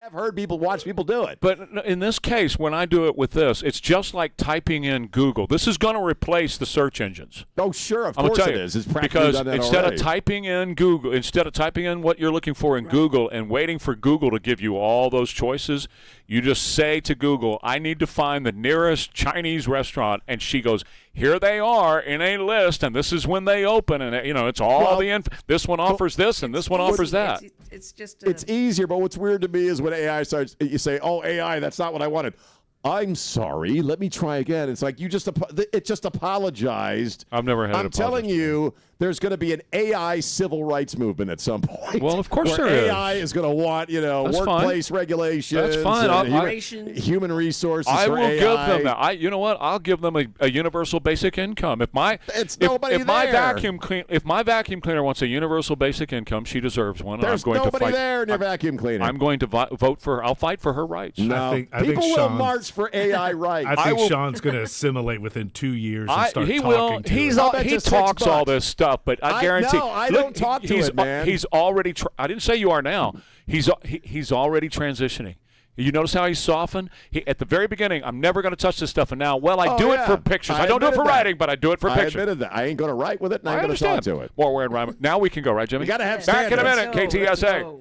I've heard watch people do it. But in this case, when I do it with this, it's just like typing in Google. This is going to replace the search engines. Oh, sure, of course it is. It's practically because done that instead already. of typing in Google, instead of typing in what you're looking for in Google and waiting for Google to give you all those choices, you just say to Google, I need to find the nearest Chinese restaurant, and she goes, here they are in a list, and this is when they open, and it's all this one offers this, and this one offers that. It's easier, but what's weird to me is when AI starts, you say, oh, AI, that's not what I wanted. I'm sorry. Let me try again. It's like it just apologized. I've never had it. I'm telling you, there's going to be an AI civil rights movement at some point. Well, of course where there AI is going to want, workplace regulations. That's fine. Human resources. I will AI. give them that. You know what? I'll give them a universal basic income. If my vacuum cleaner wants a universal basic income, she deserves one. There's and I'm going nobody to fight. there in your vacuum cleaner. I'm going to vote for. I'll fight for her rights. No, I think people will Sean, march for AI rights. I think Sean's going to assimilate within 2 years and start he talking will. to He talks all this stuff, but I guarantee. No, I don't talk to it, man. He's already. I didn't say you are now. He's already transitioning. You notice how he softened? At the very beginning, I'm never going to touch this stuff, and now, I do it for pictures. I don't do it for writing, but I do it for pictures. I admitted that. I ain't going to write with it, and I ain't going to talk to it. More Ware and Rima. Now we can go, right, Jimmy? You got to have Back in a standards. minute, KTSA.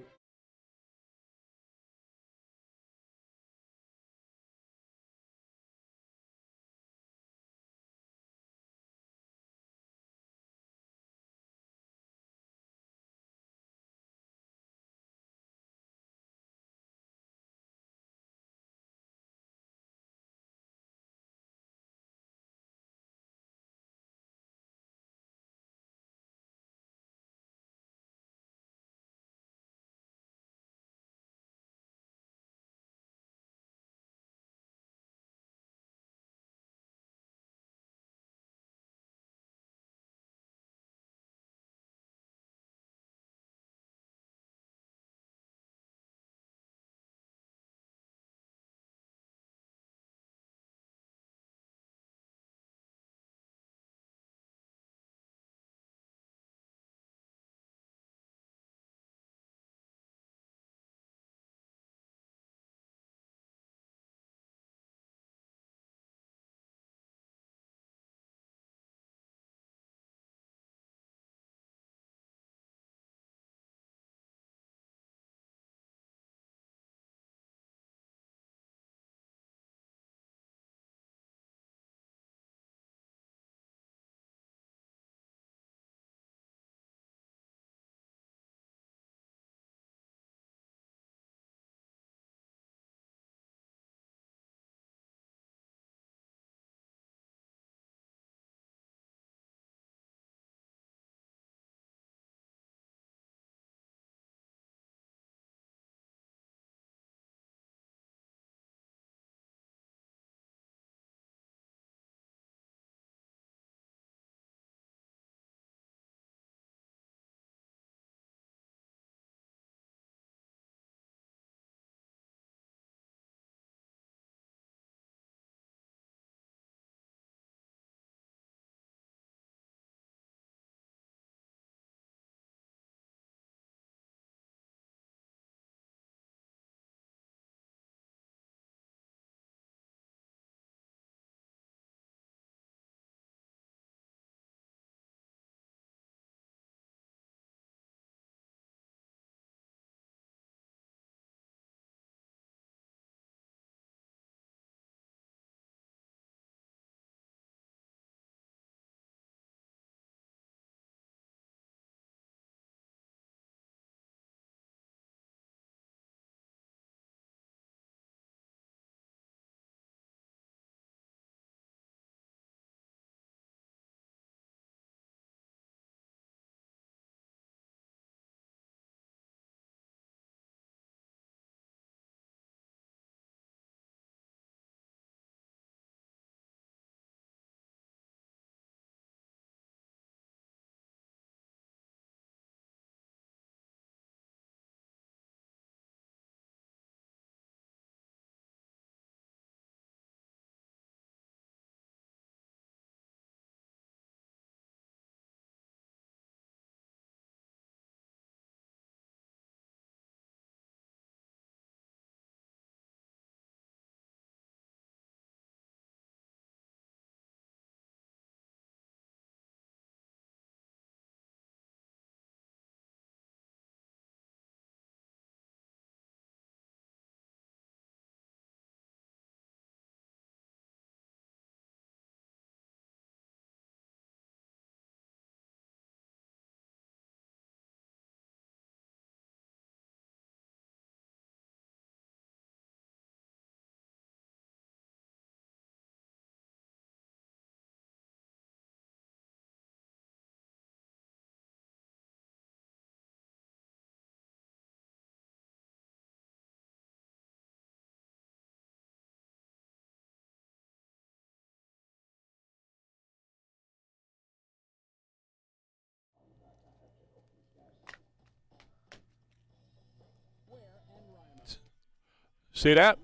See that?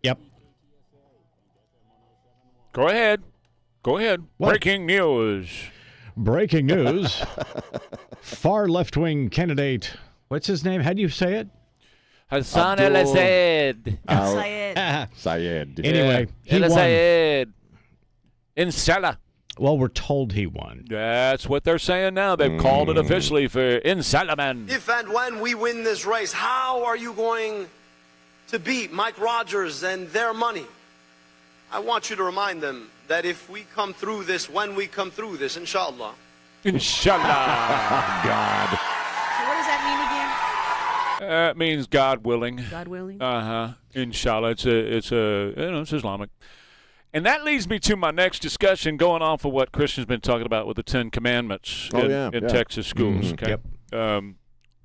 Yep. Go ahead. Go ahead. What? Breaking news. Breaking news. Far left-wing candidate. What's his name? How do you say it? Hassan Abdul- el-Assad. Syed. Anyway, he won. El-Assad. Inshallah. Well, we're told he won. That's what they're saying now. They've called it officially for Inshallah, man. If and when we win this race, how are you going to beat Mike Rogers and their money? I want you to remind them that if we come through this, when we come through this, inshallah. Inshallah. God. So what does that mean again? It means God willing. God willing? Inshallah. It's Islamic. And that leads me to my next discussion, going off of what Christian's been talking about with the Ten Commandments in Texas schools. Okay. Yep.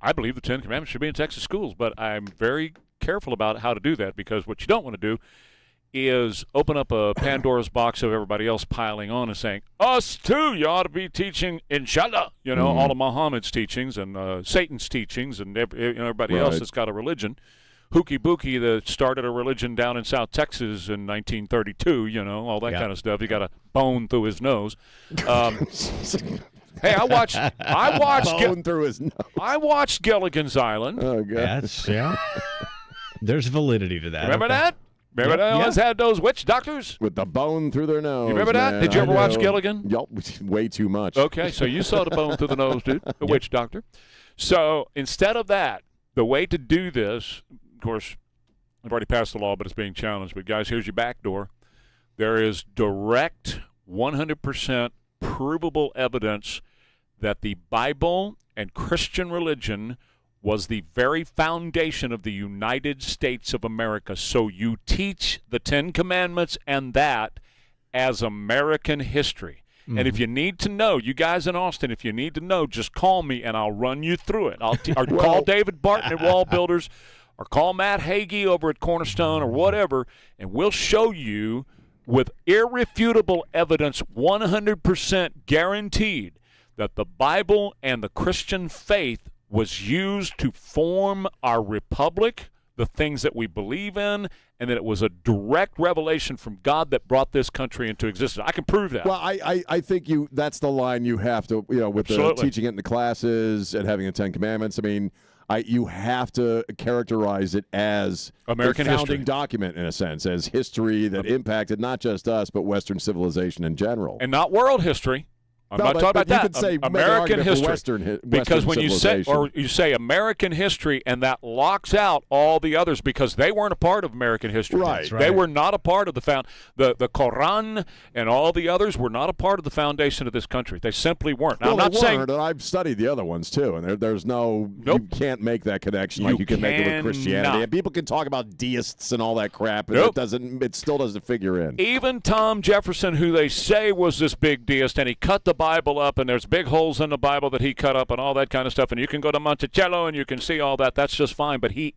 I believe the Ten Commandments should be in Texas schools, but I'm very careful about how to do that, because what you don't want to do is open up a Pandora's box of everybody else piling on and saying, us too, you ought to be teaching inshallah, all of Muhammad's teachings and Satan's teachings and everybody else that's got a religion. Hooky Bookie that started a religion down in South Texas in 1932, all that kind of stuff. He got a bone through his nose. Hey, I watched bone through his nose. I watched Gilligan's Island. Oh, God. There's validity to that. Remember that? Remember they always had those witch doctors? With the bone through their nose. You remember that? Man, Did you ever watch Gilligan? Yup, way too much. Okay, so you saw the bone through the nose, dude, the witch doctor. So instead of that, the way to do this, of course, I've already passed the law, but it's being challenged. But, guys, here's your back door. There is direct, 100% provable evidence that the Bible and Christian religion was the very foundation of the United States of America. So you teach the Ten Commandments and that as American history. Mm-hmm. And if you need to know, you guys in Austin, if you need to know, just call me and I'll run you through it. Or call David Barton at Wall Builders, or call Matt Hagee over at Cornerstone, or whatever, and we'll show you with irrefutable evidence, 100% guaranteed, that the Bible and the Christian faith was used to form our republic, the things that we believe in, and that it was a direct revelation from God that brought this country into existence. I can prove that. Well, I think that's the line you have to, with the teaching it in the classes and having the Ten Commandments. I mean, you have to characterize it as American a founding history document, in a sense, as history that impacted not just us, but Western civilization in general. And not world history. I'm not talking about that. You could say American history. Western because when you say American history, and that locks out all the others, because they weren't a part of American history. Right. They were not a part of the Quran and all the others were not a part of the foundation of this country. They simply weren't. Now, Well, I'm not saying and I've studied the other ones too, and there's no you can't make that connection like you can make it with Christianity. And people can talk about deists and all that crap, and it still doesn't figure in. Even Tom Jefferson, who they say was this big deist, and he cut the Bible up, and there's big holes in the Bible that he cut up and all that kind of stuff, and you can go to Monticello and you can see all that. That's just fine. But he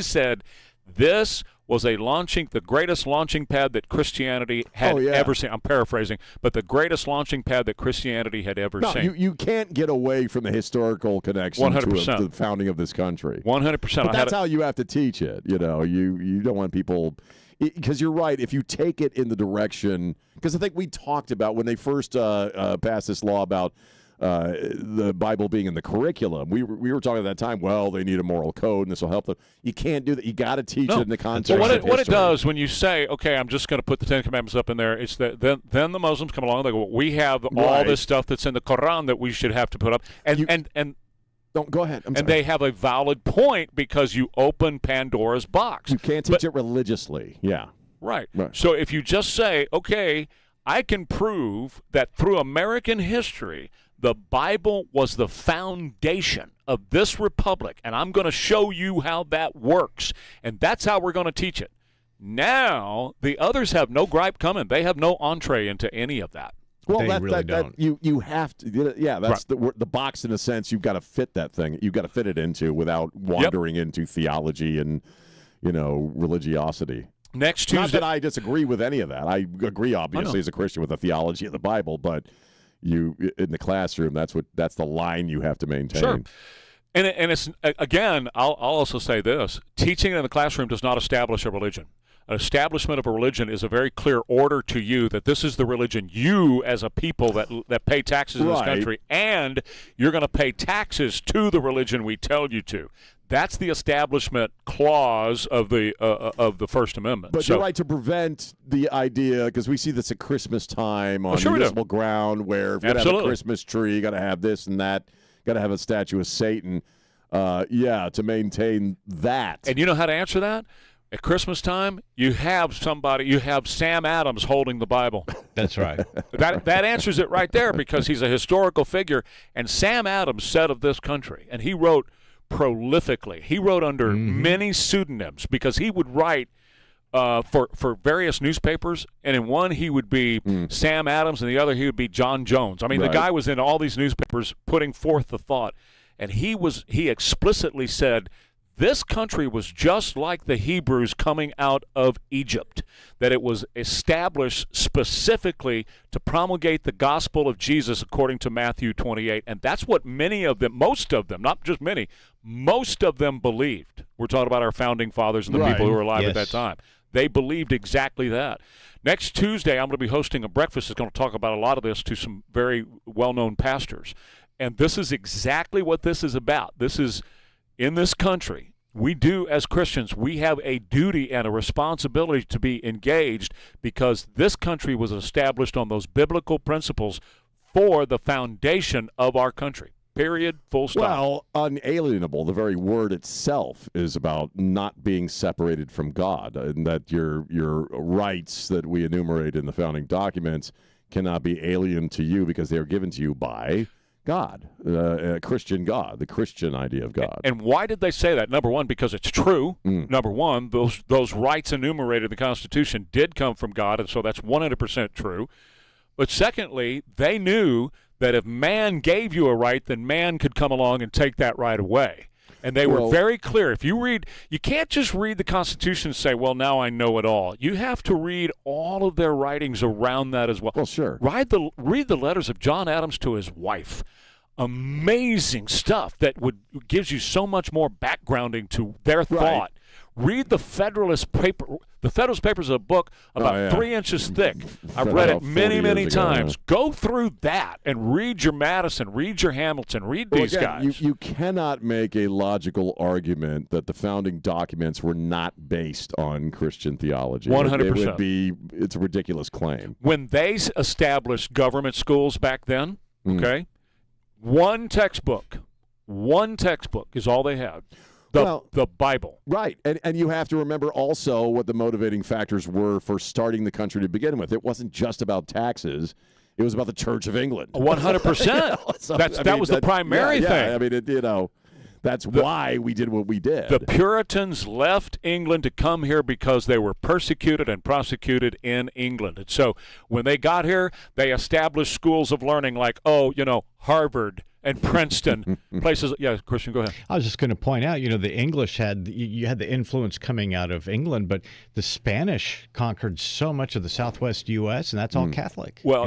said this was the greatest launching pad that Christianity had ever seen. I'm paraphrasing, but the greatest launching pad that Christianity had ever seen. You can't get away from the historical connection 100%. to the founding of this country. 100%. But that's how you have to teach it. You don't want people, because you're right. If you take it in the direction, because I think we talked about when they first passed this law about the Bible being in the curriculum, we were talking at that time, well, they need a moral code and this will help them. You can't do that. You got to teach it in the context of what it does when you say, okay, I'm just going to put the Ten Commandments up in there, it's that then the Muslims come along and they go, we have all this stuff that's in the Quran that we should have to put up. Don't go ahead. And they have a valid point, because you open Pandora's box. You can't teach it religiously. Yeah. Right. So if you just say, okay, I can prove that through American history, the Bible was the foundation of this republic, and I'm going to show you how that works, and that's how we're going to teach it. Now, the others have no gripe coming. They have no entree into any of that. Well, they really don't. You have to. Yeah, that's the box, in a sense. You've got to fit that thing. You've got to fit it into without wandering into theology and religiosity. Next Tuesday. Not that I disagree with any of that. I agree, obviously, as a Christian, with the theology of the Bible, but in the classroom, that's the line you have to maintain. Sure. And it's, again, I'll also say this: teaching in the classroom does not establish a religion. establishment of a religion is a very clear order to you that this is the religion you as a people that pay taxes in this country, and you're going to pay taxes to the religion we tell you to. That's the establishment clause of the First Amendment. But you're right to prevent the idea, because we see this at Christmas time on municipal ground, where if you have a Christmas tree, you got to have this and that, got to have a statue of Satan. To maintain that. And you know how to answer that? At Christmas time, you have Sam Adams holding the Bible. That's right. That answers it right there, because he's a historical figure. And Sam Adams said of this country, and he wrote prolifically. He wrote under many pseudonyms, because he would write for various newspapers, and in one he would be Sam Adams, and the other he would be John Jones. I mean, the guy was in all these newspapers putting forth the thought, and he explicitly said, this country was just like the Hebrews coming out of Egypt, that it was established specifically to promulgate the gospel of Jesus according to Matthew 28. And that's what most of them, not just many, most of them believed. We're talking about our founding fathers and the people who were alive at that time. They believed exactly that. Next Tuesday, I'm going to be hosting a breakfast that's going to talk about a lot of this to some very well-known pastors. And this is exactly what this is about. This is, in this country, we do, as Christians, we have a duty and a responsibility to be engaged, because this country was established on those biblical principles for the foundation of our country. Period. Full stop. Well, unalienable, the very word itself is about not being separated from God, and that your rights that we enumerate in the founding documents cannot be alien to you because they are given to you by God, Christian God, the Christian idea of God. And why did they say that? Number one, because it's true. Number one, those rights enumerated in the Constitution did come from God, and so that's 100% true. But secondly, they knew that if man gave you a right, then man could come along and take that right away. And they were very clear. If you read, you can't just read the Constitution and say, well, now I know it all. You have to read all of their writings around that as well. Well, sure. Read the letters of John Adams to his wife. Amazing stuff that gives you so much more backgrounding to their thought. Read the Federalist paper. The Federalist Papers is a book about 3 inches thick. I've read it many, many times. Go through that and read your Madison, read your Hamilton, read these guys. You cannot make a logical argument that the founding documents were not based on Christian theology. 100%. It's a ridiculous claim. When they established government schools back then, okay, one textbook is all they had. The Bible. Right. And you have to remember also what the motivating factors were for starting the country to begin with. It wasn't just about taxes. It was about the Church of England. 100%. That was the primary thing. I mean, that's why we did what we did. The Puritans left England to come here because they were persecuted and prosecuted in England. And so when they got here, they established schools of learning like, Harvard and Princeton, places. Yeah, Christian, go ahead. I was just going to point out, the English you had the influence coming out of England, but the Spanish conquered so much of the Southwest U.S., and that's all Catholic. Well,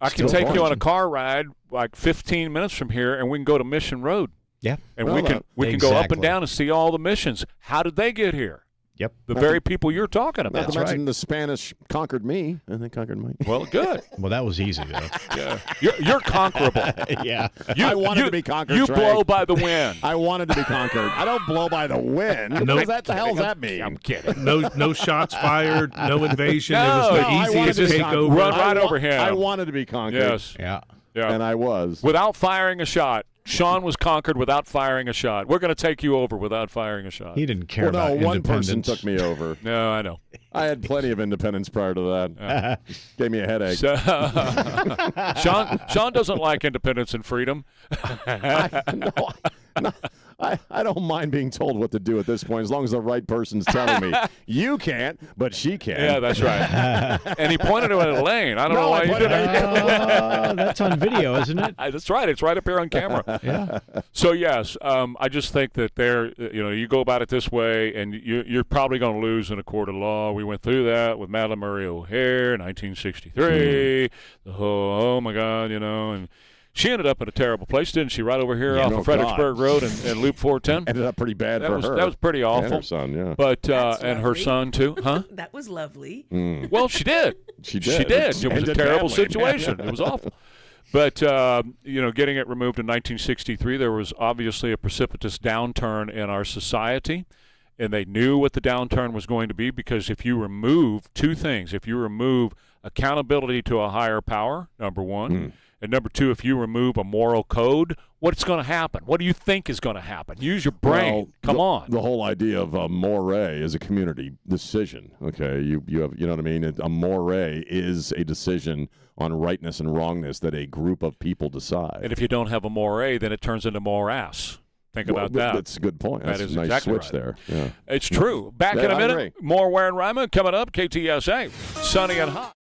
I can take you on a car ride like 15 minutes from here, and we can go to Mission Road. Yeah, and we can go up and down and see all the missions. How did they get here? Yep. The very people you're talking about. Not to mention the Spanish conquered me, and they conquered me. Well, good. Well, that was easy, though. Yeah. You're conquerable. Yeah. I wanted to be conquered, You Trey. blow by the wind. I wanted to be conquered. I don't blow by the wind. What the hell does that mean? I'm kidding. No shots fired, no invasion. No, it was the easiest takeover. Run right over him. I wanted to be conquered. Yes. Yeah. And I was. Without firing a shot. Sean was conquered without firing a shot. We're going to take you over without firing a shot. He didn't care about one independence. person took me over. No, I know. I had plenty of independence prior to that. Gave me a headache. Sean doesn't like independence and freedom. I don't mind being told what to do at this point, as long as the right person's telling me. You can't, but she can. Yeah, that's right. And he pointed to it at Elaine. I don't know why he did it. That's on video, isn't it? That's right. It's right up here on camera. Yeah. So, yes, I just think that you go about it this way, and you're probably going to lose in a court of law. We went through that with Madalyn Murray O'Hair in 1963. The whole, oh, my God, and She ended up in a terrible place, didn't she? Right over here Yeah, off no, of Fredericksburg God. Road and Loop 410. Ended up pretty bad for her. That was pretty awful. And her son, yeah. But That's and her lovely. son too, huh? That was lovely. Well, she did. She She did. It was a Ended terrible badly. situation. It was awful. But getting it removed in 1963, there was obviously a precipitous downturn in our society, and they knew what the downturn was going to be because if you remove two things, if you remove accountability to a higher power, number one, and number two, if you remove a moral code, what's going to happen? What do you think is going to happen? Use your brain. Well, Come on. The whole idea of a moray is a community decision. Okay, you have, you know what I mean? A moray is a decision on rightness and wrongness that a group of people decide. And if you don't have a moray, then it turns into morass. Think about that. That's a good point. That's That is a nice exactly switch right. there. Yeah. It's true. Back Yeah, in a I minute. agree. More Ware and Rima coming up. KTSA. Sunny and hot.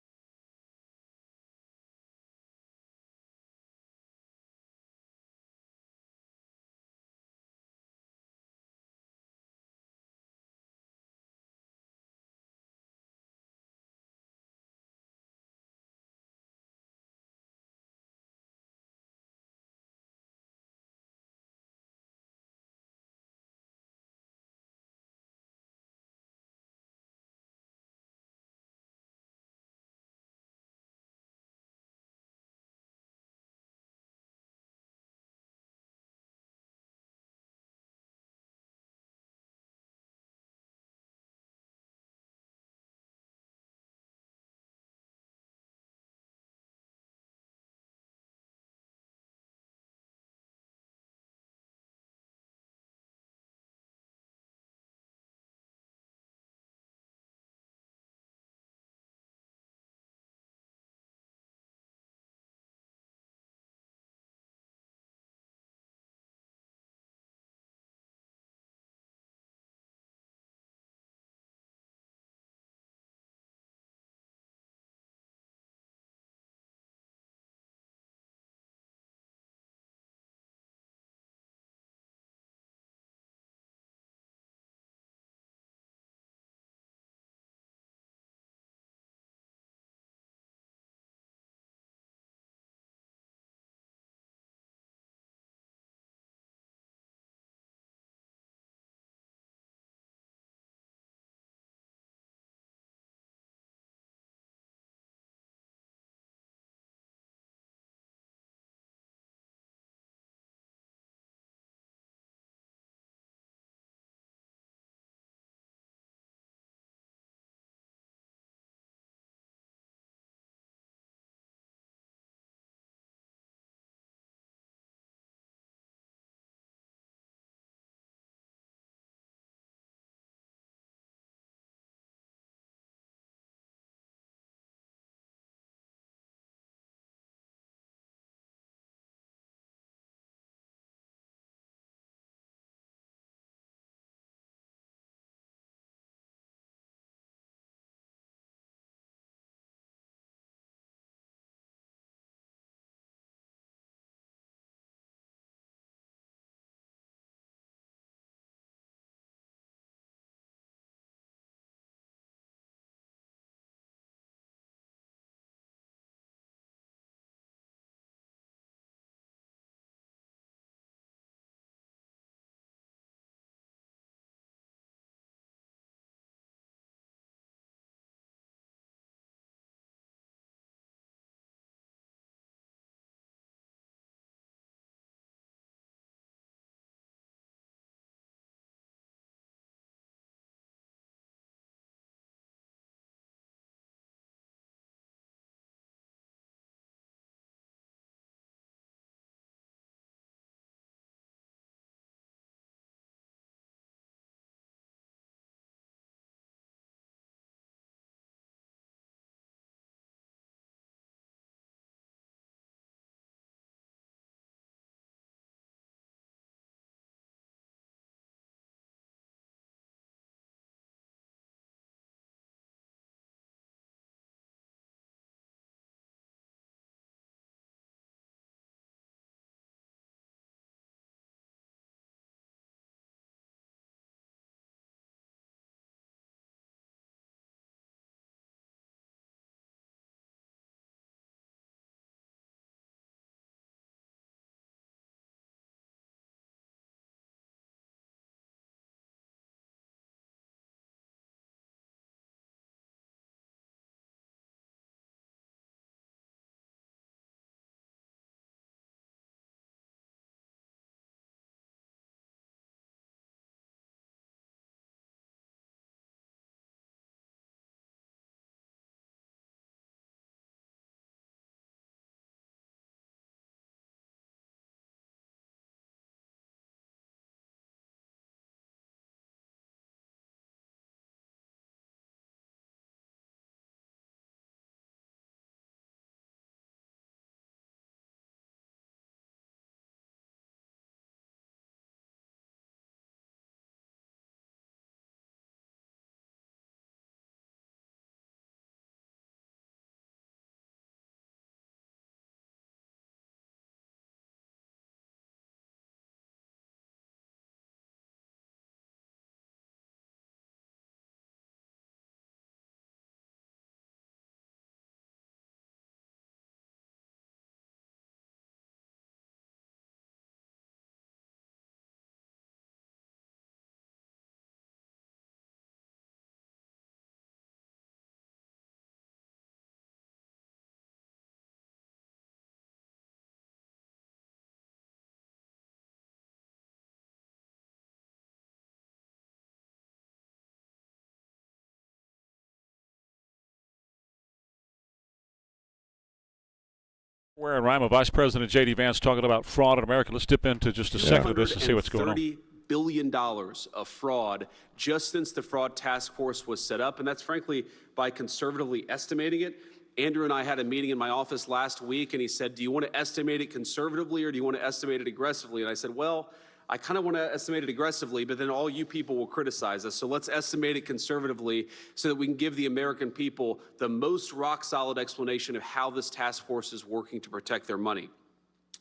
Ware and Rima, Vice President J.D. Vance talking about fraud in America. Let's dip into just a second of this and see what's going on. $30 billion of fraud just since the fraud task force was set up, and that's frankly by conservatively estimating it. Andrew and I had a meeting in my office last week, and he said, do you want to estimate it conservatively or do you want to estimate it aggressively? And I said, well, I kind of want to estimate it aggressively, but then all you people will criticize us. So let's estimate it conservatively so that we can give the American people the most rock-solid explanation of how this task force is working to protect their money.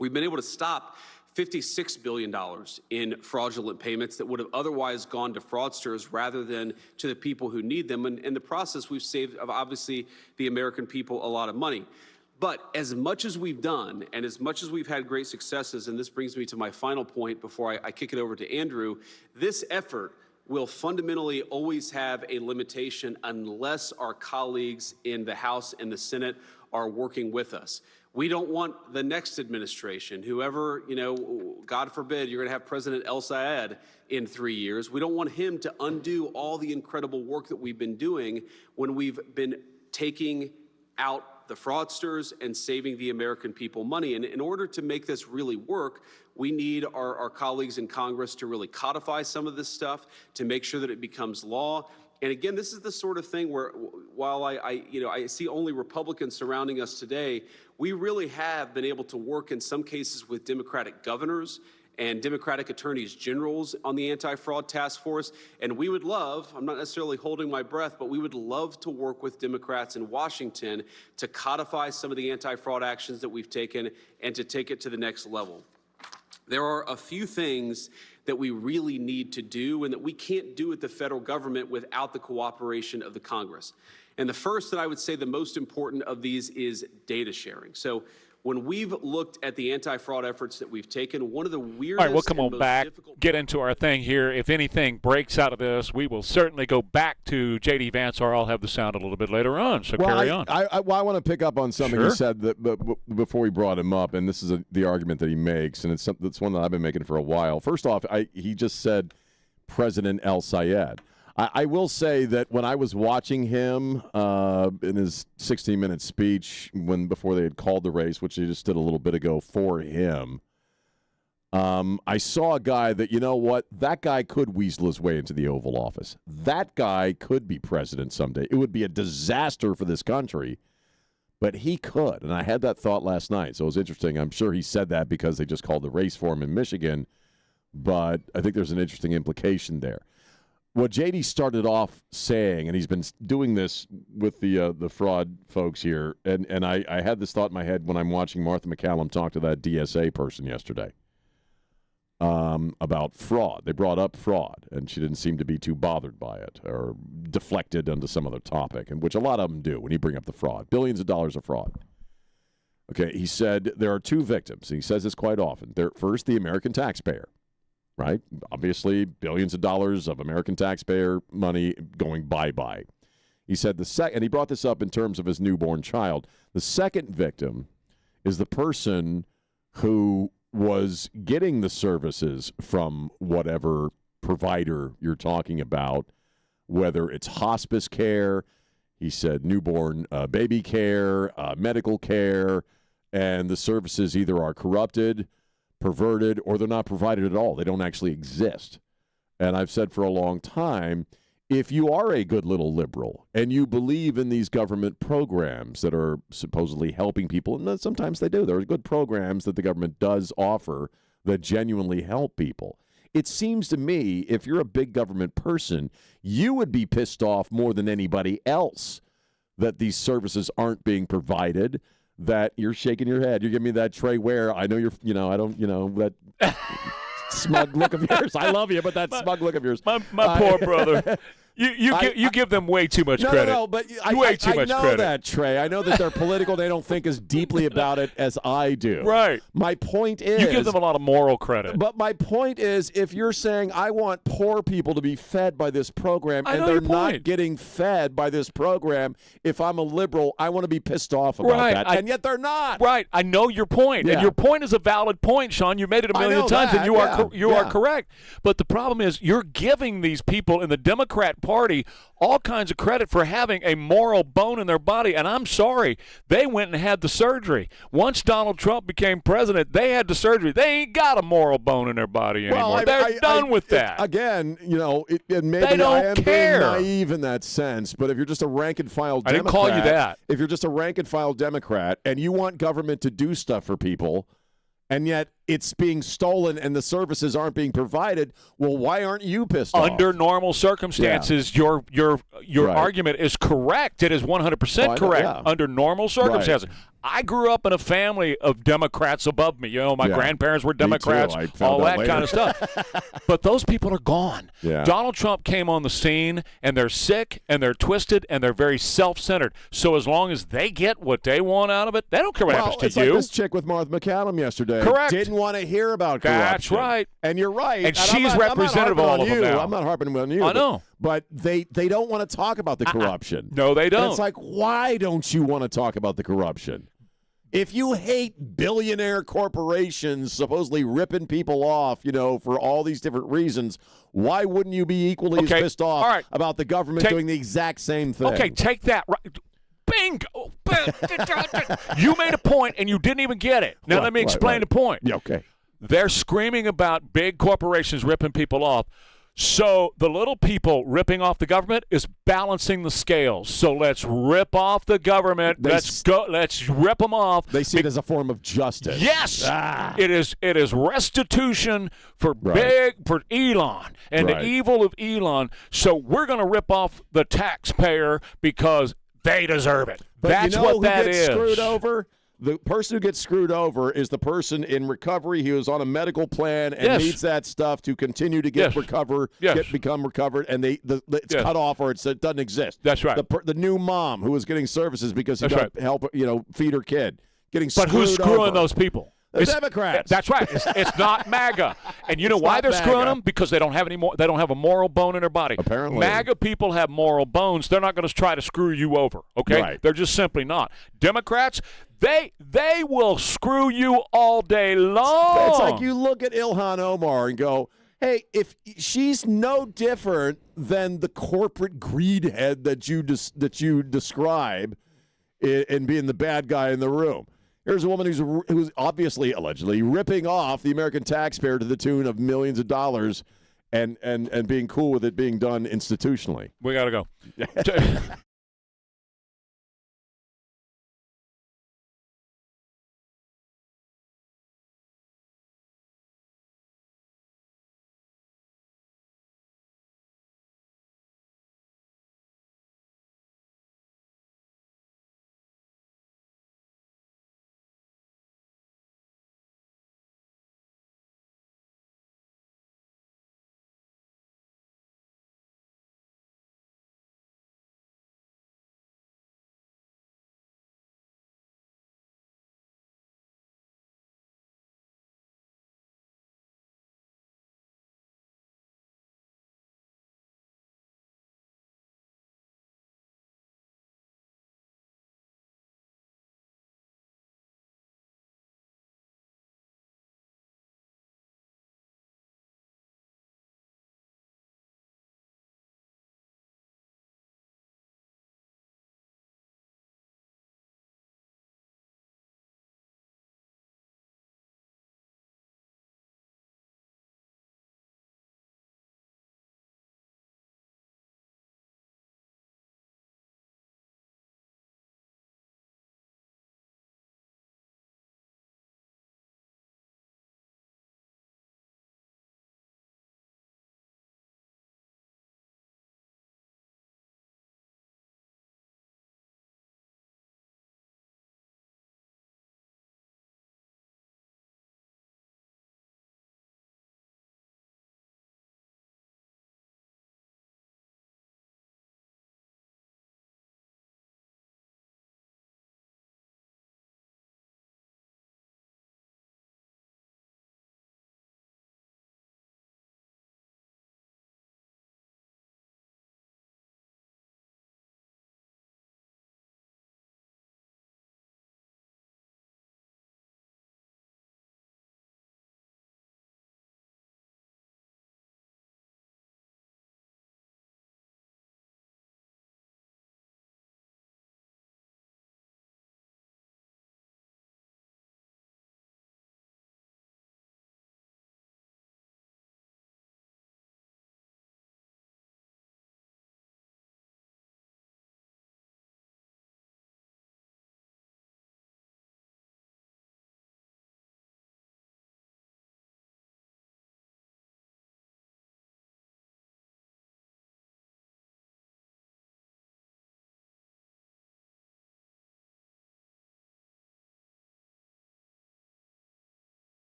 We've been able to stop $56 billion in fraudulent payments that would have otherwise gone to fraudsters rather than to the people who need them. And in the process, we've saved, obviously, the American people a lot of money. But as much as we've done and as much as we've had great successes, and this brings me to my final point before I kick it over to Andrew, this effort will fundamentally always have a limitation unless our colleagues in the House and the Senate are working with us. We don't want the next administration, whoever, God forbid, you're going to have President El Sayed in 3 years. We don't want him to undo all the incredible work that we've been doing when we've been taking out the fraudsters and saving the American people money. And in order to make this really work, we need our colleagues in Congress to really codify some of this stuff, to make sure that it becomes law. And again, this is the sort of thing where, while I see only Republicans surrounding us today, we really have been able to work in some cases with Democratic governors and Democratic attorneys generals on the anti-fraud task force. And we would love, I'm not necessarily holding my breath, but we would love to work with Democrats in Washington to codify some of the anti-fraud actions that we've taken and to take it to the next level. There are a few things that we really need to do and that we can't do at the federal government without the cooperation of the Congress. And the first that I would say the most important of these is data sharing. So when we've looked at the anti-fraud efforts that we've taken, one of the weirdest— All right, we'll come on back, get into our thing here. If anything breaks out of this, we will certainly go back to J.D. Vance, or I'll have the sound a little bit later on, so carry on. I want to pick up on something Sure. he said before we brought him up, and this is the argument that he makes, and it's one that I've been making for a while. First off, he just said President El Sayed. I will say that when I was watching him in his 16-minute speech before they had called the race, which they just did a little bit ago for him, I saw a guy that, you know what, that guy could weasel his way into the Oval Office. That guy could be president someday. It would be a disaster for this country, but he could. And I had that thought last night, so it was interesting. I'm sure he said that because they just called the race for him in Michigan, but I think there's an interesting implication there. What JD started off saying, and he's been doing this with the fraud folks here, and I had this thought in my head when I'm watching Martha McCallum talk to that DSA person yesterday about fraud. They brought up fraud, and she didn't seem to be too bothered by it or deflected onto some other topic, and which a lot of them do when you bring up the fraud. Billions of dollars of fraud. Okay, he said there are two victims. He says this quite often. First, the American taxpayer. Right? Obviously, billions of dollars of American taxpayer money going bye-bye. He said and he brought this up in terms of his newborn child. The second victim is the person who was getting the services from whatever provider you're talking about, whether it's hospice care, he said newborn baby care, medical care, and the services either are corrupted, perverted, or they're not provided at all. They don't actually exist. And I've said for a long time, if you are a good little liberal and you believe in these government programs that are supposedly helping people, and sometimes they do, there are good programs that the government does offer that genuinely help people. It seems to me, if you're a big government person, you would be pissed off more than anybody else that these services aren't being provided. That you're shaking your head. You're giving me that Trey Ware. I know you're, I don't, that smug look of yours. I love you, but that smug look of yours. My poor brother. You give them way too much credit. No, but way too much know credit. That, Trey. I know that they're political. They don't think as deeply about it as I do. Right. My point is, you give them a lot of moral credit. But my point is, if you're saying I want poor people to be fed by this program and they're not getting fed by this program, if I'm a liberal, I want to be pissed off about that. And yet they're not. Right. I know your point. Yeah. And your point is a valid point, Sean. You made it a million times, and you are correct. But the problem is you're giving these people in the Democrat Party all kinds of credit for having a moral bone in their body. And I'm sorry, they went and had the surgery. Once Donald Trump became president, they had the surgery. They ain't got a moral bone in their body anymore. Well, They're done with that. Again, and maybe They don't I am care. being naive in that sense, but if you're just a rank-and-file Democrat, I didn't call you that. If you're just a rank-and-file Democrat and you want government to do stuff for people, and yet it's being stolen and the services aren't being provided, well, why aren't you pissed off? Under normal circumstances, your argument is correct. It is 100% correct. Under normal circumstances. I grew up in a family of Democrats above me. My grandparents were Democrats, all that kind of stuff. But those people are gone. Yeah. Donald Trump came on the scene, and they're sick, and they're twisted, and they're very self-centered. So as long as they get what they want out of it, they don't care what happens to it's you. like this chick with Martha McCallum yesterday. Correct. Didn't want to hear about corruption. That's right. And you're right. And she's representative of all of them now. I'm not harping on you. I know. But they don't want to talk about the corruption. No, they don't. And it's like, why don't you want to talk about the corruption? If you hate billionaire corporations supposedly ripping people off, for all these different reasons, why wouldn't you be equally as pissed off about the government doing the exact same thing? Okay, take that. Bingo. You made a point, and you didn't even get it. Now let me explain the point. Yeah, okay. They're screaming about big corporations ripping people off. So the little people ripping off the government is balancing the scales. So let's rip off the government. Let's rip them off. They see it as a form of justice. Yes, it is restitution for for Elon and the evil of Elon. So we're going to rip off the taxpayer because they deserve it. But That's you know what that who gets is. screwed over? The person who gets screwed over is the person in recovery who is on a medical plan and needs that stuff to continue to get become recovered, and it's cut off or it doesn't exist. That's right. The new mom who is getting services because she got help, feed her kid, getting But who's screwing over. those people? The Democrats. That's right. It's not MAGA. And you know why they're screwing them? Because they don't have they don't have a moral bone in their body. Apparently. MAGA people have moral bones. They're not going to try to screw you over, okay? Right. They're just simply not. Democrats, they will screw you all day long. It's like you look at Ilhan Omar and go, hey, if she's no different than the corporate greedhead that you describe in being the bad guy in the room. Here's a woman who's obviously, allegedly, ripping off the American taxpayer to the tune of millions of dollars and being cool with it being done institutionally. We got to go.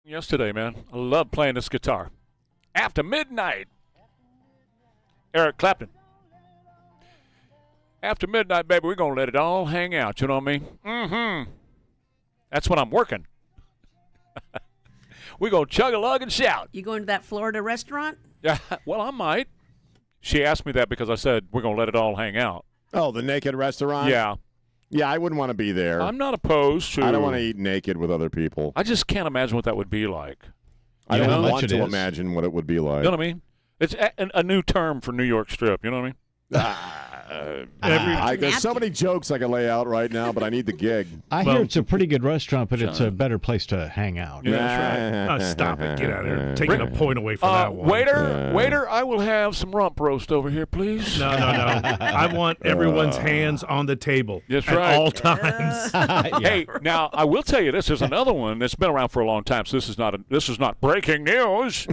yesterday, man. I love playing this guitar. After midnight. Eric Clapton. After midnight, baby, we're going to let it all hang out. You know what I mean? Mm-hmm. That's when I'm working. We're going to chug a lug and shout. You going to that Florida restaurant? Yeah, well, I might. She asked me that because I said we're going to let it all hang out. Oh, the naked restaurant? Yeah. Yeah, I wouldn't want to be there. I'm not opposed to. I don't want to eat naked with other people. I just can't imagine what that would be like. I don't want to imagine what it would be like. You know what I mean? It's a new term for New York strip. You know what I mean? There's so many jokes I can lay out right now, but I need the gig. I hear it's a pretty good restaurant, but it's a better place to hang out. Yeah, that's right. Stop it. Get out of there. Taking a point away from that one. Waiter, I will have some rump roast over here, please. No. I want everyone's hands on the table at all times. Hey, now I will tell you this. There's another one that's been around for a long time, so this is not breaking news.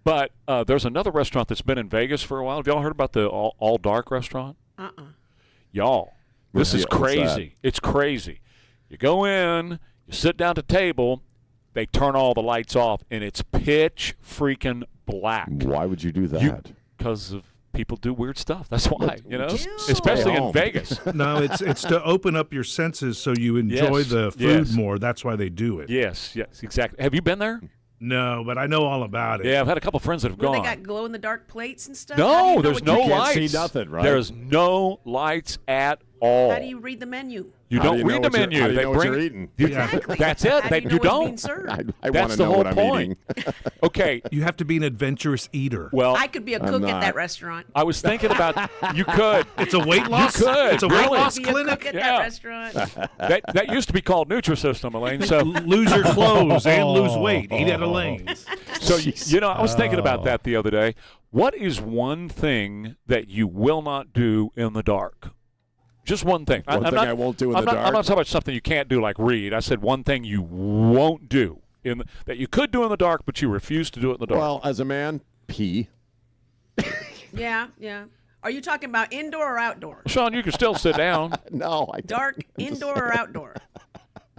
But there's another restaurant that's been in Vegas for a while. Have y'all heard about the all dark restaurant? Y'all, this is crazy. It's crazy. You go in, you sit down at the table, they turn all the lights off, and it's pitch freaking black. Why would you do that? Because of people do weird stuff. That's why, especially in Vegas. No, it's to open up your senses so you enjoy the food more. That's why they do it. Yes, exactly. Have you been there? No, but I know all about it. Yeah, I've had a couple friends that have gone. They got glow-in-the-dark plates and stuff? No, there's no lights. You can't see nothing, right? There's no lights at all. How do you read the menu? You don't read the menu. How do you they know bring what you're eating? Exactly. That's it. How do you know what's being served? I want That's to the know whole what I'm point. eating. Okay. You have to be an adventurous eater. Well, I could be a cook at that restaurant. I was thinking about you could. It's a weight loss. You could. It's a weight loss I could be a clinic. cook at that restaurant. That used to be called Nutrisystem, Elaine. So lose your clothes and lose weight. Eat at Elaine's. So I was thinking about that the other day. What is one thing that you will not do in the dark? Just one thing. One thing I won't do in the dark? I'm not talking about something you can't do like read. I said one thing you won't do that you could do in the dark, but you refuse to do it in the dark. Well, as a man, pee. Yeah. Are you talking about indoor or outdoor? Sean, you can still sit down. No, I don't. Dark, indoor or outdoor?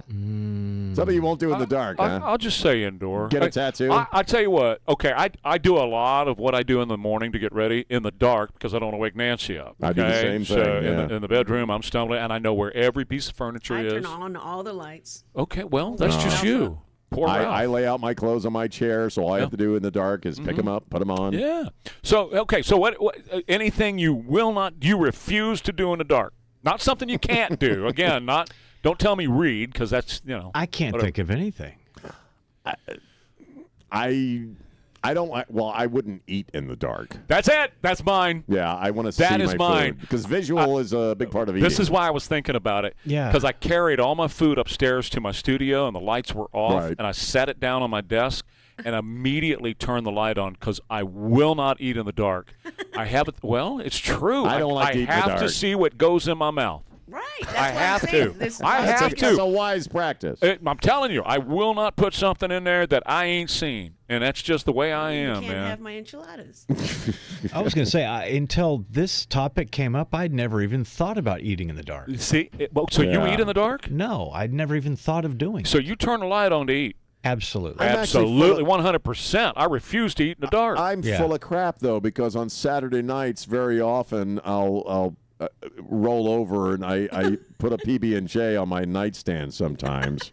Something you won't do in the dark, huh? I'll just say indoor. Get a tattoo? I tell you what. Okay, I do a lot of what I do in the morning to get ready in the dark because I don't want to wake Nancy up. I do the same so thing, yeah. in the bedroom, I'm stumbling, and I know where every piece of furniture is. I turn on all the lights. Okay, well, that's just you. Poor Ralph. I lay out my clothes on my chair, so all I have to do in the dark is pick them up, put them on. Yeah. So, okay, so what anything you refuse to do in the dark. Not something you can't do. Again, don't tell me read, because that's, I can't think of anything. I don't. Well, I wouldn't eat in the dark. That's it. That's mine. Yeah, I want to see my That is mine. food because visual is a big part of eating. This is why I was thinking about it. Yeah. Because I carried all my food upstairs to my studio, and the lights were off, Right. and I set it down on my desk and immediately turned the light on because I will not eat in the dark. I have it. Well, it's true. I don't like to eat in the have to dark. see what goes in my mouth. Right. That's I what have I'm saying. to. This- I have That's to. a wise practice. I'm telling you, I will not put something in there that I ain't seen, and that's just the way I am, can't man. have my enchiladas. I was going to say, until this topic came up, I'd never even thought about eating in the dark. See, you eat in the dark? No, I'd never even thought of doing. So you turn the light on to eat? Absolutely. Absolutely, 100%. I refuse to eat in the dark. I'm full of crap though, because on Saturday nights, very often I'll roll over and I put a PB&J on my nightstand sometimes.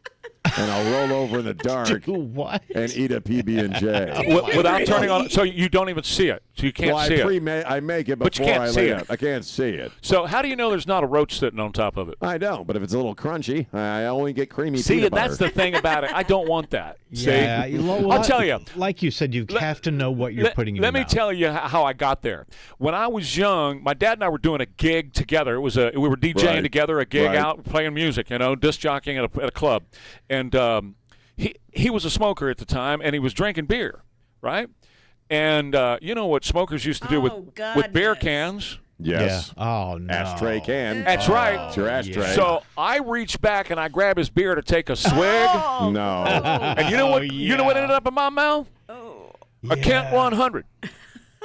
And I'll roll over in the dark and eat a PB&J. Without turning on, so you don't even see it. So you can't see it. I make it But you before can't I see lay it. it. I can't see it. So how do you know there's not a roach sitting on top of it? I don't, but if it's a little crunchy, I only get creamy See, peanut that's butter. the thing about it. I don't want that. Yeah, See? well, I'll tell you. Like you said, you have to know what you're putting in Let your me mouth. tell you how I got there. When I was young, my dad and I were doing a gig together. We were DJing Right. together, a gig Right. out, playing music, disc jockeying at a club. And he was a smoker at the time, and he was drinking beer, right? And you know what smokers used to do with beer cans? Yes. Yeah. Oh, no. Ashtray can. That's right. It's your ashtray. So I reached back and I grabbed his beer to take a swig. No. And you know what? You know what ended up in my mouth? A Kent 100.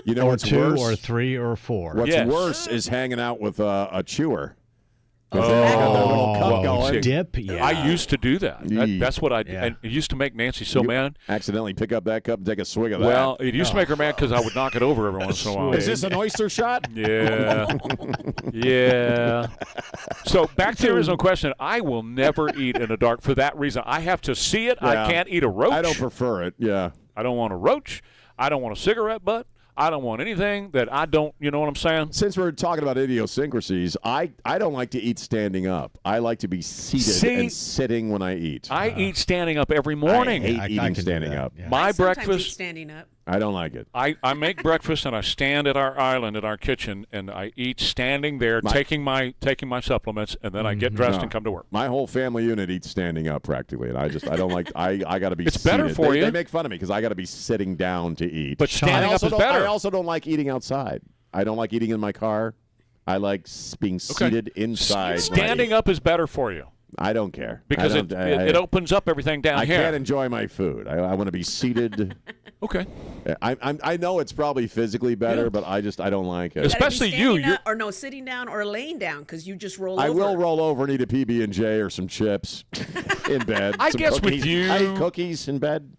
You know Or what's two worse? or three or four. What's worse is hanging out with a chewer. Dip, yeah. I used to do that. That's what I did. And it used to make Nancy so mad. Accidentally pick up that cup and take a swig of that. Well, it used to make her mad because I would knock it over every once in a while. Is this an oyster shot? Yeah. Yeah. So back to the original question. I will never eat in the dark for that reason. I have to see it. Yeah. I can't eat a roach. I don't prefer it, yeah. I don't want a roach. I don't want a cigarette butt. I don't want anything that I don't, you know what I'm saying? Since we're talking about idiosyncrasies, I don't like to eat standing up. I like to be seated and sitting when I eat. I eat standing up every morning. I hate eating standing up. Yeah. My breakfast. Standing up. I don't like it. I make breakfast and I stand at our island, at our kitchen, and I eat standing there, taking my supplements, and then I get dressed and come to work. My whole family unit eats standing up practically, and I don't like. I got to be. It's seated. better for you. They make fun of me because I got to be sitting down to eat. But standing up is better. I also don't like eating outside. I don't like eating in my car. I like being seated inside. Standing up is better for you. I don't care because it opens up everything down here. I can't enjoy my food. I want to be seated. Okay. I know it's probably physically better, but I don't like it. Especially you. Or no, sitting down or laying down because you just roll over. I will roll over and eat a PB&J or some chips in bed. I guess cookies. with you. I eat cookies in bed.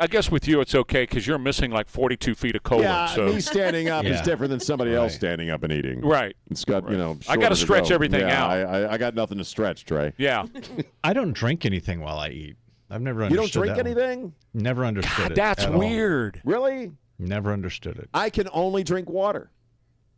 I guess with you it's okay because you're missing like 42 feet of colon. Yeah, so. me standing up is different than somebody else standing up and eating. Right. It's got, I got to stretch everything out. I got nothing to stretch, Trey. Yeah. I don't drink anything while I eat. I've never understood You don't drink anything? Never understood it. That's weird. Really? Never understood it. I can only drink water.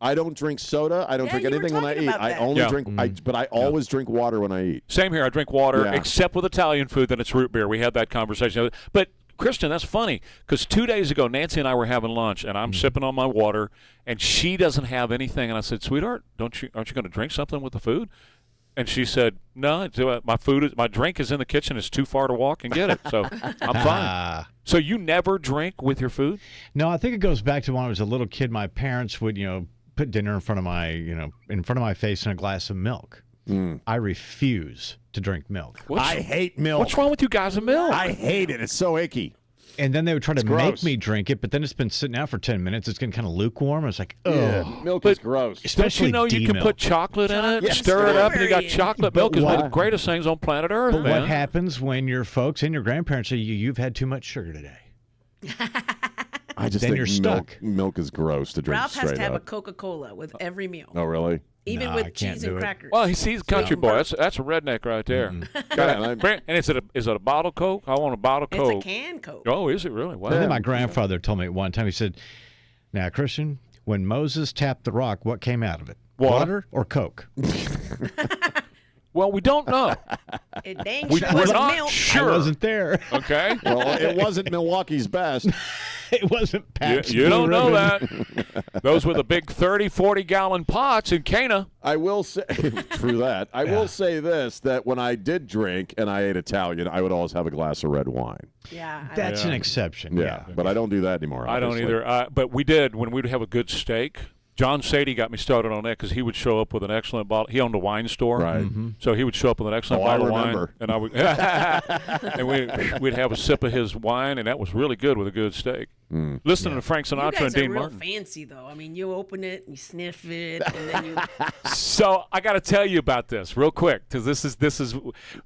I don't drink soda. I don't drink anything when I eat. I only drink, but I always drink water when I eat. Same here. I drink water, except with Italian food, then it's root beer. We had that conversation. But Christian, that's funny because 2 days ago, Nancy and I were having lunch, and I'm sipping on my water, and she doesn't have anything. And I said, "Sweetheart, aren't you going to drink something with the food?" And she said, "No, my drink is in the kitchen. It's too far to walk and get it, so I'm fine." So you never drink with your food? No, I think it goes back to when I was a little kid. My parents would, put dinner in front of my face and a glass of milk. I refuse to drink milk. I hate milk. What's wrong with you guys and milk? I hate it. It's so icky. And then they would try to make me drink it, but then it's been sitting out for 10 minutes. It's getting kind of lukewarm. It's like, milk is gross. Especially don't you know you can put chocolate in it, stir it up, and you got chocolate milk is one of the greatest things on planet Earth, But man. what happens when your folks and your grandparents say, you've had too much sugar today? I just then think you're stuck. Milk is gross to drink Ralph straight has to have a up. Coca-Cola with every meal. Oh, really? Even with cheese and crackers. Well, he's a country boy. That's a redneck right there. And is it a bottle Coke? I want a bottle Coke. It's a can Coke. Oh, is it really? Wow. And then my grandfather told me at one time, he said, "Now, Christian, when Moses tapped the rock, what came out of it? Water or Coke?" Well, we don't know. It dang we're sure wasn't not milk. sure. I wasn't there. Okay. Well, it wasn't Milwaukee's best. It wasn't Pabst. You don't know Blue that. Those were the big 30, 40-gallon pots in Cana. I will say, true that. I will say this, that when I did drink and I ate Italian, I would always have a glass of red wine. Yeah. That's an exception. Yeah, but I don't do that anymore. I don't obviously. either. But we did when we'd have a good steak. John Sadie got me started on that because he would show up with an excellent bottle. He owned a wine store, right? So he would show up with an excellent bottle of wine, and I would, and we'd have a sip of his wine, and that was really good with a good steak. Listening to Frank Sinatra You guys and Dean are real Martin. fancy, though. I mean, you open it, you sniff it, and then you. So I got to tell you about this real quick because this is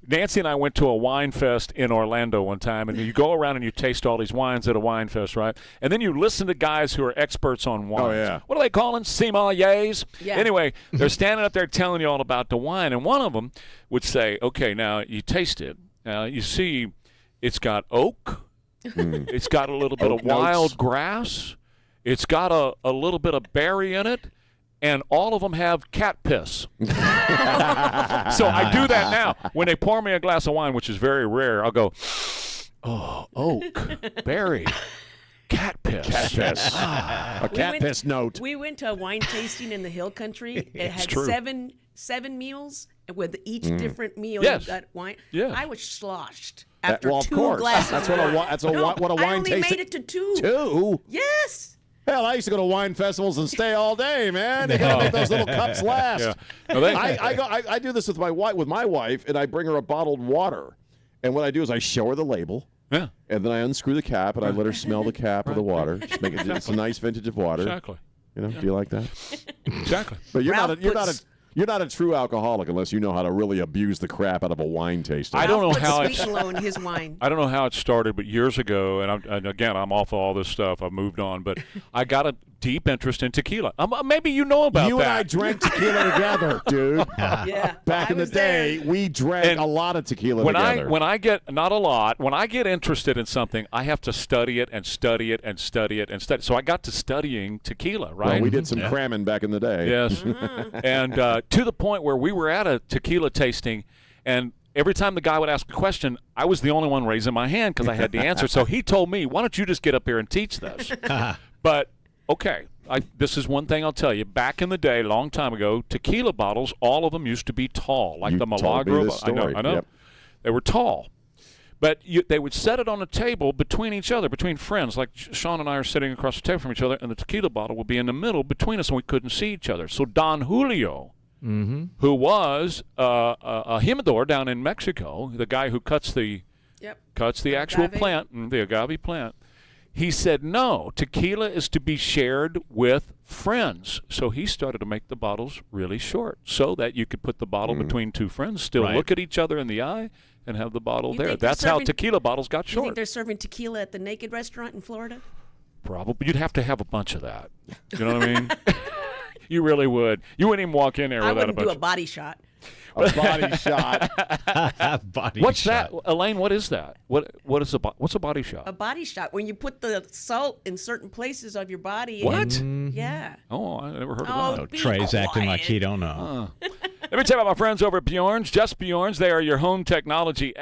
Nancy and I went to a wine fest in Orlando one time, and you go around and you taste all these wines at a wine fest, right? And then you listen to guys who are experts on wines. Oh, yeah. What are they calling sommeliers? Yeah. Anyway, they're standing up there telling you all about the wine, and one of them would say, "Okay, now you taste it. Now you see, it's got oak." It's got a little bit of wild grass. It's got a little bit of berry in it, and all of them have cat piss. So I do that now. When they pour me a glass of wine, which is very rare, I'll go, "Oh, oak, berry, cat piss." Cat piss. A cat piss note. We went to a wine tasting in the Hill Country. It had true. seven meals with each different meal. Yes. You got wine. Yeah. I was sloshed after well, of two course. glasses. That's of what wine. what a wine I only tasting. made it to two. Two? Yes. Hell, I used to go to wine festivals and stay all day, man. You gotta make those little cups last. Yeah. No, I do this with my wife, and I bring her a bottled water. And what I do is I show her the label. Yeah. And then I unscrew the cap and I let her smell the cap of the water. Just make it it's a nice vintage of water. Exactly. You know, do you like that? Exactly. But you're Ralph You're not a true alcoholic unless you know how to really abuse the crap out of a wine tasting. I don't know Put how sweet and low in his wine. I don't know how it started, but years ago, and again, I'm off of all this stuff. I've moved on, but I got a deep interest in tequila. Maybe you know about you that. And I drank tequila together, dude. Yeah. Back in the day, we drank a lot of tequila together. When I get, not a lot, when I get interested in something, I have to study it and study it and study it and study. So I got to studying tequila, right? Well, we did some cramming back in the day. Yes. And to the point where we were at a tequila tasting, and every time the guy would ask a question, I was the only one raising my hand because I had the answer. So he told me, why don't you just get up here and teach this? But, okay, this is one thing I'll tell you. Back in the day, a long time ago, tequila bottles, all of them used to be tall, like the Milagro. I know. Yep. They were tall. But they would set it on a table between each other, between friends. Like Sean and I are sitting across the table from each other, and the tequila bottle would be in the middle between us, and we couldn't see each other. So Don Julio, who was a jimador down in Mexico, the guy who cuts the actual plant, the agave plant, he said, no, tequila is to be shared with friends. So he started to make the bottles really short so that you could put the bottle between two friends, still look at each other in the eye, and have the bottle there. That's how tequila bottles got short. You think they're serving tequila at the Naked Restaurant in Florida? Probably. You'd have to have a bunch of that. You know what I mean? You really would. You wouldn't even walk in there without a bunch. I wouldn't do a body shot. A body shot. What's that, Elaine? What is that? What's a body shot? A body shot when you put the salt in certain places of your body. What? Yeah. Oh, I never heard of that. Trey's acting like he don't know. Let me tell you about my friends over at Bjorn's. Just Bjorn's. They are your home technology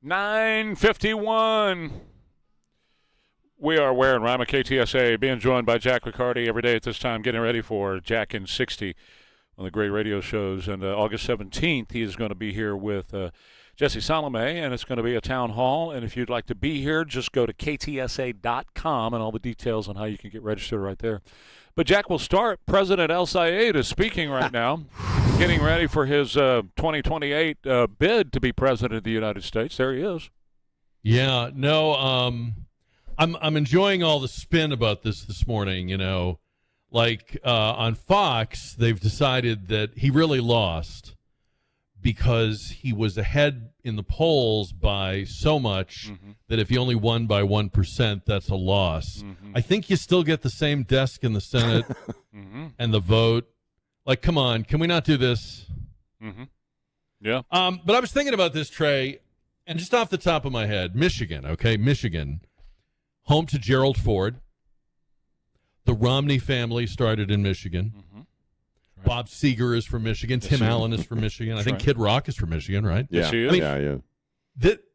9:51. We are Ware and Rima, KTSA, being joined by Jack Riccardi every day at this time, getting ready for Jack in 60 on the great radio shows. And August 17th, he is going to be here with Jesse Salome, and it's going to be a town hall. And if you'd like to be here, just go to ktsa.com, and all the details on how you can get registered right there. But Jack will start. President El Sayed is speaking right now, getting ready for his 2028 bid to be president of the United States. There he is. Yeah, no, I'm enjoying all the spin about this morning. You know, like on Fox, they've decided that he really lost because he was ahead in the polls by so much that if he only won by 1%, that's a loss. I think you still get the same desk in the Senate and the vote. Like, come on, can we not do this? Yeah. But I was thinking about this, Trey, and just off the top of my head, Michigan, okay, Michigan, home to Gerald Ford. The Romney family started in Michigan. Right. Bob Seger is from Michigan. Tim Allen is from Michigan. I think Kid Rock is from Michigan, right? Yeah, yeah.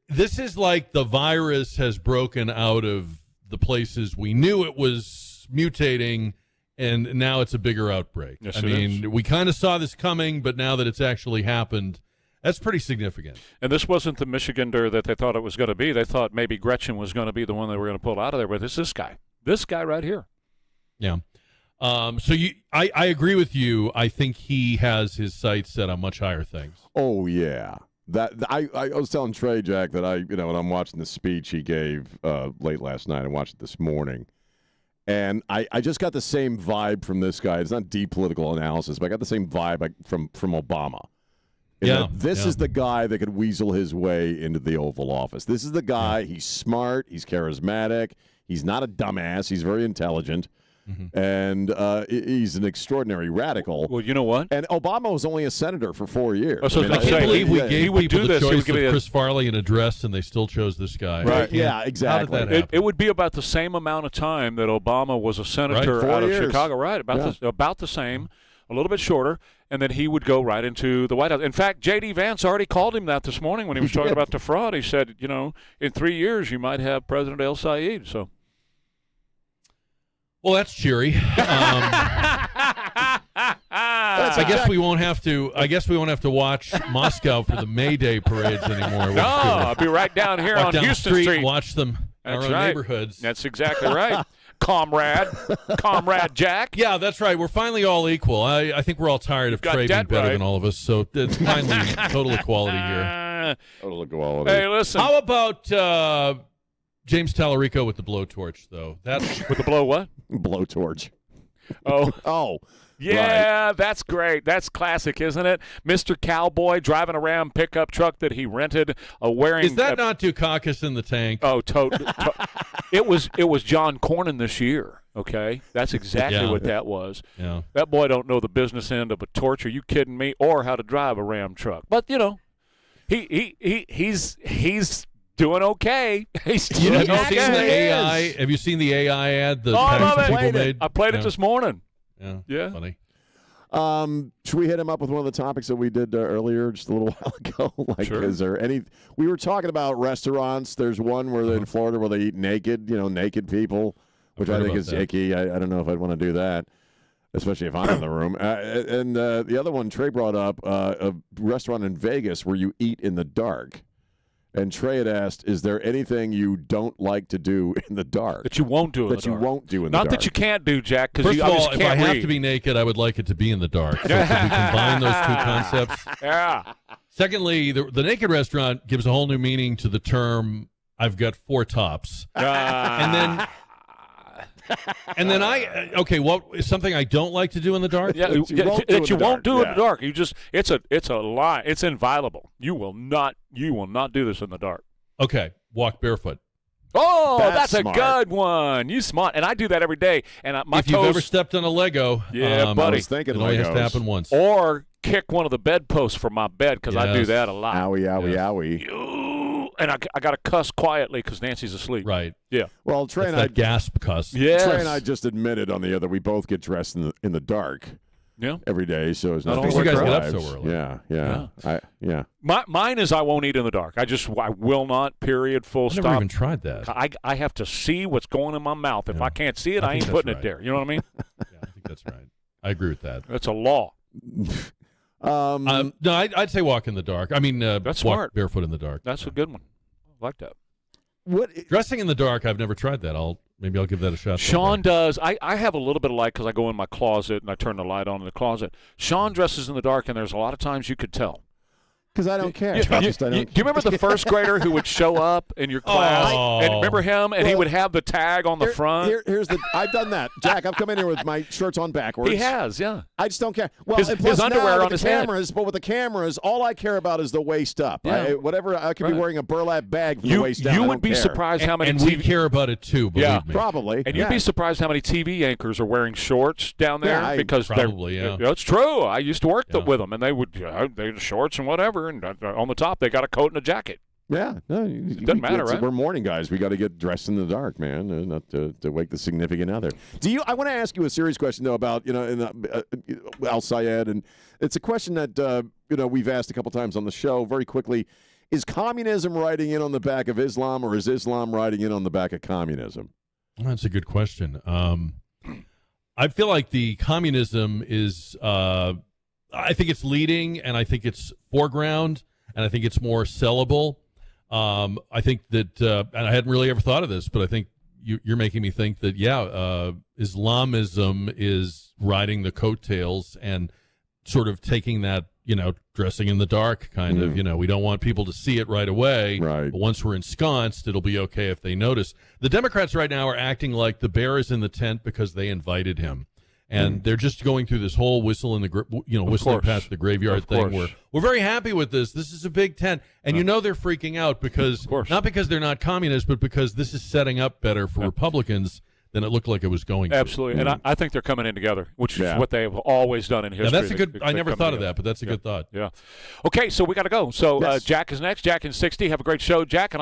This is like the virus has broken out of the places we knew it was mutating, and now it's a bigger outbreak. Yes, I mean, we kind of saw this coming, but now that it's actually happened, that's pretty significant. And this wasn't the Michigander that they thought it was going to be. They thought maybe Gretchen was going to be the one they were going to pull out of there, but it's this guy right here. Yeah. I agree with you. I think he has his sights set on much higher things. Oh yeah, I was telling Trey, Jack, that when I'm watching the speech he gave late last night, I watched it this morning, and I just got the same vibe from this guy. It's not deep political analysis, but I got the same vibe from Obama. This is the guy that could weasel his way into the Oval Office. This is the guy. He's smart. He's charismatic. He's not a dumbass. He's very intelligent. And he's an extraordinary radical. Well, you know what? And Obama was only a senator for 4 years. I can't believe we gave people the choice of Chris Farley an address, and they still chose this guy. Right? Yeah, exactly. How did that happen? It would be about the same amount of time that Obama was a senator out of Chicago. Right, about the same, a little bit shorter, and then he would go right into the White House. In fact, J.D. Vance already called him that this morning when he was talking about the fraud. He said, in 3 years you might have President El Sayed. So. Well, that's cheery. I guess we won't have to. I guess we won't have to watch Moscow for the May Day parades anymore. No, I'll be right down here on down Houston Street. Street. Watch them in our own neighborhoods. That's exactly right, comrade Jack. Yeah, that's right. We're finally all equal. I think we're all tired of Trey being better than all of us. So it's finally total equality here. Total equality. Hey, listen. How about? James Tallarico with the blowtorch, though. That's with the blow what? Blowtorch. Oh. Yeah, right. That's great. That's classic, isn't it? Mr. Cowboy driving around pickup truck that he rented, wearing. Is that not Dukakis in the tank? Oh, totally. It was John Cornyn this year. Okay, that's exactly what that was. Yeah. That boy don't know the business end of a torch. Are you kidding me? Or how to drive a Ram truck? But he's doing okay. He's doing okay. Have you seen the AI ad? I love it. People made? I played it this morning. Yeah. Funny. Should we hit him up with one of the topics that we did earlier just a little while ago? Sure. Is there any? We were talking about restaurants. There's one where in Florida where they eat naked, naked people, which I think is icky. I don't know if I'd want to do that, especially if I'm in the room. And the other one Trey brought up, a restaurant in Vegas where you eat in the dark. And Trey had asked, is there anything you don't like to do in the dark? That you won't do in the dark. That you won't do in the dark. Not that you can't do, Jack, because First you of all, just if can't I have read. to be naked, I would like it to be in the dark. So could we combine those two concepts? Yeah. Secondly, the naked restaurant gives a whole new meaning to the term, I've got 4 tops. And then what is something I don't like to do in the dark? Yeah, that you won't do in the dark. You just it's a lie. It's inviolable. You will not do this in the dark. Okay, walk barefoot. Oh, that's smart. a good one. You smart, and I do that every day. And if you've ever stepped on a Lego, yeah, buddy, I was thinking it only has Legos. to happen once. Or kick one of the bedposts from my bed because I do that a lot. Owie. And I got to cuss quietly because Nancy's asleep. Right. Yeah. Well, Trey That's and I that gasp cuss. Yes. Trey and I just admitted on the other we both get dressed in the dark. every day, so it's Not not only you guys get up drives. so early. Yeah. Mine is I won't eat in the dark. I will not. Period. Full I've stop. never even tried that. I have to see what's going in my mouth. If I can't see it, I think ain't that's putting it right. there. You know what I mean? Yeah, I think that's right. I agree with that. That's a law. No, I'd say walk in the dark. I mean, That's walk smart. barefoot in the dark. That's a good one. I like that. Dressing in the dark, I've never tried that. Maybe I'll give that a shot. Sean does. I have a little bit of light because I go in my closet and I turn the light on in the closet. Sean dresses in the dark, and there's a lot of times you could tell. Because I don't care. Do you remember the first grader who would show up in your class? Oh. And remember him? And he would have the tag on the front. I've done that. Jack, I've come in here with my shirts on backwards. He has, yeah. I just don't care. Well, His and plus underwear now with on the his head. cameras, but with the cameras, all I care about is the waist up. Yeah. Whatever, I could be Right. wearing a burlap bag from the waist down. You I would don't be care. surprised how many and we TV care about it too. Believe me. Probably. And you'd be surprised how many TV anchors are wearing shorts down there because probably, they're. yeah. It's true. I used to work with them, and they would they had shorts and whatever, and on the top they got a coat and a jacket. Yeah, no, It doesn't matter, right? We're morning guys. We got to get dressed in the dark, man, not to wake the significant other. I want to ask you a serious question though about Al Sayed, and it's a question that we've asked a couple times on the show. Very quickly, is communism riding in on the back of Islam, or is Islam riding in on the back of communism? That's a good question. I feel like the communism is. I think it's leading, and I think it's foreground, and I think it's more sellable. I think that, and I hadn't really ever thought of this, but I think you're making me think that, Islamism is riding the coattails and sort of taking that, dressing in the dark kind of, we don't want people to see it right away. Right. But once we're ensconced, it'll be okay if they notice. The Democrats right now are acting like the bear is in the tent because they invited him. And they're just going through this whole whistling past the graveyard thing. We're very happy with this. This is a big tent, and they're freaking out because not because they're not communists, but because this is setting up better for Republicans than it looked like it was going to. Absolutely, and I think they're coming in together, which is what they have always done in history. Yeah, that's a good. I never thought of that, but that's a good thought. Yeah. Okay, so we got to go. So Jack is next. Jack in 60. Have a great show, Jack, and I'll